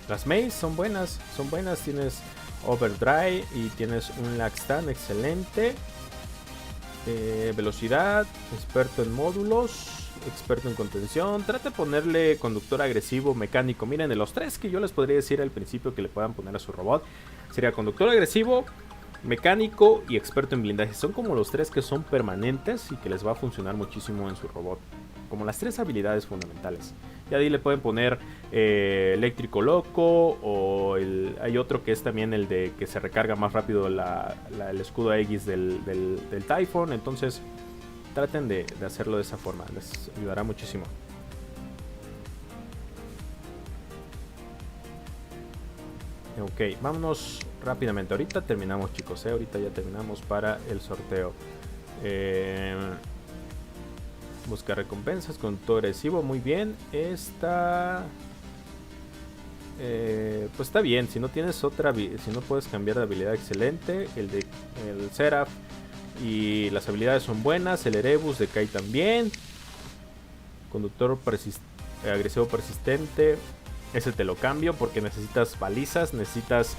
Las Maze son buenas. Tienes Overdrive y tienes un Laxtan excelente. Velocidad, experto en módulos, experto en contención. Trata de ponerle conductor agresivo, mecánico. Miren, de los 3 que yo les podría decir al principio que le puedan poner a su robot, sería conductor agresivo, mecánico y experto en blindaje. Son como los 3 que son permanentes y que les va a funcionar muchísimo en su robot. Como las 3 habilidades fundamentales. Y ahí le pueden poner eléctrico loco. O hay otro que es también el de que se recarga más rápido el escudo Aegis del Typhon. Entonces traten de hacerlo de esa forma. Les ayudará muchísimo. Ok, vámonos rápidamente. Ahorita terminamos, chicos. Ahorita ya terminamos para el sorteo. Buscar recompensas, conductor agresivo, muy bien. Esta pues está bien. Si no tienes otra, si no puedes cambiar de habilidad, excelente. El Seraph y las habilidades son buenas. El Erebus decae también. Conductor agresivo persistente, ese te lo cambio porque necesitas balizas. Necesitas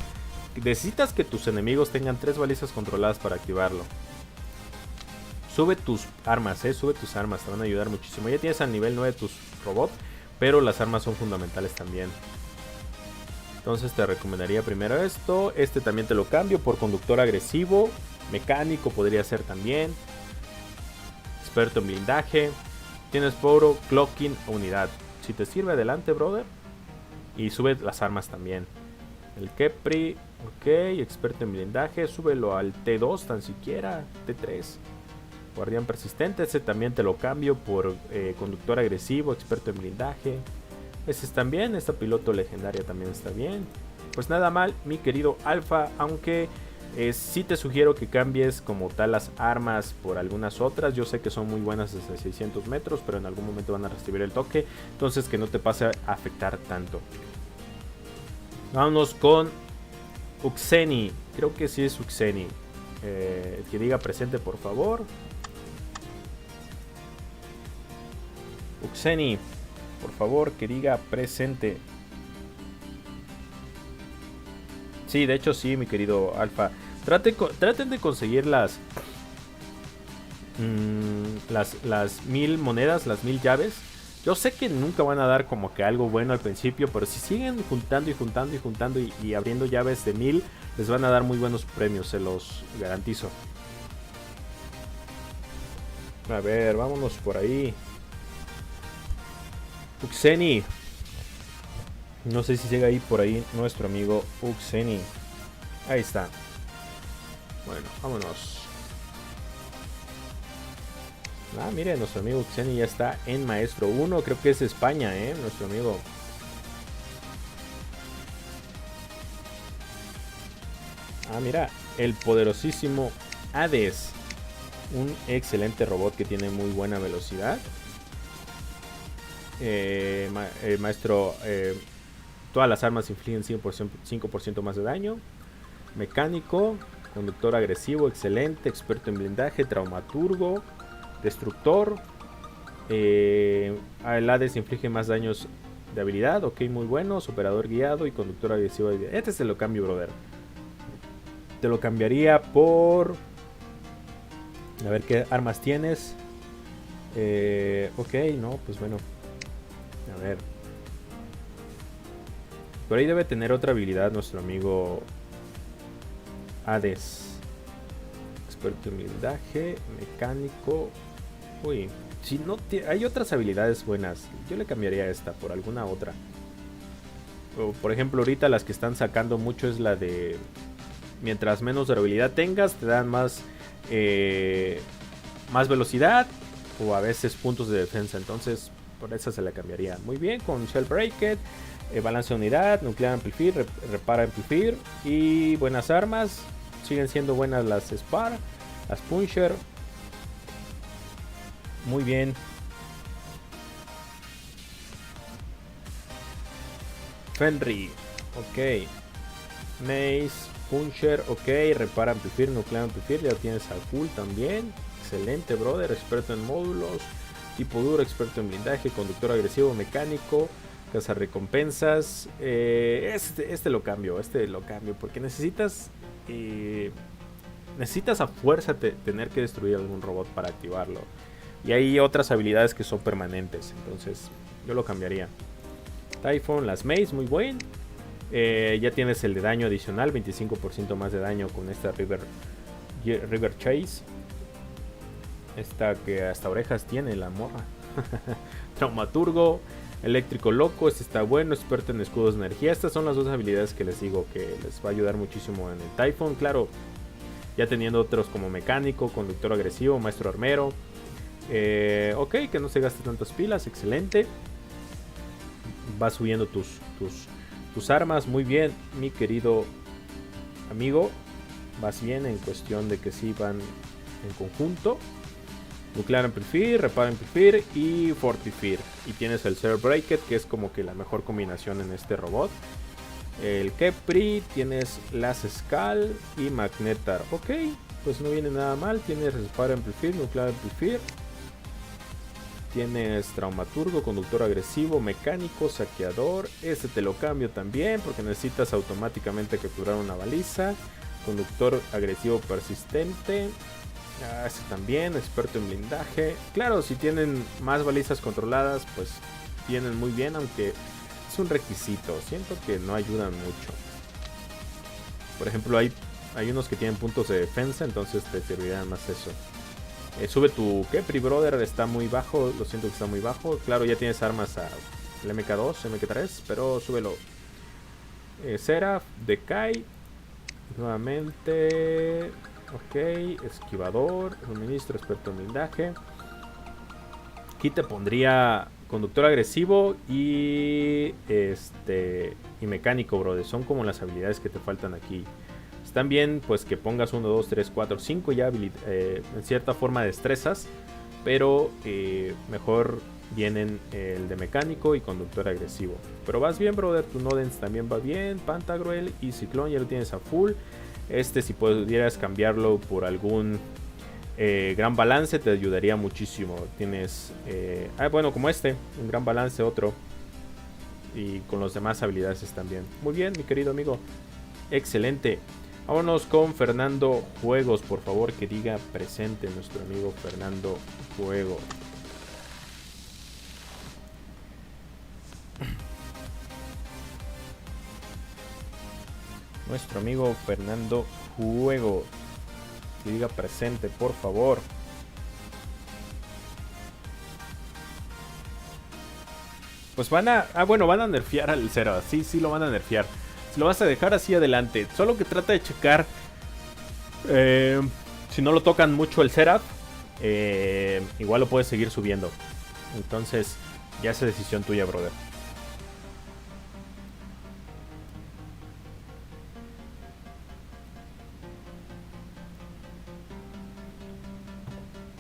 que tus enemigos tengan 3 balizas controladas para activarlo. Sube tus armas, sube tus armas, te van a ayudar muchísimo. Ya tienes al nivel 9 tus robots, pero las armas son fundamentales también. Entonces te recomendaría primero esto. Este también te lo cambio por conductor agresivo. Mecánico podría ser también. Experto en blindaje. Tienes Poro, Clocking, unidad. Si te sirve, adelante, brother. Y sube las armas también. El Kepri, ok, experto en blindaje. Súbelo al T2 tan siquiera, T3. Guardián persistente, ese también te lo cambio por conductor agresivo, experto en blindaje. Ese están bien, esta piloto legendaria también está bien. Pues nada mal, mi querido Alfa, aunque sí te sugiero que cambies como tal las armas por algunas otras. Yo sé que son muy buenas desde 600 metros, pero en algún momento van a recibir el toque. Entonces que no te pase a afectar tanto. Vámonos con Uxeni, creo que sí es Uxeni. Que diga presente, por favor. Uxeni, por favor, que diga presente. Sí, de hecho sí, mi querido Alfa. Traten de conseguir las 1000 monedas, las 1000 llaves. Yo sé que nunca van a dar como que algo bueno al principio, pero si siguen juntando y abriendo llaves de 1000, les van a dar muy buenos premios, se los garantizo. A ver, vámonos por ahí. Uxeni. No sé si llega ahí por ahí nuestro amigo Uxeni. Ahí está. Bueno, vámonos. Ah, mire, nuestro amigo Uxeni ya está en Maestro 1. Creo que es de España, nuestro amigo. Ah, mira, el poderosísimo Hades. Un excelente robot que tiene muy buena velocidad. Maestro, todas las armas infligen 5% más de daño. Mecánico, conductor agresivo, excelente, experto en blindaje, traumaturgo, destructor. El Hades inflige más daños de habilidad, ok, muy bueno. Operador guiado y conductor agresivo. Este se lo cambio, brother. Te lo cambiaría por... A ver qué armas tienes. Ok, no, pues bueno. A ver. Por ahí debe tener otra habilidad nuestro amigo Hades. Experto en blindaje, mecánico. Uy, si no hay otras habilidades buenas, yo le cambiaría esta por alguna otra. O, por ejemplo, ahorita las que están sacando mucho es la de... Mientras menos durabilidad tengas, te dan más velocidad o a veces puntos de defensa. Entonces, por esa se la cambiaría. Muy bien, con Shell Breaker, balance de unidad, Nuclear Amplifier, Repara Amplifier y buenas armas. Siguen siendo buenas las Spar, las Puncher. Muy bien. Fenrir, ok. Mace, Puncher, ok. Repara Amplifier, Nuclear Amplifier, ya tienes a Cool también. Excelente, brother. Experto en módulos. Tipo duro, experto en blindaje. Conductor agresivo, mecánico. Cazarrecompensas. Este lo cambio. Porque necesitas a fuerza tener que destruir algún robot para activarlo. Y hay otras habilidades que son permanentes. Entonces yo lo cambiaría. Typhon, las Maze, muy buen. Ya tienes el de daño adicional, 25% más de daño con esta River Chase. Esta que hasta orejas tiene la morra. Traumaturgo, eléctrico loco, este está bueno, experto en escudos de energía. Estas son las dos habilidades que les digo que les va a ayudar muchísimo en el Typhon. Claro, ya teniendo otros como mecánico, conductor agresivo, maestro armero. Ok, que no se gaste tantas pilas, excelente. Va subiendo tus armas, muy bien, mi querido amigo. Vas bien en cuestión de que sí van en conjunto. Nuclear Amplifier, Repara Amplifier y Fortifier. Y tienes el Zero Breaker, que es como que la mejor combinación en este robot. El Kepri, tienes las Skull y Magnetar. Ok, pues no viene nada mal. Tienes Repara Amplifier, Nuclear Amplifier. Tienes Traumaturgo, Conductor Agresivo, Mecánico, Saqueador. Este te lo cambio también porque necesitas automáticamente capturar una baliza. Conductor Agresivo Persistente. Este también, experto en blindaje. Claro, si tienen más balizas controladas, pues vienen muy bien, aunque es un requisito. Siento que no ayudan mucho. Por ejemplo, hay unos que tienen puntos de defensa, entonces te servirían más eso. Sube tu Kepri, brother, está muy bajo, lo siento que está muy bajo. Claro, ya tienes armas al MK2, MK3, pero súbelo. Seraph, Decay, nuevamente. Ok, esquivador, suministro, experto en blindaje. Aquí te pondría conductor agresivo y mecánico, brother. Son como las habilidades que te faltan aquí. Están bien, pues que pongas 1, 2, 3, 4, 5 ya en cierta forma destrezas, pero mejor vienen el de mecánico y conductor agresivo. Pero vas bien, brother. Tu Nodens también va bien. Pantagruel y Ciclón ya lo tienes a full. Si pudieras cambiarlo por algún gran balance, te ayudaría muchísimo. Tienes, bueno, como un gran balance, otro. Y con las demás habilidades también. Muy bien, mi querido amigo. Excelente. Vámonos con Fernando Juegos, por favor, que diga presente nuestro amigo Fernando Juegos. Nuestro amigo Fernando Juegos, que diga presente, por favor. Pues van a nerfear al Zero. Sí, lo van a nerfear. Si lo vas a dejar así adelante, solo que trata de checar si no lo tocan mucho el Seraph, igual lo puedes seguir subiendo. Entonces ya es decisión tuya, brother.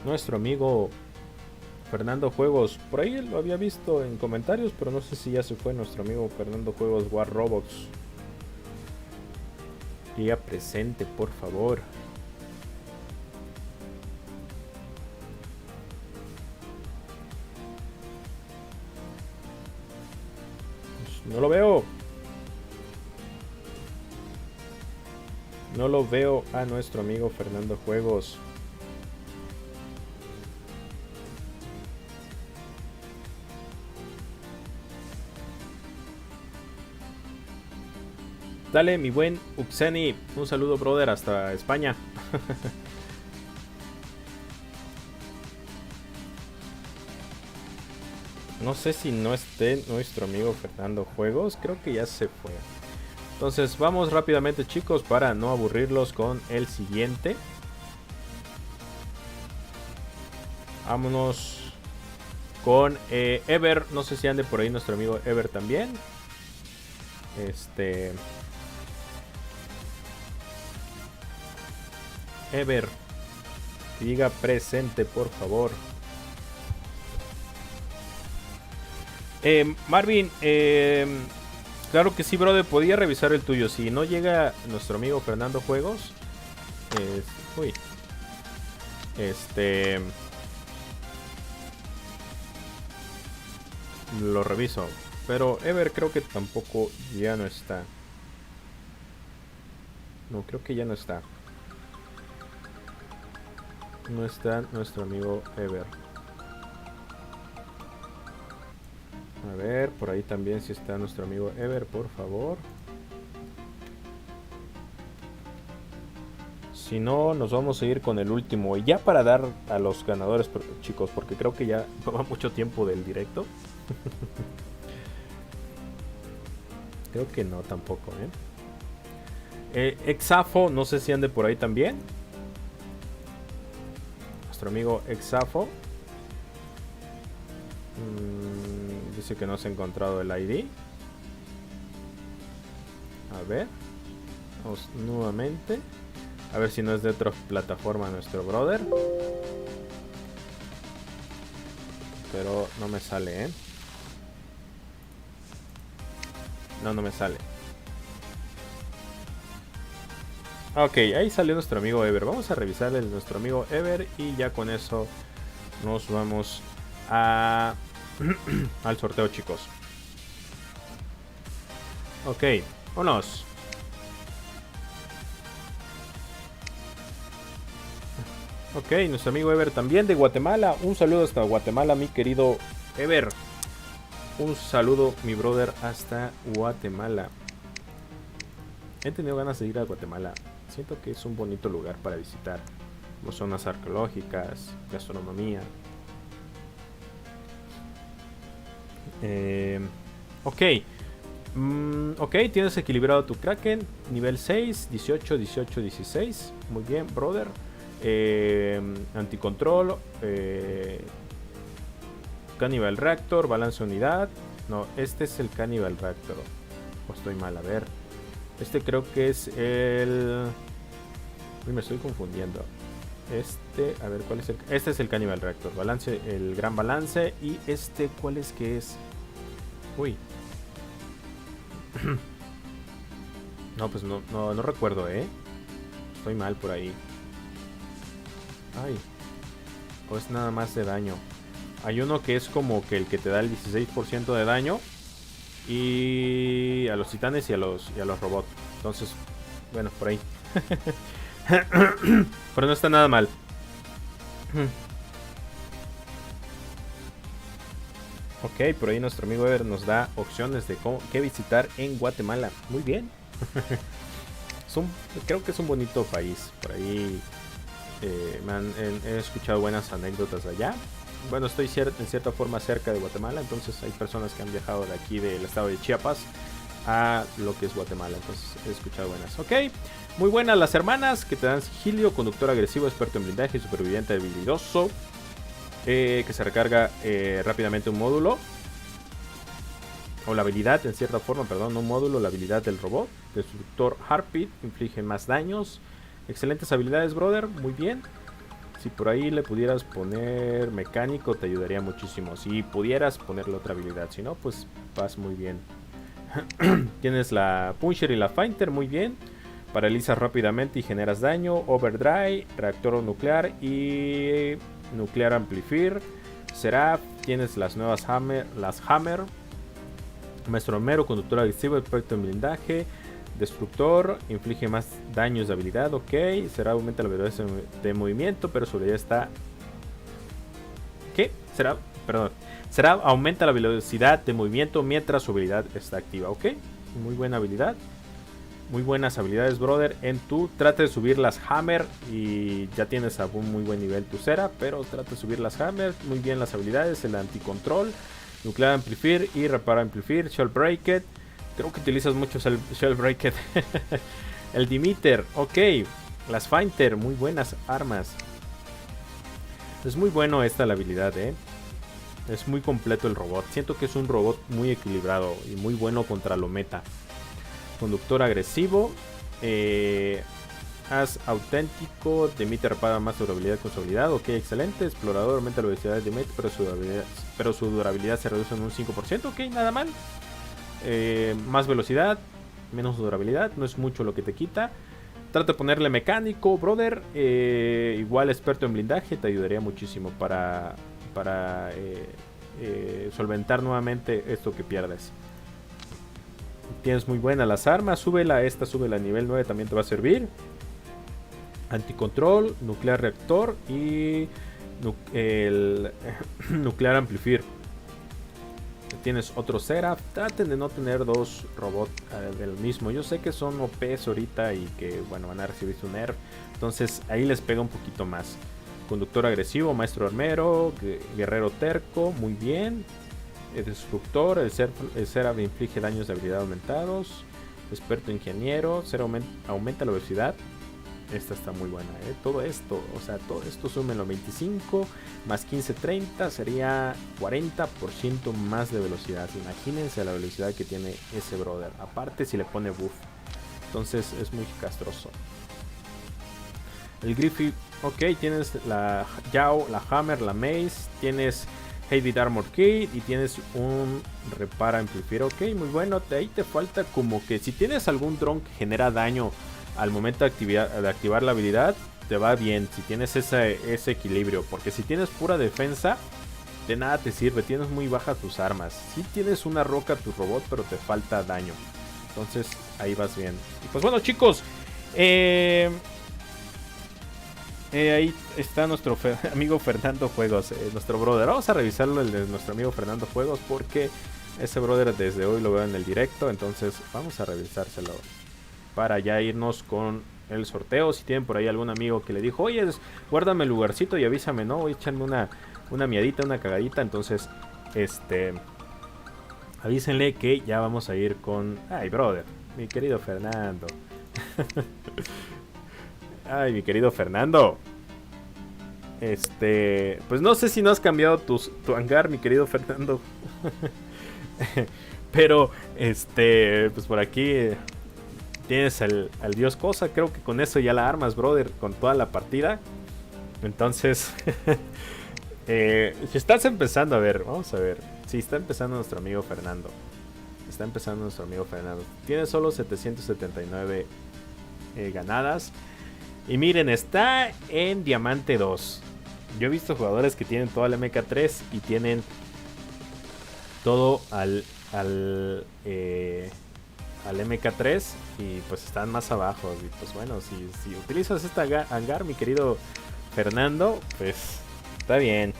Nuestro amigo Fernando Juegos, por ahí lo había visto en comentarios, pero no sé si ya se fue nuestro amigo Fernando Juegos War Robots. Día presente, por favor. Pues no lo veo. No lo veo a nuestro amigo Fernando Juegos. Dale, mi buen Uxeni. Un saludo, brother, hasta España. No sé si no esté nuestro amigo Fernando Juegos. Creo que ya se fue. Entonces vamos rápidamente, chicos, para no aburrirlos con el siguiente. Vámonos con Ever. No sé si ande por ahí nuestro amigo Ever también. Ever, diga presente, por favor. Marvin, claro que sí, brother. Podía revisar el tuyo. Si no llega nuestro amigo Fernando Juegos, uy, lo reviso. Pero Ever creo que tampoco ya no está. No, creo que ya no está. No está nuestro amigo Ever. A ver, por ahí también si está nuestro amigo Ever, por favor. Si no, nos vamos a ir con el último. Y ya para dar a los ganadores, chicos, porque creo que ya va mucho tiempo del directo. Creo que no tampoco, Exafo, no sé si ande por ahí también. Nuestro amigo Exafo. Dice que no se ha encontrado el ID. A ver. Vamos nuevamente. A ver si no es de otra plataforma nuestro brother. Pero no me sale, No me sale. Ok, ahí salió nuestro amigo Ever. Vamos a revisar nuestro amigo Ever y ya con eso nos vamos a al sorteo, chicos. Ok, vámonos. Ok, nuestro amigo Ever también de Guatemala. Un saludo hasta Guatemala, mi querido Ever. Un saludo, mi brother, hasta Guatemala. He tenido ganas de ir a Guatemala. Siento que es un bonito lugar para visitar. Zonas arqueológicas, gastronomía. Ok. Ok, tienes equilibrado tu Kraken. Nivel 6, 18, 18, 16. Muy bien, brother. Anticontrol. Cannibal Reactor, balance unidad. No, este es el Cannibal Reactor. O estoy mal, a ver. Este creo que es el... Uy, me estoy confundiendo. A ver, ¿cuál es el...? Este es el Cannibal Reactor. Balance, el gran balance. Y este, ¿cuál es que es? Uy. No, pues no recuerdo, Estoy mal por ahí. Ay. O es nada más de daño. Hay uno que es como que el que te da el 16% de daño. Y a los titanes y a los robots. Entonces, bueno, por ahí. Pero no está nada mal. Ok, por ahí nuestro amigo Ever nos da opciones de qué visitar en Guatemala. Muy bien. Creo que es un bonito país. Por ahí he escuchado buenas anécdotas de allá. Bueno, estoy en cierta forma cerca de Guatemala, entonces hay personas que han viajado de aquí del estado de Chiapas a lo que es Guatemala, entonces he escuchado buenas. Ok, muy buenas las hermanas que te dan sigilio, conductor agresivo, experto en blindaje, superviviente habilidoso, que se recarga rápidamente un módulo, o la habilidad en cierta forma, perdón, un módulo, la habilidad del robot, destructor Harpit, inflige más daños, excelentes habilidades, brother, muy bien. Si por ahí le pudieras poner mecánico, te ayudaría muchísimo. Si pudieras ponerle otra habilidad, si no, pues vas muy bien. Tienes la Puncher y la Fighter, muy bien. Paralizas rápidamente y generas daño. Overdrive, reactor nuclear y nuclear amplifier. Seraph, tienes las nuevas Hammer, Maestro Armero, conductor agresivo, experto en blindaje. Destructor, inflige más daños de habilidad, ok. Será aumenta la velocidad de movimiento, pero su habilidad está... ¿Qué? Será aumenta la velocidad de movimiento mientras su habilidad está activa, ok. Muy buena habilidad. Muy buenas habilidades, brother. Trata de subir las Hammer y ya tienes a un muy buen nivel tu Cera, pero trata de subir las Hammer. Muy bien las habilidades, el anticontrol, nuclear amplifier y repara amplifier, shell break. Creo que utilizas mucho el shell break. El Demeter, ok. Las Fighter, muy buenas armas. Es muy bueno esta la habilidad, Es muy completo el robot. Siento que es un robot muy equilibrado y muy bueno contra lo meta. Conductor agresivo. As auténtico. Demeter repara más durabilidad con su habilidad. Ok, excelente. Explorador aumenta la velocidad de Demeter, pero su durabilidad se reduce en un 5%. Ok, nada mal. Más velocidad, menos durabilidad. No es mucho lo que te quita. Trata de ponerle mecánico, brother. Igual experto en blindaje. Te ayudaría muchísimo para solventar nuevamente esto que pierdes. Tienes muy buenas las armas. Súbela a nivel 9, también te va a servir. Anticontrol, nuclear reactor y el nuclear amplifier. Tienes otro Seraph. Traten de no tener dos robots del mismo. Yo sé que son OPs ahorita y que bueno, van a recibir su nerf. Entonces ahí les pega un poquito más. Conductor agresivo, maestro armero, guerrero terco, muy bien. El destructor, el Seraph inflige daños de habilidad aumentados. Experto ingeniero, aumenta la velocidad. Esta está muy buena, todo esto súmenlo 25 más 15, 30, sería 40% más de velocidad. Imagínense la velocidad que tiene ese brother. Aparte si le pone buff, entonces es muy castroso. El Griffith, ok, tienes la Yao, la Hammer, la Mace, tienes Heavy Armor Kit y tienes un Repara Amplifier, ok, muy bueno. De ahí te falta como que si tienes algún dron que genera daño al momento de activar la habilidad, te va bien si tienes ese equilibrio. Porque si tienes pura defensa, de nada te sirve. Tienes muy bajas tus armas. Si tienes una roca tu robot, pero te falta daño. Entonces ahí vas bien. Y pues bueno, chicos, ahí está nuestro amigo Fernando Juegos, nuestro brother. Vamos a revisarlo, el de nuestro amigo Fernando Juegos, porque ese brother desde hoy lo veo en el directo. Entonces vamos a revisárselo para ya irnos con el sorteo. Si tienen por ahí algún amigo que le dijo, oye, guárdame el lugarcito y avísame, ¿no? Échanme una miadita, una cagadita. Entonces, avísenle que ya vamos a ir con... Ay, brother, mi querido Fernando. Ay, mi querido Fernando. Pues no sé si no has cambiado tu hangar, mi querido Fernando. Pero, pues por aquí... tienes al dios cosa. Creo que con eso ya la armas, brother, con toda la partida. Entonces si estás empezando, a ver, vamos a ver. Si está empezando nuestro amigo Fernando. Tiene solo 779 ganadas. Y miren, está en Diamante 2. Yo he visto jugadores que tienen todo el MK3 y tienen todo al MK3 y pues están más abajo. Y pues bueno, si utilizas esta hangar, mi querido Fernando, pues está bien.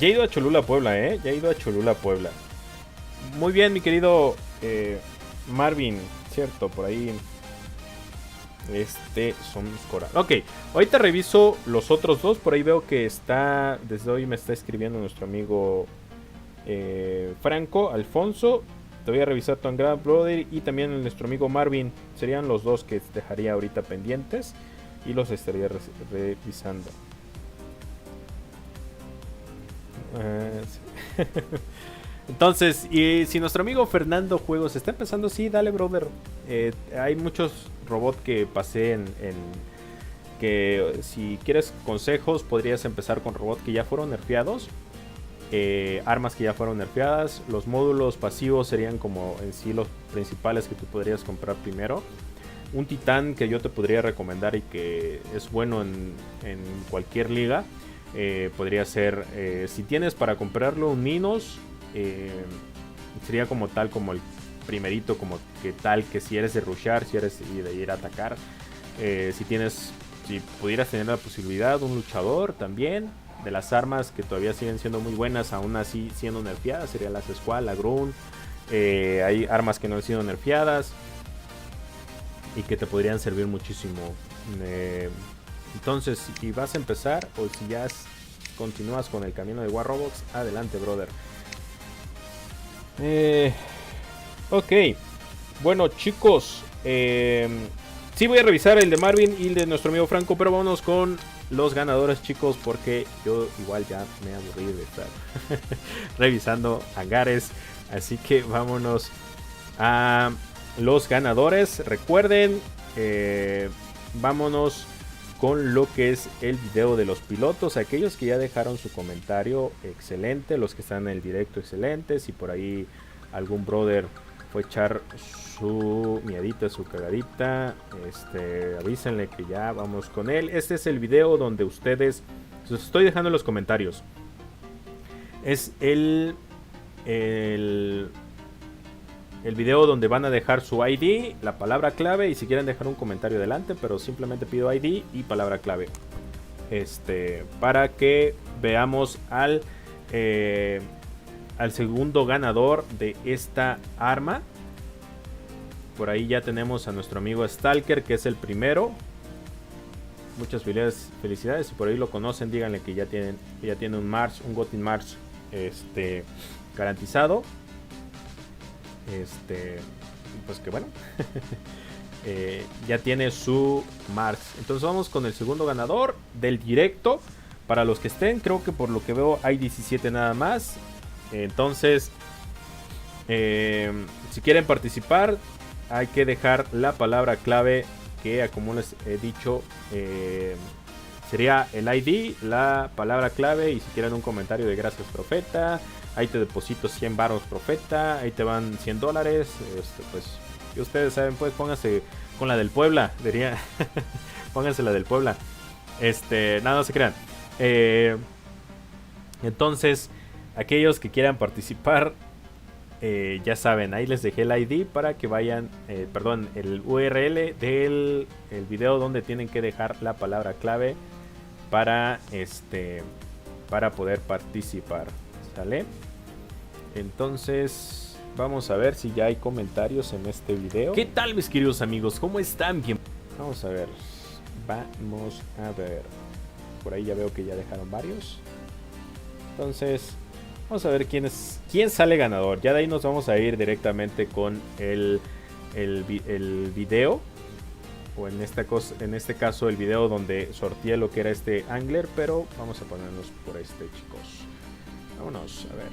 Ya he ido a Cholula, Puebla, Muy bien, mi querido Marvin, cierto, por ahí. Son Cora. Ok, ahorita reviso los otros dos. Por ahí veo que desde hoy me está escribiendo nuestro amigo Franco Alfonso. Te voy a revisar tu hangar, brother, y también nuestro amigo Marvin. Serían los dos que dejaría ahorita pendientes y los estaría revisando. Sí. Entonces, y si nuestro amigo Fernando Juegos está empezando, sí, dale, brother. Hay muchos robots que pasé que si quieres consejos, podrías empezar con robots que ya fueron nerfeados. Armas que ya fueron nerfeadas. Los módulos pasivos serían como en sí los principales que tú podrías comprar primero. Un titán que yo te podría recomendar y que es bueno en cualquier liga, podría ser, si tienes para comprarlo, un Minos. Sería como tal, como el primerito, como que tal, que si eres de rushear, si eres de ir a atacar. Si pudieras tener la posibilidad, un luchador también. De las armas que todavía siguen siendo muy buenas, aún así siendo nerfeadas, sería la Squall, la Grun. Hay armas que no han sido nerfeadas y que te podrían servir muchísimo. Entonces, si vas a empezar o si ya continúas con el camino de War Robots, adelante, brother. Ok, bueno, chicos, sí voy a revisar el de Marvin y el de nuestro amigo Franco, pero vámonos con los ganadores, chicos, porque yo igual ya me aburrí de estar revisando hangares. Así que vámonos a los ganadores. Recuerden, vámonos con lo que es el video de los pilotos. Aquellos que ya dejaron su comentario, excelente. Los que están en el directo, excelente. Si por ahí algún brother fue a echar su miedita, su cagadita, avísenle que ya vamos con él. Este es el video donde ustedes, los estoy dejando en los comentarios. Es el video donde van a dejar su ID, la palabra clave, y si quieren dejar un comentario adelante, pero simplemente pido ID y palabra clave. Para que veamos al segundo ganador de esta arma. Por ahí ya tenemos a nuestro amigo Stalker, que es el primero. Muchas felicidades. Si por ahí lo conocen, díganle que ya tiene un Mars, un Gotin Mars garantizado. Pues que bueno. Ya tiene su Mars. Entonces vamos con el segundo ganador del directo. Para los que estén, creo que por lo que veo hay 17 nada más. Entonces, si quieren participar, hay que dejar la palabra clave que, como les he dicho, sería el ID, la palabra clave, y si quieren un comentario de gracias, profeta, ahí te deposito 100 baros, profeta, ahí te van $100, pues, que ustedes saben, pues pónganse con la del Puebla, diría. Pónganse la del Puebla. Nada, no se crean. Entonces, aquellos que quieran participar, ya saben, ahí les dejé el ID para que vayan, el URL del video donde tienen que dejar la palabra clave para poder participar, ¿sale? Entonces, vamos a ver si ya hay comentarios en este video. ¿Qué tal, mis queridos amigos? ¿Cómo están? Bien. Vamos a ver. Por ahí ya veo que ya dejaron varios. Entonces, vamos a ver quién sale ganador. Ya de ahí nos vamos a ir directamente con el video. O en este caso el video donde sorteé lo que era este Angler. Pero vamos a ponernos por chicos. Vámonos, a ver.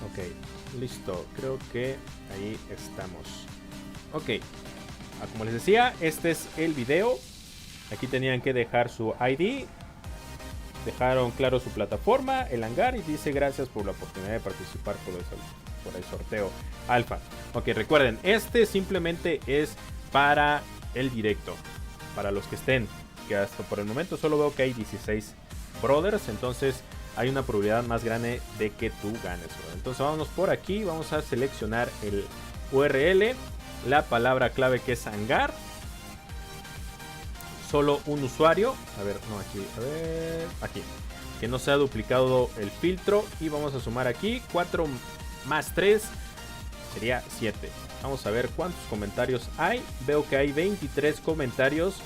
Ok, listo. Creo que ahí estamos. Ok. Como les decía, este es el video. Aquí tenían que dejar su ID. Dejaron claro su plataforma, el hangar, y dice gracias por la oportunidad de participar por el sorteo alfa. Ok, recuerden, simplemente es para el directo. Para los que estén, que hasta por el momento solo veo que hay 16 brothers. Entonces hay una probabilidad más grande de que tú ganes, brother. Entonces vámonos por aquí, vamos a seleccionar el URL, la palabra clave que es hangar. Solo un usuario. A ver, no, aquí. Que no se ha duplicado el filtro. Y vamos a sumar aquí 4 más 3 sería 7. Vamos a ver cuántos comentarios hay. Veo que hay 23 comentarios,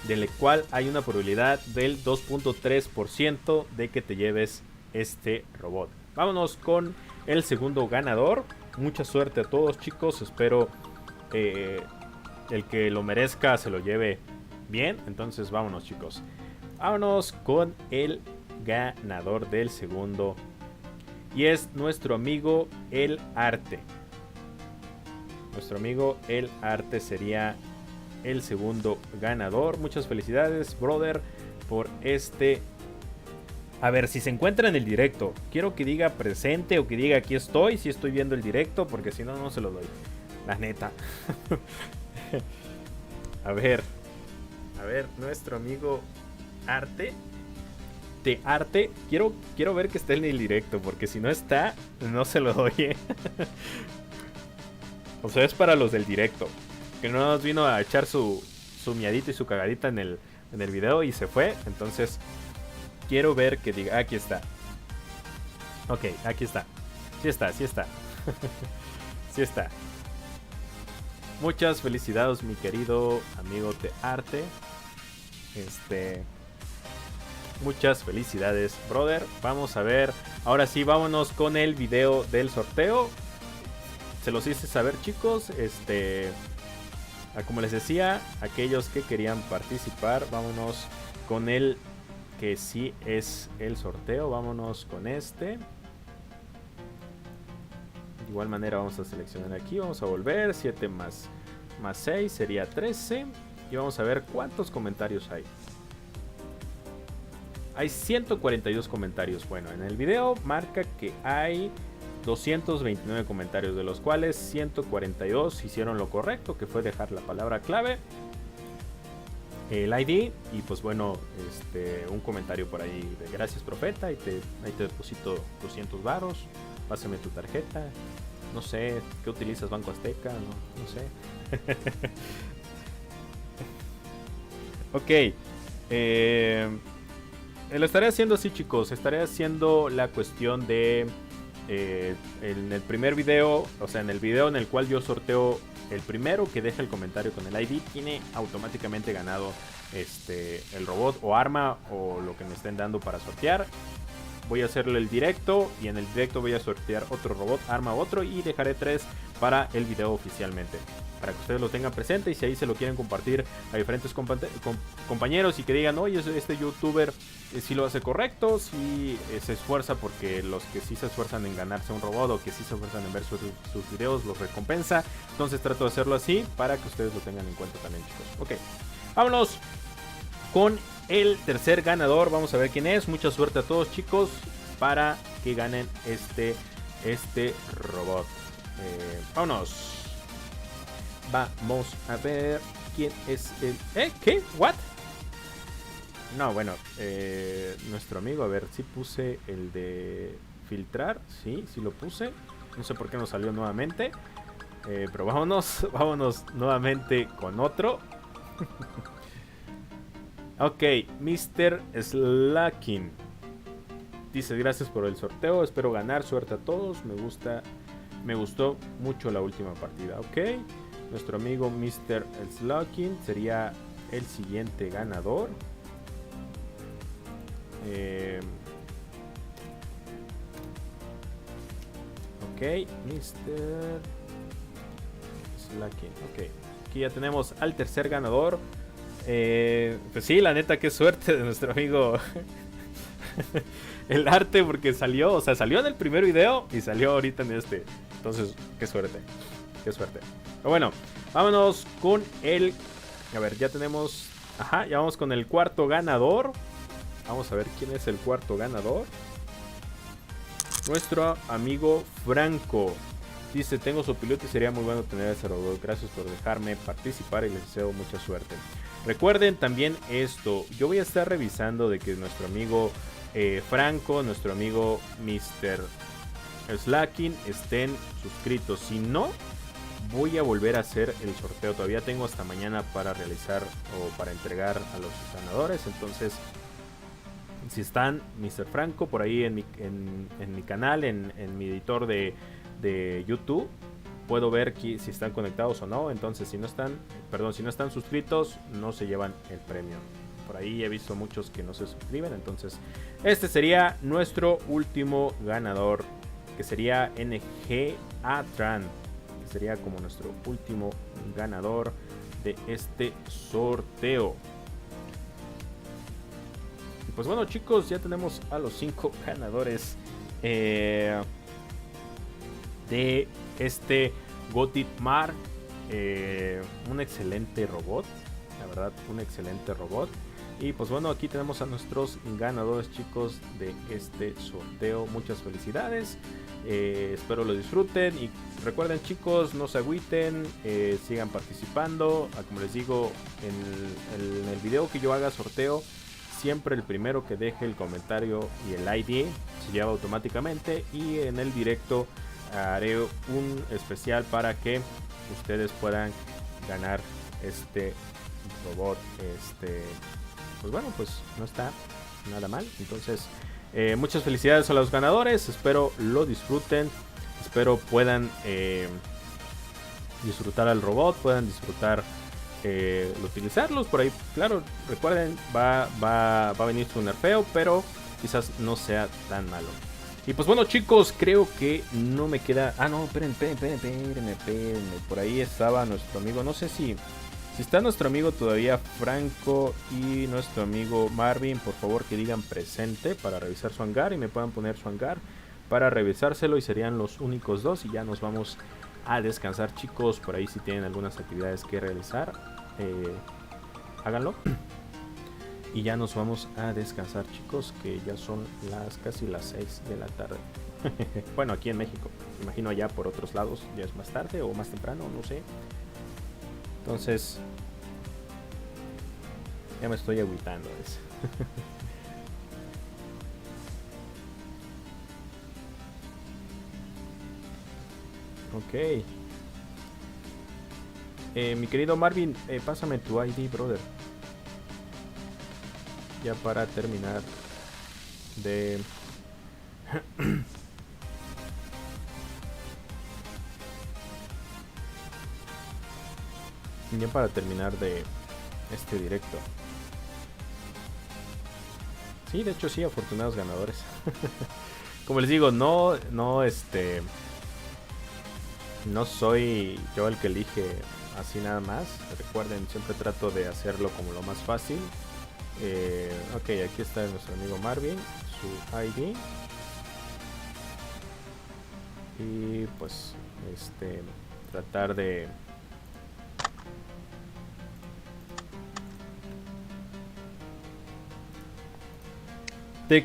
del cual hay una probabilidad del 2.3% de que te lleves este robot. Vámonos con el segundo ganador. Mucha suerte a todos, chicos. Espero el que lo merezca se lo lleve bien. Entonces vámonos, chicos. Vámonos con el ganador del segundo. Y es nuestro amigo El Arte. Nuestro amigo El Arte sería el segundo ganador. Muchas felicidades, brother, por este. A ver, si se encuentra en el directo, quiero que diga presente o que diga aquí estoy, si estoy viendo el directo, porque si no, no se lo doy. La neta. A ver, nuestro amigo Arte. De Arte, quiero ver que esté en el directo, porque si no está, no se lo doy. O sea, es para los del directo, que no nos vino a echar su miadita y su cagadita en el video y se fue. Entonces quiero ver que diga, aquí está. Ok, aquí está. Sí está. Sí está. Muchas felicidades, mi querido amigo de Arte. Muchas felicidades, brother. Vamos a ver. Ahora sí, vámonos con el video del sorteo. Se los hice saber, chicos. Como les decía, aquellos que querían participar, vámonos con el que sí es el sorteo. Vámonos con este. De igual manera vamos a seleccionar aquí. Vamos a volver. 7 más 6 sería 13. Y vamos a ver cuántos comentarios hay. Hay 142 comentarios. Bueno, en el video marca que hay 229 comentarios, de los cuales 142 hicieron lo correcto, que fue dejar la palabra clave, el ID y pues bueno, un comentario por ahí de gracias, profeta, ahí te deposito 200 varos, pásame tu tarjeta, no sé, ¿qué utilizas? Banco Azteca, no sé. Ok, lo estaré haciendo así, chicos. Estaré haciendo la cuestión de en el primer video, o sea, en el video en el cual yo sorteo, el primero que deja el comentario con el ID tiene automáticamente ganado el robot o arma o lo que me estén dando para sortear. Voy a hacerle el directo y en el directo voy a sortear otro robot, arma, otro, y dejaré 3 para el video oficialmente, para que ustedes lo tengan presente. Y si ahí se lo quieren compartir a diferentes compañeros y que digan, oye, este youtuber sí lo hace correcto, sí se esfuerza, porque los que sí se esfuerzan en ganarse un robot o que sí se esfuerzan en ver sus videos los recompensa. Entonces trato de hacerlo así para que ustedes lo tengan en cuenta también, chicos. Ok, vámonos con el tercer ganador. Vamos a ver quién es. Mucha suerte a todos, chicos, para que ganen este robot. Vámonos. Vamos a ver quién es el... ¿Qué? ¿What? No, bueno, nuestro amigo, a ver si puse el de filtrar. Sí lo puse. No sé por qué nos salió nuevamente. Pero vámonos nuevamente con otro. Ok, Mr. Slacking dice: gracias por el sorteo, espero ganar, suerte a todos, me gustó mucho la última partida. Ok, nuestro amigo Mr. Slacking sería el siguiente ganador. Ok, Mr. Slacking. Ok, aquí ya tenemos al tercer ganador. Pues sí, la neta, qué suerte de nuestro amigo El Arte, porque salió en el primer video y salió ahorita en este. Entonces, qué suerte. Pero bueno, vámonos con el... A ver, ya tenemos... Ajá, ya vamos con el cuarto ganador. Vamos a ver quién es el cuarto ganador. Nuestro amigo Franco dice: tengo su piloto y sería muy bueno tener ese robot. Gracias por dejarme participar y les deseo mucha suerte. Recuerden también esto, yo voy a estar revisando de que nuestro amigo Franco, nuestro amigo Mr. Slacking estén suscritos. Si no, voy a volver a hacer el sorteo. Todavía tengo hasta mañana para realizar o para entregar a los ganadores. Entonces, si están Mr. Franco por ahí en mi canal, en mi editor de YouTube, puedo ver si están conectados o no. Entonces, si no están suscritos, no se llevan el premio. Por ahí he visto muchos que no se suscriben. Entonces, este sería nuestro último ganador, que sería NG Atran, que sería como nuestro último ganador de este sorteo. Pues bueno, chicos, ya tenemos a los 5 ganadores de este Gotit Mar. Un excelente robot, la verdad, un excelente robot. Y pues bueno, aquí tenemos a nuestros ganadores, chicos, de este sorteo. Muchas felicidades, espero lo disfruten. Y recuerden, chicos, no se agüiten, sigan participando. Como les digo, en el video que yo haga sorteo, siempre el primero que deje el comentario y el ID se lleva automáticamente. Y en el directo haré un especial para que ustedes puedan ganar este robot. Pues bueno, pues no está nada mal. Entonces, muchas felicidades a los ganadores. Espero lo disfruten. Espero puedan disfrutar al robot, puedan disfrutar utilizarlos por ahí. Claro, recuerden, va a venir su nerfeo, pero quizás no sea tan malo. Y pues bueno, chicos, creo que no me queda... Ah, no, espérenme. Por ahí estaba nuestro amigo. No sé si está nuestro amigo todavía, Franco, y nuestro amigo Marvin. Por favor, que digan presente para revisar su hangar y me puedan poner su hangar para revisárselo. Y serían los únicos dos y ya nos vamos a descansar, chicos. Por ahí si tienen algunas actividades que realizar, háganlo. Y ya nos vamos a descansar, chicos, que ya son casi las 6 de la tarde. Bueno, aquí en México. Imagino allá por otros lados ya es más tarde o más temprano, no sé. Entonces, ya me estoy agüitando. Ok. Mi querido Marvin, pásame tu ID, brother. Ya para terminar de... ya para terminar de este directo. Sí, de hecho sí, afortunados ganadores. Como les digo, no soy yo el que elige así nada más. Recuerden, siempre trato de hacerlo como lo más fácil. Ok, aquí está nuestro amigo Marvin, su ID. Y pues tratar de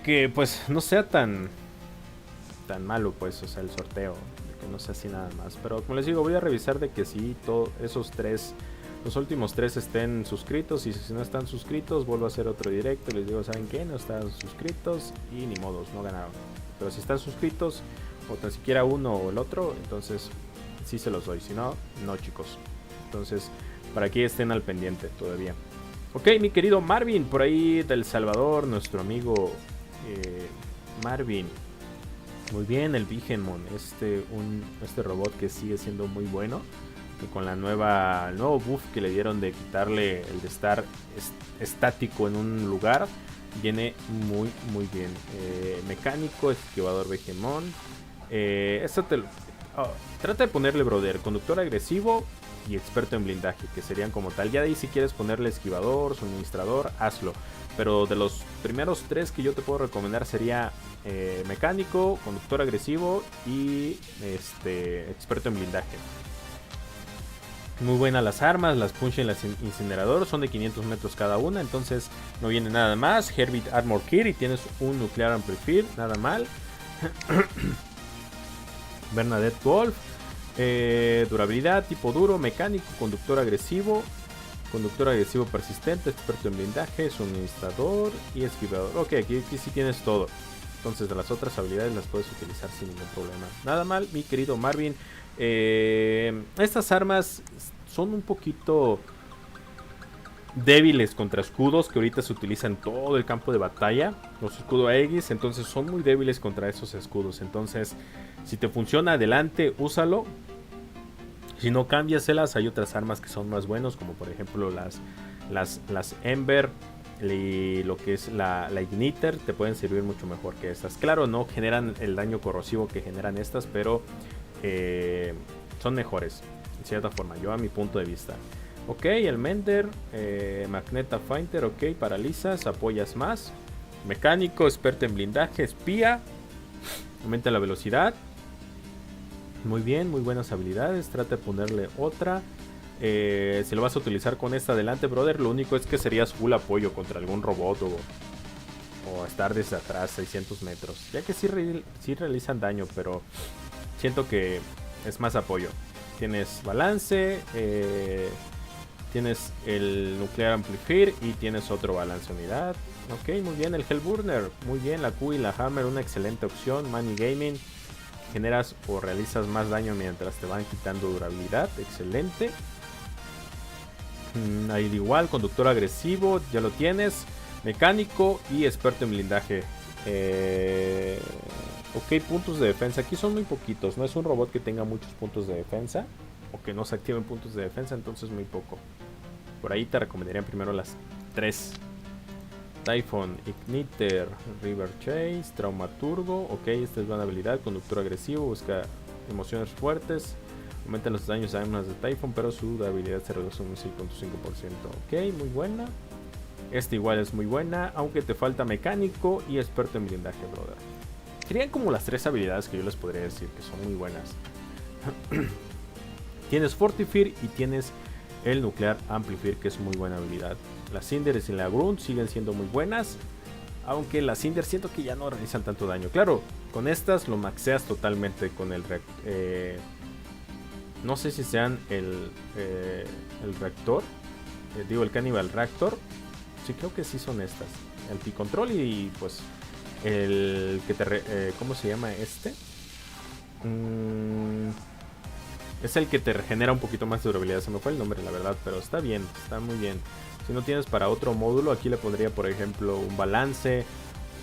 que pues no sea tan malo, pues, o sea, el sorteo, de que no sea así nada más. Pero como les digo, voy a revisar de que sí, todos esos tres, los últimos 3 estén suscritos. Y si no están suscritos, vuelvo a hacer otro directo y les digo, ¿saben qué? No están suscritos y ni modos, no ganaron. Pero si están suscritos, o tan siquiera uno o el otro, entonces sí se los doy. Si no, no, chicos. Entonces, para que estén al pendiente todavía. Ok, mi querido Marvin, por ahí del Salvador, nuestro amigo Marvin. Muy bien, el Vigemon, este robot que sigue siendo muy bueno. Y con el nuevo buff que le dieron de quitarle el de estar estático en un lugar, viene muy bien. Mecánico, esquivador Vigemon. Trata de ponerle, brother, conductor agresivo y experto en blindaje, que serían como tal. Ya de ahí, si quieres ponerle esquivador, suministrador, hazlo. Pero de los primeros 3 que yo te puedo recomendar sería mecánico, conductor agresivo y experto en blindaje. Muy buenas las armas, las punch y las incinerador, son de 500 metros cada una, entonces no viene nada más. Herbit Armor Kit y tienes un Nuclear Amplifier, nada mal. Bernadette Wolf, durabilidad, tipo duro, mecánico, conductor agresivo persistente, experto en blindaje, suministrador y esquivador. Ok, aquí sí tienes todo. Entonces de las otras habilidades las puedes utilizar sin ningún problema. Nada mal, mi querido Marvin. Estas armas son un poquito débiles contra escudos que ahorita se utilizan en todo el campo de batalla. Los escudos Aegis, entonces son muy débiles contra esos escudos. Entonces, si te funciona, adelante, úsalo. Si no, cámbiaselas. Hay otras armas que son más buenos, como por ejemplo las Ember y lo que es la Igniter. Te pueden servir mucho mejor que estas. Claro, no generan el daño corrosivo que generan estas, pero son mejores en cierta forma, yo a mi punto de vista. Ok, el Mender, Magneta Fighter, ok, paralizas, apoyas más. Mecánico, experto en blindaje, espía. Aumenta la velocidad. Muy bien, muy buenas habilidades. Trata de ponerle otra. Si lo vas a utilizar con esta adelante, brother, lo único es que serías full apoyo contra algún robot o estar desde atrás 600 metros. Ya que sí realizan daño, pero siento que es más apoyo. Tienes balance, tienes el nuclear amplifier y tienes otro balance unidad. Ok, muy bien, el Hellburner, muy bien, la Q y la Hammer, una excelente opción. Money Gaming, generas o realizas más daño mientras te van quitando durabilidad, excelente. Ahí igual, conductor agresivo, ya lo tienes. Mecánico y experto en blindaje. Ok, puntos de defensa. Aquí son muy poquitos. No es un robot que tenga muchos puntos de defensa. O que no se activen puntos de defensa. Entonces muy poco. Por ahí te recomendarían primero las 3. Typhon, Igniter, River Chase, Traumaturgo. Ok, esta es buena habilidad. Conductor agresivo, busca emociones fuertes. Aumenta los daños a armas de Typhon, pero su habilidad se reduce un 6.5%. Ok, muy buena. Esta igual es muy buena, aunque te falta mecánico y experto en blindaje, brother. Serían como las 3 habilidades que yo les podría decir que son muy buenas. Tienes Fortifier y tienes el Nuclear Amplifier, que es muy buena habilidad. Las Cinders y la Grunt siguen siendo muy buenas, aunque las Cinders siento que ya no realizan tanto daño. Claro, con estas lo maxeas totalmente con el no sé si sean el reactor, el Cannibal Reactor. Sí, creo que sí son estas. Anticontrol y pues el que te... ¿cómo se llama este? Es el que te regenera un poquito más de durabilidad. Se me fue el nombre, la verdad, pero está bien, está muy bien. Si no tienes para otro módulo, aquí le pondría, por ejemplo, un balance.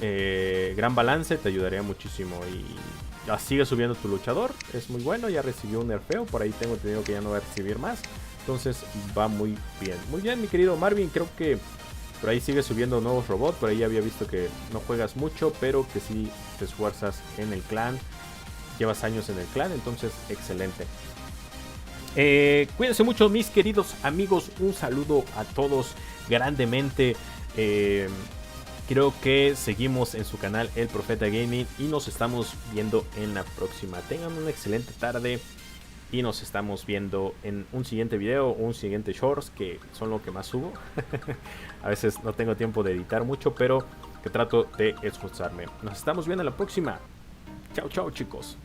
Gran balance, te ayudaría muchísimo. Y ya sigue subiendo tu luchador. Es muy bueno, ya recibió un nerfeo. Por ahí tengo entendido que ya no va a recibir más. Entonces va muy bien. Muy bien, mi querido Marvin, creo que por ahí sigue subiendo nuevos robots. Por ahí ya había visto que no juegas mucho, pero que sí te esfuerzas en el clan. Llevas años en el clan, entonces excelente. Cuídense mucho, mis queridos amigos. Un saludo a todos grandemente. Creo que seguimos en su canal El Profeta Gaming y nos estamos viendo en la próxima. Tengan una excelente tarde y nos estamos viendo en un siguiente video o un siguiente shorts, que son lo que más subo. A veces no tengo tiempo de editar mucho, pero que trato de esforzarme. Nos estamos viendo en la próxima. Chao, chao, chicos.